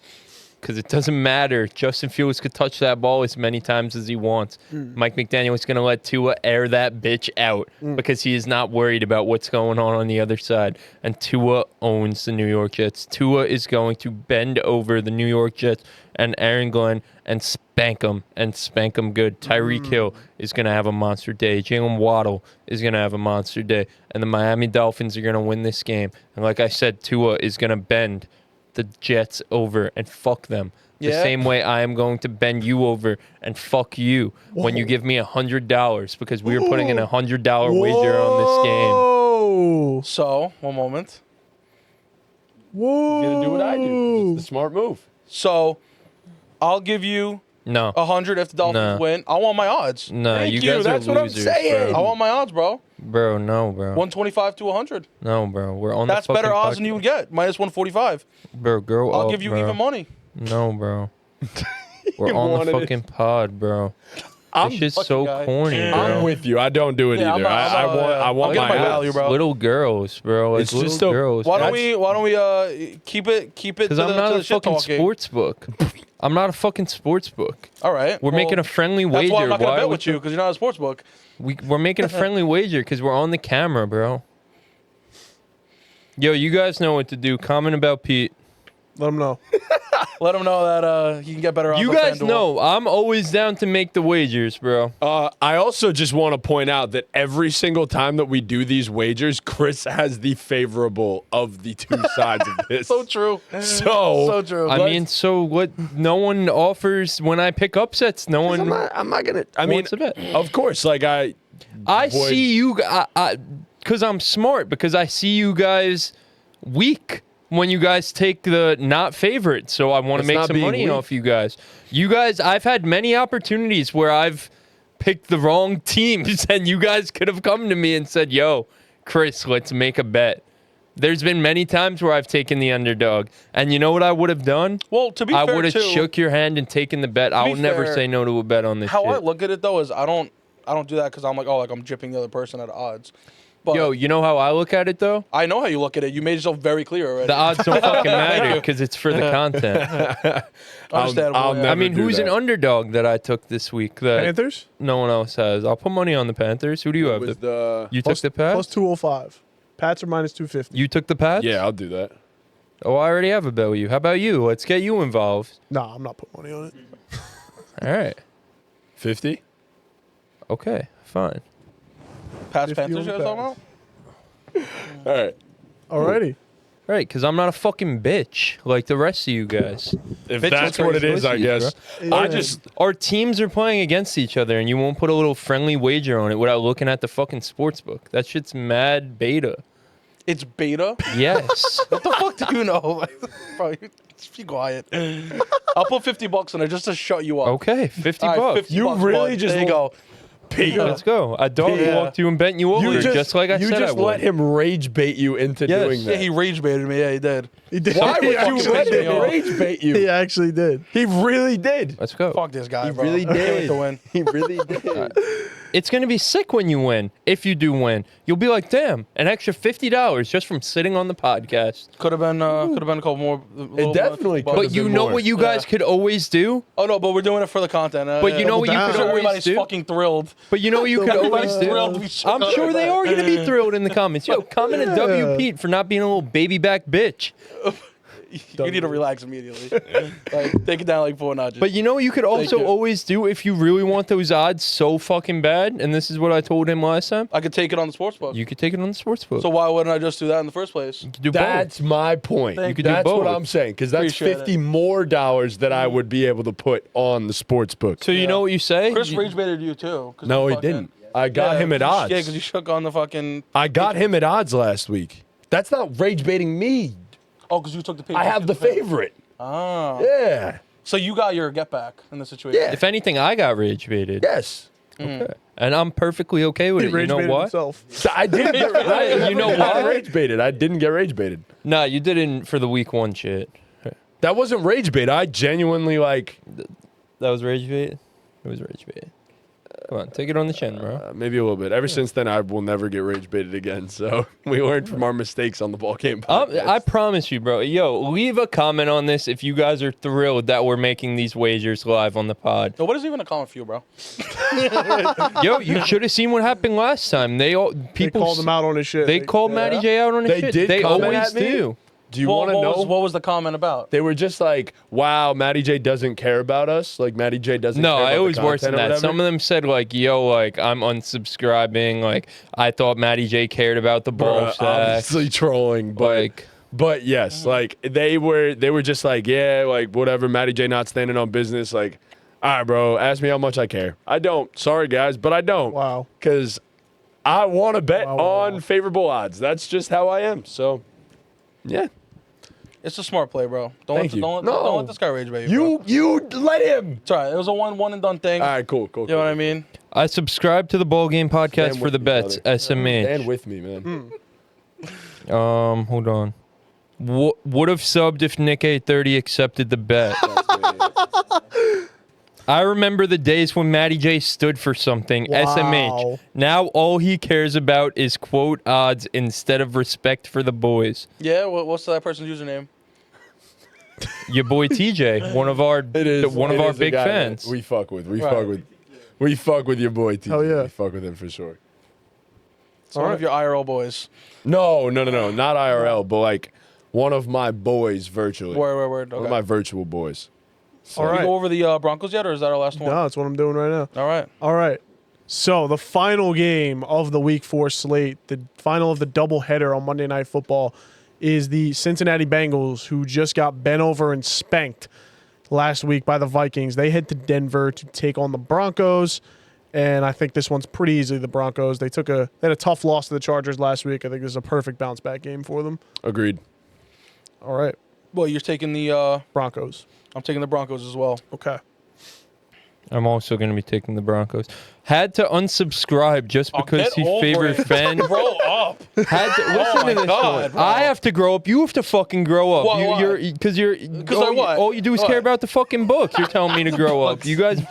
because it doesn't matter. Justin Fields could touch that ball as many times as he wants. Mike McDaniel is going to let Tua air that bitch out because he is not worried about what's going on the other side. And Tua owns the New York Jets. Tua is going to bend over the New York Jets and Aaron Glenn and spank them good. Tyreek Hill is going to have a monster day. Jalen Waddle is going to have a monster day. And the Miami Dolphins are going to win this game. And like I said, Tua is going to bend the Jets over and fuck them. The Yeah. same way I am going to bend you over and fuck you when you give me $100 because we are putting in $100 wager on this game. Whoa. So, one moment. Whoa. You're gonna do what I do. It's the smart move. So, I'll give you No. 100 if the Dolphins Nah. win. I want my odds. No, Thank you you, guys that's are what I'm losers, saying. I bro. want my odds, bro. Bro, no, bro. 125 to 100. No, bro. We're on That's the fucking better odds than podcast. you would get. Minus 145. Bro, grow I'll up, give you bro. even money. No, bro. We're on wanted the it. fucking pod, bro. I'm This shit's fucking so guy. corny, bro. I'm with you. I don't do it Yeah, I'm either. not- I I'm not- want. I I'll want get my my odds. value, bro. Little girls, bro. Like It's little just a- girls. Why bro. don't we keep it to Because the, I'm not to a the shit fucking talking. sports book. I'm not a fucking sports book. All right. We're making a friendly wager. That's why I'm not going to bet would with you because you're not a sports book. We're making a friendly wager because we're on the camera, bro. Yo, you guys know what to do. Comment about Pete. Let him know. Let them know that he can get better odds. You on guys FanDuel. know I'm always down to make the wagers, bro. I also just want to point out that every single time that we do these wagers, Chris has the favorable of the two sides of this. So true. So true. I mean, so what? No one offers when I pick upsets. No one. I'm not gonna. I mean, wants to bet. of course, like I see you, because I'm smart, because I see you guys weak when you guys take the not favorite. So I want to It's make not some being money weak. off you guys. You guys, I've had many opportunities where I've picked the wrong teams, and you guys could have come to me and said, yo, Chris, let's make a bet. There's been many times where I've taken the underdog, and you know what I would have done? Well, to be I fair, would have too, shook your hand and taken the bet. I be will never fair, say no to a bet on this how shit. I look at it though is I don't do that because I'm like, oh, like I'm jipping the other person at odds. But Yo, you know how I look at it though? I know how you look at it. You made yourself very clear already. The odds don't fucking matter because it's for the content. Understandable. I'll yeah. never I mean, do who's an that. underdog that I took this week that Panthers no one else has? I'll put money on the Panthers. Who do you have? Was the You took the Pats? plus 205. Pats are minus 250. You took the Pats? yeah, I'll do that. Oh, I already have a bet with you. How about you? Let's get you involved. Nah, I'm not putting money on it. All right. 50. Okay, fine. Past 50 Panthers, you on guys the talking about? All right. Alrighty. Right, because I'm not a fucking bitch like the rest of you guys. If Bitch, that's that's what it what is, you're I supposed guess. to I Yeah. just Our teams are playing against each other, and you won't put a little friendly wager on it without looking at the fucking sports book. That shit's mad beta. It's beta. Yes. What the fuck do you know? Bro, just be quiet. I'll put $50 on it just to shut you up. Okay, 50 All right, bucks. 50 You bucks, really bud. just there you go. Let's go. I dog Yeah. walked you and bent you over, just like I you said I just would. let him rage bait you into Yes. doing Yeah, that. he rage baited me. Yeah, he did. He did. Why would He you actually let did. him rage bait you? He actually did. He really did. Let's go. Fuck this guy, He bro. really Can't wait did. to win. He really did. It's going to be sick when you win. If you do win, you'll be like, damn, an extra $50 just from sitting on the podcast. Could have been a couple more. It definitely but- could But have you been know more. what you guys Yeah. could always do? Oh no, but we're doing it for the content. But you know what you down. could always everybody's do? fucking thrilled. But you know what you could Everybody's always do? thrilled we shook I'm on sure it. they are going to be thrilled in the comments. Yo, comment a W Pete for not being a little baby back bitch. You need to relax immediately. Like take it down like 4 notches. But you know what you could also you. always do if you really want those odds so fucking bad? And this is what I told him last time. I could take it on the sportsbook. You could take it on the sportsbook. So why wouldn't I just do that in the first place? you could do That's my point. You could do That's both. what I'm saying, because that's Appreciate $50 more that I would be able to put on the sports book. both. So you know what you say? Chris You- rage baited you too. 'cause No, you he fucking- didn't. I got Yeah, him at 'cause you- odds. Yeah, because you shook on the fucking. I got him at odds last week. That's not rage baiting me. Oh, because you took the pick. I have the favorite. Ah. Yeah. So you got your get back in the situation. Yeah. If anything, I got rage baited. Yes. Okay. And I'm perfectly okay with He it. You rage know baited what? himself. So I didn't get You know I got why? rage baited. I didn't get rage baited. Nah, you didn't for the week 1 shit. That wasn't rage bait. I genuinely like That was rage bait? It was rage bait. Come on, take it on the chin, bro. maybe a little bit. Ever since then, I will never get rage baited again. So we learned from our mistakes on the ball game. podcast. I promise you, bro. Yo, leave a comment on this if you guys are thrilled that we're making these wagers live on the pod. So what is even a comment for you, bro? Yo, you should have seen what happened last time. They People called him out on his shit. They called Matty J out on his They shit. did They comment always at me? do. Do you want to know? What was the comment about? They were just like, "Wow, Matty J doesn't care about us. Like Matty J doesn't." No, care about it the was worse than content or that. whatever." Some of them said like, "Yo, like I'm unsubscribing." Like I thought Matty J cared about the ball Bruh, sack. obviously trolling, but Like, but yes, like they were just like, yeah, like whatever. Matty J not standing on business. Like, all right, bro, ask me how much I care. I don't. Sorry, guys, but I don't. Wow. Because I want to bet Wow, wow, on wow. favorable odds. That's just how I am. So, yeah. It's a smart play, bro. Thank you. Don't No. let this guy rage bait you. Bro. You let him. It's all right. It was a one and done thing. All right, cool. You know what I mean? I subscribe to the Ball Game Podcast Stand for with the me, bets. brother. SMH. Stand with me, man. Hold on. Would have subbed if Nick 830 accepted the bet. I remember the days when Matty J stood for something. Wow. SMH. Now all he cares about is quote odds instead of respect for the boys. Yeah. What's that person's username? Your boy TJ, one of our It is one of it our is a big guy that fans. We fuck with. We Right. fuck with. We fuck with your boy TJ. Hell yeah. We fuck with him for sure. It's one of your IRL boys. No, not IRL, but like one of my boys virtually. Word. One Okay. of my virtual boys. All Did we right. go over the Broncos yet, or is that our last one? No, that's what I'm doing right now. All right. All right. So the final game of the Week 4 slate, the final of the doubleheader on Monday Night Football, is the Cincinnati Bengals, who just got bent over and spanked last week by the Vikings. They head to Denver to take on the Broncos, And I think this one's pretty easily the Broncos. They had a tough loss to the Chargers last week. I think this is a perfect bounce back game for them. Agreed. All right, Well, you're taking the. Broncos. I'm taking the Broncos as well. Okay. I'm also going to be taking the Broncos. Had to unsubscribe just because get he over favored it. fan. Grow up. Had to, listen my to this. God, one. bro. I have to grow up. You have to fucking grow up. Why- why? You're I what? all you do is care What? about the fucking books. You're telling me to grow up. You guys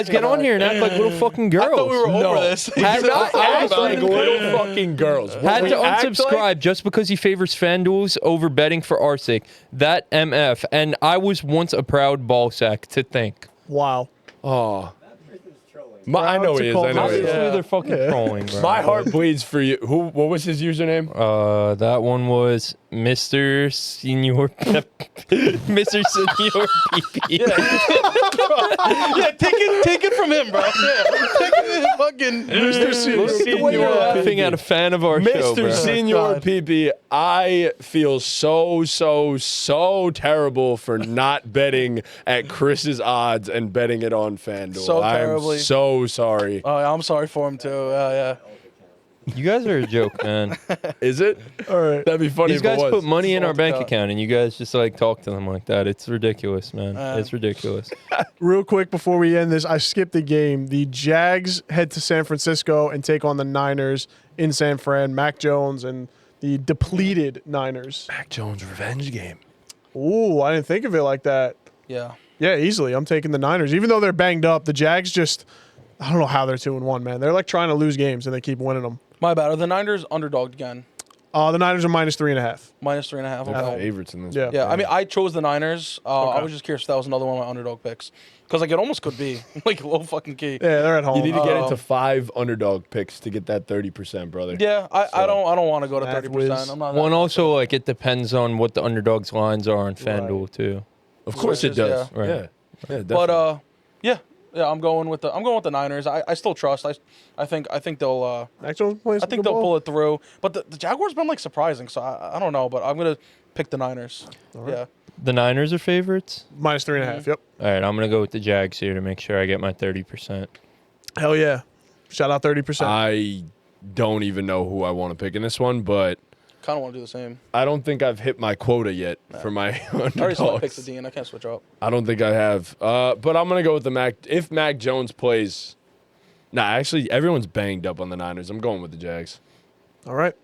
get on here and act like little fucking girls. I thought we were over this. Had- I was like thinking- little fucking girls. Had We to act unsubscribe like- just because he favors FanDuels over betting for our sake. That MF. And I was once a proud ball sack to think. Wow. Oh, That person's trolling. I know he is. I know he Obviously, is. they're fucking trolling, bro. My heart bleeds for you. What was his username? That one was Mr. Senior Mr. Senior PP. Yeah, take it from him, bro. Yeah. Take it fucking Mr. Look at the way you're laughing at a fan of our show, Mr. bro. Senior God. PP, I feel so terrible for not betting at Chris's odds and betting it on FanDuel. So terribly. I'm so sorry. Oh, yeah, I'm sorry for him too. Yeah. You guys are a joke, man. Is it? All right. That'd be funny These if guys it was. put money in our bank God. account, and you guys just like talk to them like that. It's ridiculous, man. It's ridiculous. Real quick before we end this, I skipped the game. The Jags head to San Francisco and take on the Niners in San Fran. Mac Jones and the depleted Niners. Mac Jones revenge game. Ooh, I didn't think of it like that. Yeah. Yeah, easily. I'm taking the Niners. Even though they're banged up, the Jags just, I don't know how they're 2-1, man. They're like trying to lose games and they keep winning them. My bad. Are the Niners underdogged again? The Niners are -3.5. -3.5. They're Okay. favorites in this. Yeah. Yeah, I mean, I chose the Niners. I Okay. was just curious if that was another one of my underdog picks. Because, like, it almost could be. Like, low fucking key. Yeah, they're at home. You need to get into 5 underdog picks to get that 30%, brother. Yeah, I don't want to go to Math 30%. whiz. I'm not. One also like it depends on what the underdogs lines are on FanDuel too. Of course it Switches, does. yeah. Right. Yeah. Yeah, But definitely. yeah, I'm going with the Niners. I still trust. I think they'll Mac Jones playing I some think good they'll ball. pull it through. But the Jaguars been like surprising, so I don't know. But I'm gonna pick the Niners. Yeah. The Niners are favorites. -3.5. Yep. All right, I'm gonna go with the Jags here to make sure I get my 30%. Hell yeah. Shout out 30%. I don't even know who I want to pick in this one, but Kind of want to do the same. I don't think I've hit my quota yet for my I already saw my picks underdogs. at Dean. I can't switch up. I don't think I have. But I'm going to go with the Mac. If Mac Jones plays. Nah, actually, everyone's banged up on the Niners. I'm going with the Jags. All right.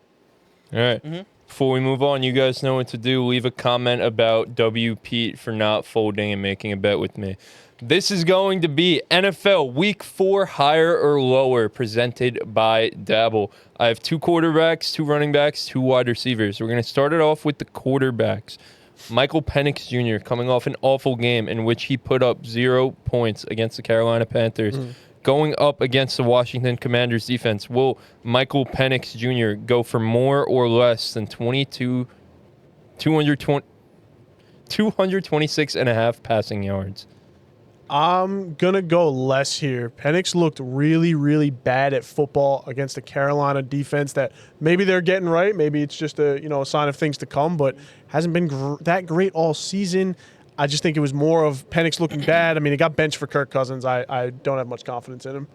All right. Before we move on, you guys know what to do. Leave a comment about W. Pete for not folding and making a bet with me. This is going to be NFL Week 4 higher or lower, presented by Dabble. I have 2 quarterbacks, 2 running backs, 2 wide receivers. We're going to start it off with the quarterbacks. Michael Penix Jr. coming off an awful game in which he put up 0 points against the Carolina Panthers. Going up against the Washington Commanders defense, will Michael Penix Jr. go for more or less than 226 and a half passing yards? I'm going to go less here. Penix looked really, really bad at football against the Carolina defense that maybe they're getting right. Maybe it's just a sign of things to come, but hasn't been that great all season. I just think it was more of Penix looking bad. I mean, he got benched for Kirk Cousins. I don't have much confidence in him.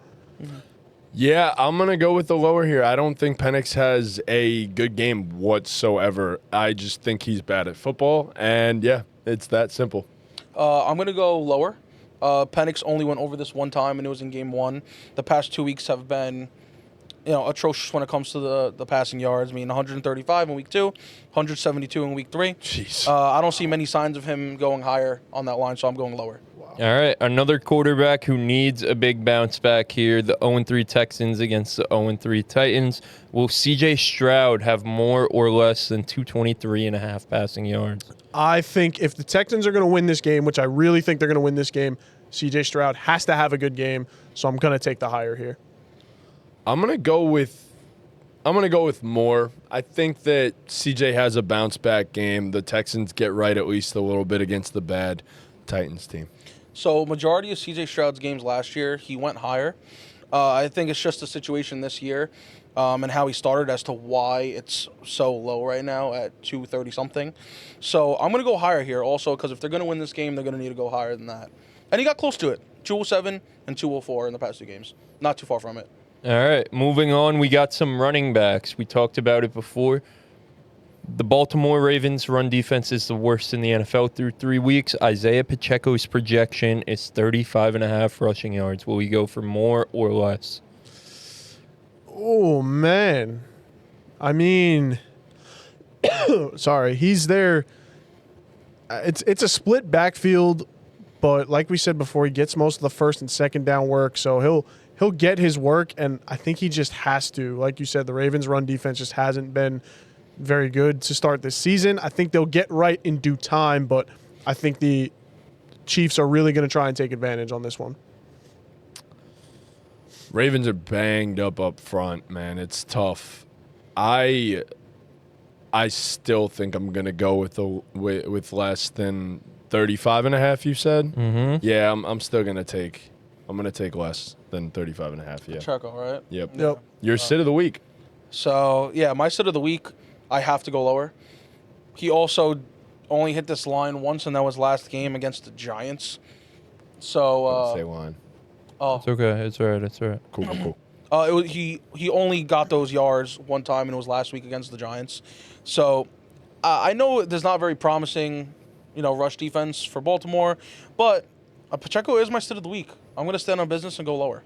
Yeah, I'm going to go with the lower here. I don't think Penix has a good game whatsoever. I just think he's bad at football. And yeah, it's that simple. I'm gonna go lower. Penix only went over this one time, and it was in game 1. The past 2 weeks have been, atrocious when it comes to the passing yards. I mean, 135 in week 2, 172 in week 3. Jeez. I don't see many signs of him going higher on that line, so I'm going lower. All right, another quarterback who needs a big bounce back here. The 0-3 Texans against the 0-3 Titans. Will C.J. Stroud have more or less than 223 and a half passing yards? I think if the Texans are going to win this game, which I really think they're going to win this game, C.J. Stroud has to have a good game, so I'm going to take the higher here. I'm gonna go with more. I think that CJ has a bounce back game. The Texans get right at least a little bit against the bad Titans team. So majority of C.J. Stroud's games last year, he went higher. I think it's just a situation this year and how he started as to why it's so low right now at 230 something. So I'm going to go higher here also because if they're going to win this game, they're going to need to go higher than that. And he got close to it 207 and 204 in the past 2 games. Not too far from it. All right, moving on. We got some running backs. We talked about it before. The Baltimore Ravens' run defense is the worst in the NFL through 3 weeks. Isaiah Pacheco's projection is 35.5 rushing yards. Will he go for more or less? Oh, man. I mean, sorry, he's there. It's a split backfield, but like we said before, he gets most of the first and second down work, so he'll get his work, and I think he just has to. Like you said, the Ravens' run defense just hasn't been very good to start this season. I think they'll get right in due time, but I think the Chiefs are really going to try and take advantage on this one. Ravens are banged up front, man. It's tough. I still think I'm gonna go with less than 35.5. You said? Mm-hmm. Yeah, I'm still gonna take. I'm gonna take less than 35.5. Yeah. Pacheco, right? Yep. Yep. Your sit of the week. So, yeah, my sit of the week, I have to go lower. He also only hit this line once, and that was last game against the Giants. So, Say line. It's okay. It's all right. It's all right. Cool. he only got those yards one time, and it was last week against the Giants. So, I know there's not very promising, rush defense for Baltimore, but Pacheco is my sit of the week. I'm going to stand on business and go lower.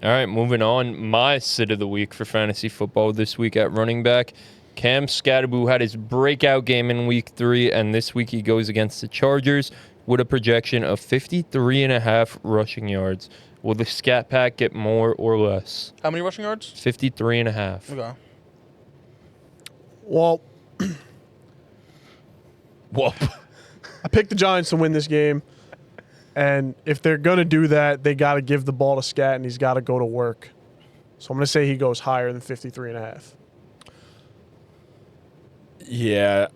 All right, moving on. My sit of the week for fantasy football this week at running back. Cam Scatterboo had his breakout game in week 3, and this week he goes against the Chargers with a projection of 53.5 rushing yards. Will the Scat Pack get more or less? How many rushing yards? 53.5. Okay. Well, Whoop. I picked the Giants to win this game, and if they're going to do that, they got to give the ball to Scat, and he's got to go to work. So I'm going to say he goes higher than 53.5. Yeah.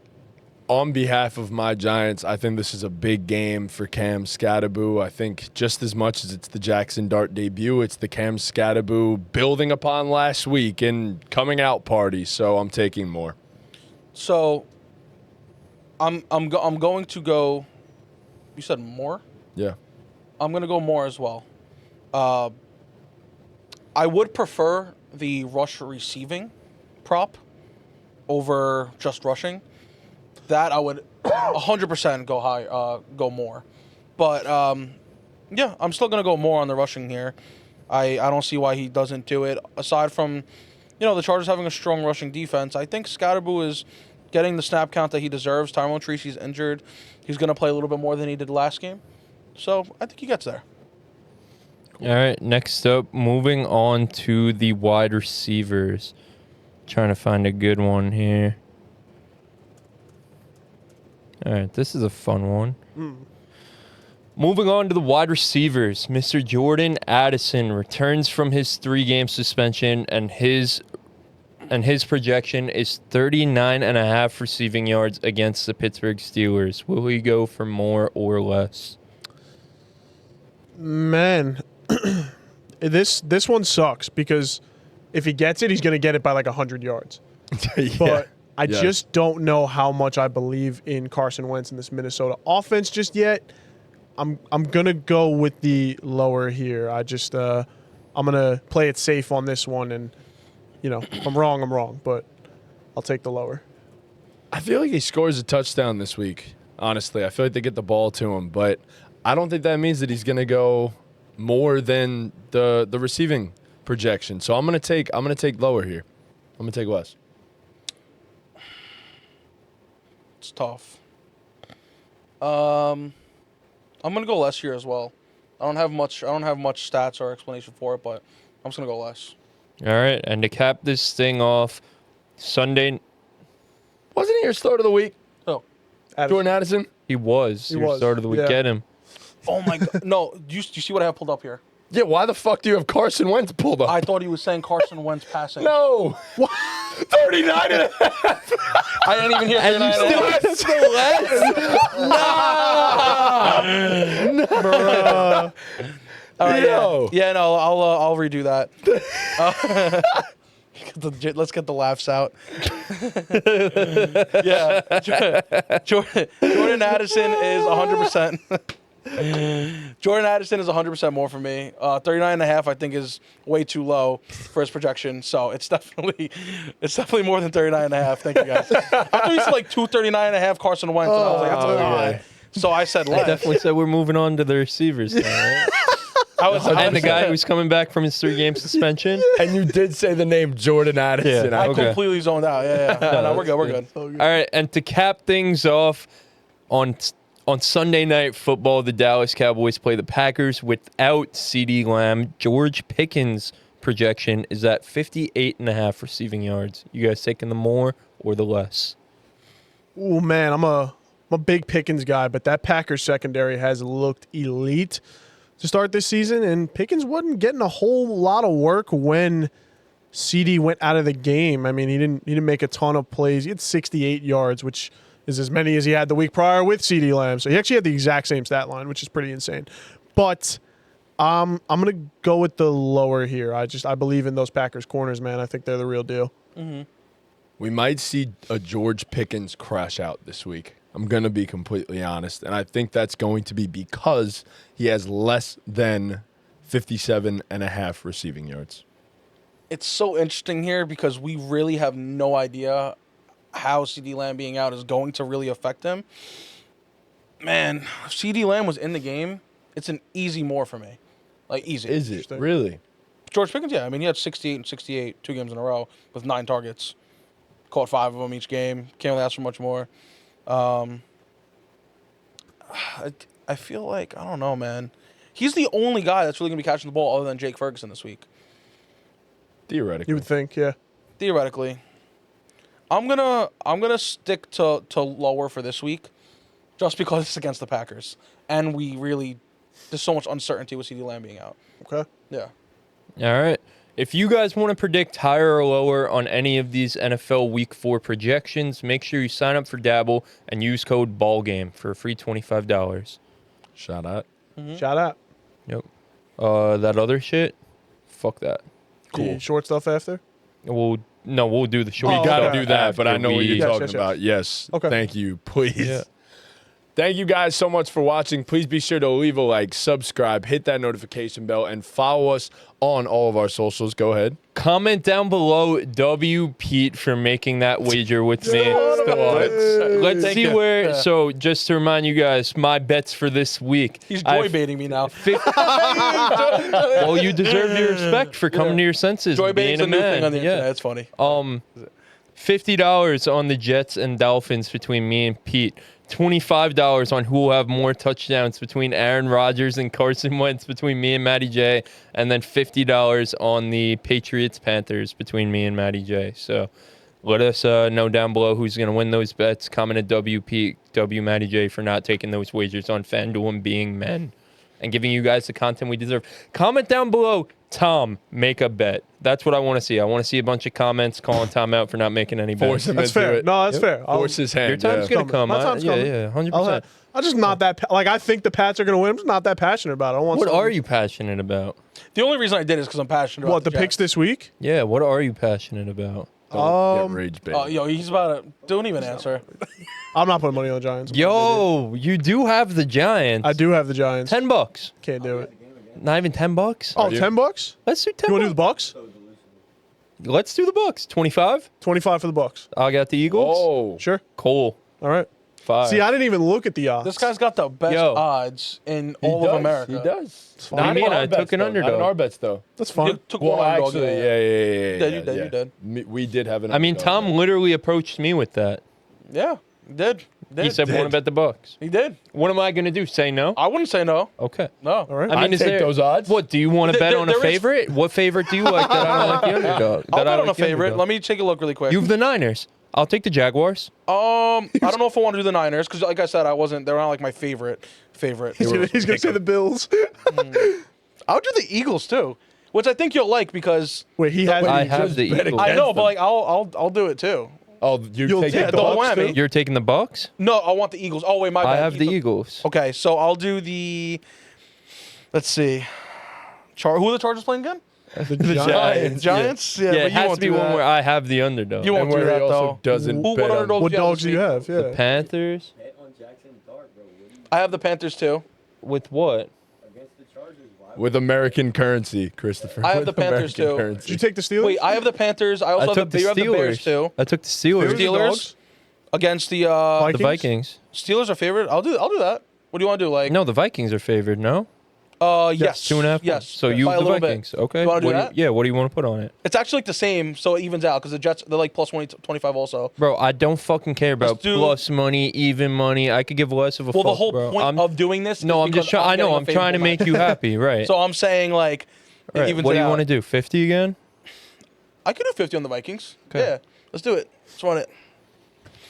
On behalf of my Giants, I think this is a big game for Cam Scatterboo. I think just as much as it's the Jackson Dart debut, it's the Cam Scatterboo building upon last week and coming out party. So I'm taking more. So, I'm going to go. You said more? Yeah. I'm going to go more as well. I would prefer the rush receiving prop over just rushing. That I would 100% go high, go more. But, yeah, I'm still going to go more on the rushing here. I don't see why he doesn't do it. Aside from, the Chargers having a strong rushing defense, I think Scatterboo is getting the snap count that he deserves. Tyrone Treacy's injured. He's going to play a little bit more than he did last game. So I think he gets there. All right, next up, moving on to the wide receivers. Trying to find a good one here. All right, this is a fun one. Moving on to the wide receivers, Mr. Jordan Addison returns from his 3-game suspension, and his projection is 39.5 receiving yards against the Pittsburgh Steelers. Will he go for more or less? Man, this one sucks because if he gets it, he's going to get it by like 100 yards. Yeah. But I just don't know how much I believe in Carson Wentz in this Minnesota offense just yet. I'm gonna go with the lower here. I'm gonna play it safe on this one, and if I'm wrong, I'm wrong, but I'll take the lower. I feel like he scores a touchdown this week. Honestly, I feel like they get the ball to him, but I don't think that means that he's gonna go more than the receiving projection. So I'm gonna take lower here. I'm gonna take less. It's tough. I'm gonna go less here as well. I don't have much stats or explanation for it, but I'm just gonna go less. All right, and to cap this thing off, Sunday, Wasn't he your start of the week, Oh, Jordan Addison? he was your start of the week. yeah. Get him. oh my God! No, do you see what I have pulled up here? Yeah. Why the fuck do you have Carson Wentz pulled up? I thought he was saying Carson Wentz passing. No. 39 and a half. I didn't even hear. And you still have All right, Yo. yeah, no, I'll redo that. Let's get the laughs out. Yeah, Jordan Addison is 100%. Jordan Addison is 100% more for me. 39.5 I think is way too low for his projection. So it's definitely more than 39.5. Thank you guys. I thought you said like 239.5 Carson Wentz. And I was like, that's a lie. So I said less. I definitely said we're moving on to the receivers now, right? And the guy who's coming back from his 3-game suspension. And you did say the name Jordan Addison. Yeah. I Okay. completely zoned out. Yeah. No, we're good. We're good. All right, and to cap things off, on Sunday Night Football, the Dallas Cowboys play the Packers without CeeDee Lamb. George Pickens' projection is at 58.5 receiving yards. You guys taking the more or the less? Oh man, I'm a big Pickens guy, but that Packers secondary has looked elite to start this season, and Pickens wasn't getting a whole lot of work when CD went out of the game. I mean, he didn't make a ton of plays. He had 68 yards, which is as many as he had the week prior with CD Lamb. So he actually had the exact same stat line, which is pretty insane. But I'm gonna go with the lower here. I believe in those Packers corners, man. I think they're the real deal. Mm-hmm. We might see a George Pickens crash out this week. I'm going to be completely honest. And I think that's going to be because he has less than 57.5 receiving yards. It's so interesting here because we really have no idea how CeeDee Lamb being out is going to really affect him. Man, if CeeDee Lamb was in the game, it's an easy more for me. Like, easy. Is it? Really? George Pickens, yeah. I mean, he had 68 and 68 2 games in a row with 9 targets. Caught 5 of them each game. Can't really ask for much more. I feel like, I don't know, man. He's the only guy that's really going to be catching the ball other than Jake Ferguson this week. Theoretically. You would think, yeah. Theoretically. I'm gonna stick to lower for this week just because it's against the Packers. And there's so much uncertainty with CeeDee Lamb being out. Okay. Yeah. All right. If you guys want to predict higher or lower on any of these NFL Week 4 projections, make sure you sign up for Dabble and use code BALLGAME for a free $25. Shout out. Mm-hmm. Shout out. Yep. That other shit, fuck that. Cool. Short stuff after? We'll do the short Oh, We got to okay. do that, but I after know what we- you're Yes, talking yes, yes. about. Yes. Okay. Thank you. Please. Yeah. Thank you guys so much for watching. Please be sure to leave a like, subscribe, hit that notification bell, and follow us on all of our socials. Go ahead. Comment down below W Pete for making that wager with me. Let's Thank see you. where. Yeah. So just to remind you guys, my bets for this week. He's I've- joy baiting me now. Well, you deserve your respect for coming to your senses. Joy and being baiting's a new man. thing on the Yeah. internet. It's funny. $50 on the Jets and Dolphins between me and Pete. $25 on who will have more touchdowns between Aaron Rodgers and Carson Wentz between me and Matty J. And then $50 on the Patriots-Panthers between me and Matty J. So let us know down below who's going to win those bets. Comment at WP, W Matty J for not taking those wagers on FanDuel and being men and giving you guys the content we deserve. Comment down below, Tom, make a bet. That's what I want to see. I want to see a bunch of comments calling Tom out for not making any bets. Force him That's into fair. it. No, that's fair. Force his hand. Your time's yeah. going to come. My time's coming. Yeah, 100%. I'm just not that I think the Pats are going to win. I'm just not that passionate about it. I don't want What something- are you passionate about? The only reason I did is because I'm passionate about What, the picks Jets. this week? Yeah, what are you passionate about? Don't get rage bait. Oh, yo, he's about to. Don't even answer. I'm not putting money on the Giants. Yo, you do have the Giants. I do have the Giants. $10. Can't do it. Not even $10. Oh, you? $10? Let's do 10. You want to do the Bucks? Let's do the Bucks. 25. 25 for the Bucks. I got the Eagles. Oh. Sure. Cool. All right. 5. See, I didn't even look at the odds. This guy's got the best Yo. odds in He all does. of America. He does. fine. What do you mean? in our I bets, took an though. underdog. Not in our bets, though. That's You fine. took Well, one underdog. actually, yeah. Yeah, you did, you did. We did have an I mean, underdog, Tom yeah. literally approached me with that. Yeah, he did. He said, "Want to bet the Bucks?" He did. What am I going to do? Say no? I wouldn't say no. Okay. No. All right. I mean, I'd is take there those odds. What do you want to bet on a there is- favorite? What favorite do you like that I don't like the underdog? I'll that I bet on a like the favorite. underdog? Let me take a look really quick. You have the Niners. I'll take the Jaguars. I don't know if I want to do the Niners because, like I said, they're not like my favorite. He's going to say the Bills. I would do the Eagles too, which I think you'll like because Wait, he has I the have just the bet Eagles. I know, them. but like I'll do it too. Oh, You'll take take the the double Bucks, whammy. too? You're taking the Bucks? No, I want the Eagles. Oh wait, my I bad. have the Eagles. Okay, so I'll do the. Let's see. Who are the Chargers playing again? the Giants. Giants. Yeah, but it you has won't to be do one that. where I have the underdog. You won't And do where that he also though. doesn't Who- bet what on- underdogs What do you have dogs this do you week? have? Yeah. Panthers. Bet on Jackson Dart, bro. What do you I have the Panthers too. With what? Against the Chargers. Why? With American currency, Christopher. I have With the Panthers, American too. currency. Did you take the Steelers? Wait, I have the Panthers. I also have the, you have the Bears too. I took the Steelers. Steelers? Steelers Dogs? against the The Vikings. Steelers are favored. I'll do that. What do you want to do? Like No, the Vikings are favored. No. yes, 2.5. Yes. So you by have a the little bit. Vikings. Okay. You want to do What that? yeah. What do you want to put on it, It's actually like the same, so it evens out because the Jets they're like plus 20, 25 also. bro? I don't fucking care about Let's do- plus money, even money. I could give less of a Well, fuck, the whole bro. point of doing this. No, is I'm just because trying. I know. getting a I'm trying to favorable make you match. happy, right? So I'm saying like it Right. evens What do it you out. want to do? 50 again? I could do 50 on the Vikings. Okay. Yeah, let's do it. Let's run it.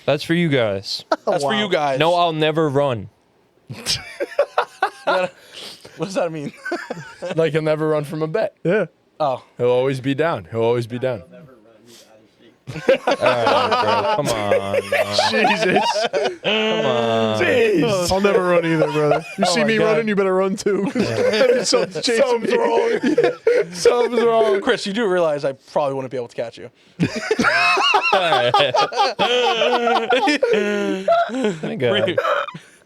That's for you guys. That's for you guys. No, I'll never run. What does that mean? Like he'll never run from a bet. Yeah. Oh, He'll always be down. He'll always be down. Never run. He's out of shape. All right, bro. Come on. Jesus. Come on. Jeez. I'll never run either, brother. You see my me God. running, you better run too. Something's chasing me. wrong. Something's wrong. Chris, you do realize I probably wouldn't be able to catch you. Thank God.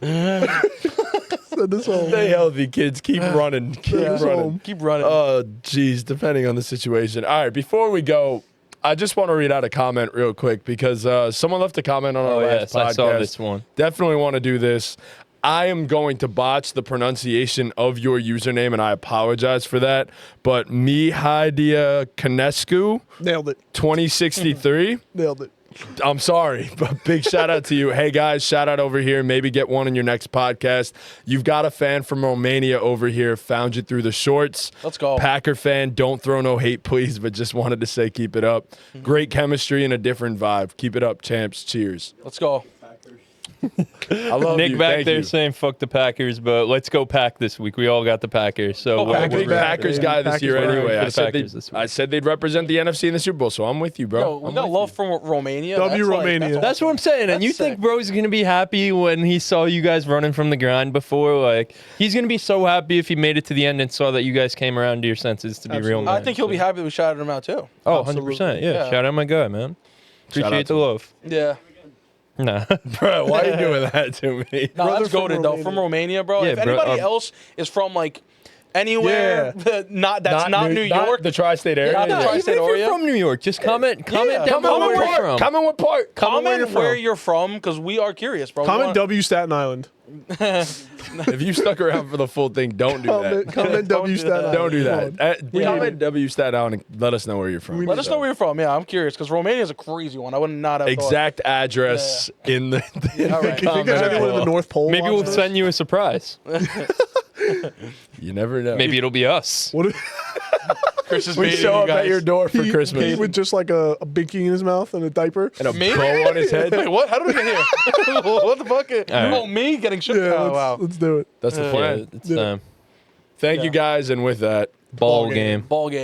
Send this home. Stay healthy, kids. Keep running. Keep Send this running. home. Keep running. Oh, geez, depending on the situation. All right, before we go, I just want to read out a comment real quick because someone left a comment on our Oh, last yes. podcast. I saw this one. Definitely want to do this. I am going to botch the pronunciation of your username, and I apologize for that. But Mihaidia Kanescu Nailed it. 2063. Nailed it. I'm sorry, but big shout out to you. Hey guys, shout out over here. Maybe get one in your next podcast. You've got a fan from Romania over here. Found you through the shorts. Let's go. Packer fan. Don't throw no hate, please. But just wanted to say, keep it up. Great chemistry and a different vibe. Keep it up, champs. Cheers. Let's go. I love Nick you. back Thank there you. saying fuck the Packers, but let's go Pack this week. We all got the Packers. So Oh, we're- I'm a big we're- Packers guy this Packers year ride anyway. for I the said, Packers this week. I said they'd represent the NFC in the Super Bowl, so I'm with you, bro. Yo, we I'm got with love you. from Romania. W That's like- Romania. That's what I'm saying. And you That's think sick. bro's going to be happy when he saw you guys running from the grind before? Like, he's going to be so happy if he made it to the end and saw that you guys came around to your senses to be real Absolutely. man. I think he'll be happy that we shouted him out too. Oh, Absolutely. 100%. Yeah. Yeah. Shout out my guy, man. Shout out Appreciate to the him. love. Yeah. Nah. Bro, why are you doing that to me? No, Brother that's from goated though. Romania. From Romania, bro. Yeah, if bro, anybody else is from like anywhere, that's not New York. the tri-state area. Not the Nah, tri-state even if area? you're from New York, just comment down Comment below where what you're part. from. Comment what part. Comment where where you're you're from, because we are curious, bro. We Comment wanna- W Staten Island. If you stuck around for the full thing, don't do that. Comment W do Staten that. Island. Don't do Come that. on. Comment W Stat Island and let us know where you're from. Let us know where you're from. Yeah, I'm curious because Romania is a crazy one. I would not have thought. Exact address in the. All right. You think there's anyone in the North Pole? Maybe we'll watching this? send you a surprise. You never know. Maybe it'll be us. What if Chris is we baiting show you up at guys. your door for he Christmas with just like a binky in his mouth and a diaper? and a Me? bow on his head. Wait, what? How did we get here? What the fuck? right. Oh, me getting shook? Yeah, Oh, let's, wow. let's do it. That's the Yeah, plan. it's Yeah. Thank you guys, and with that. ball Ball game. game. Ball game.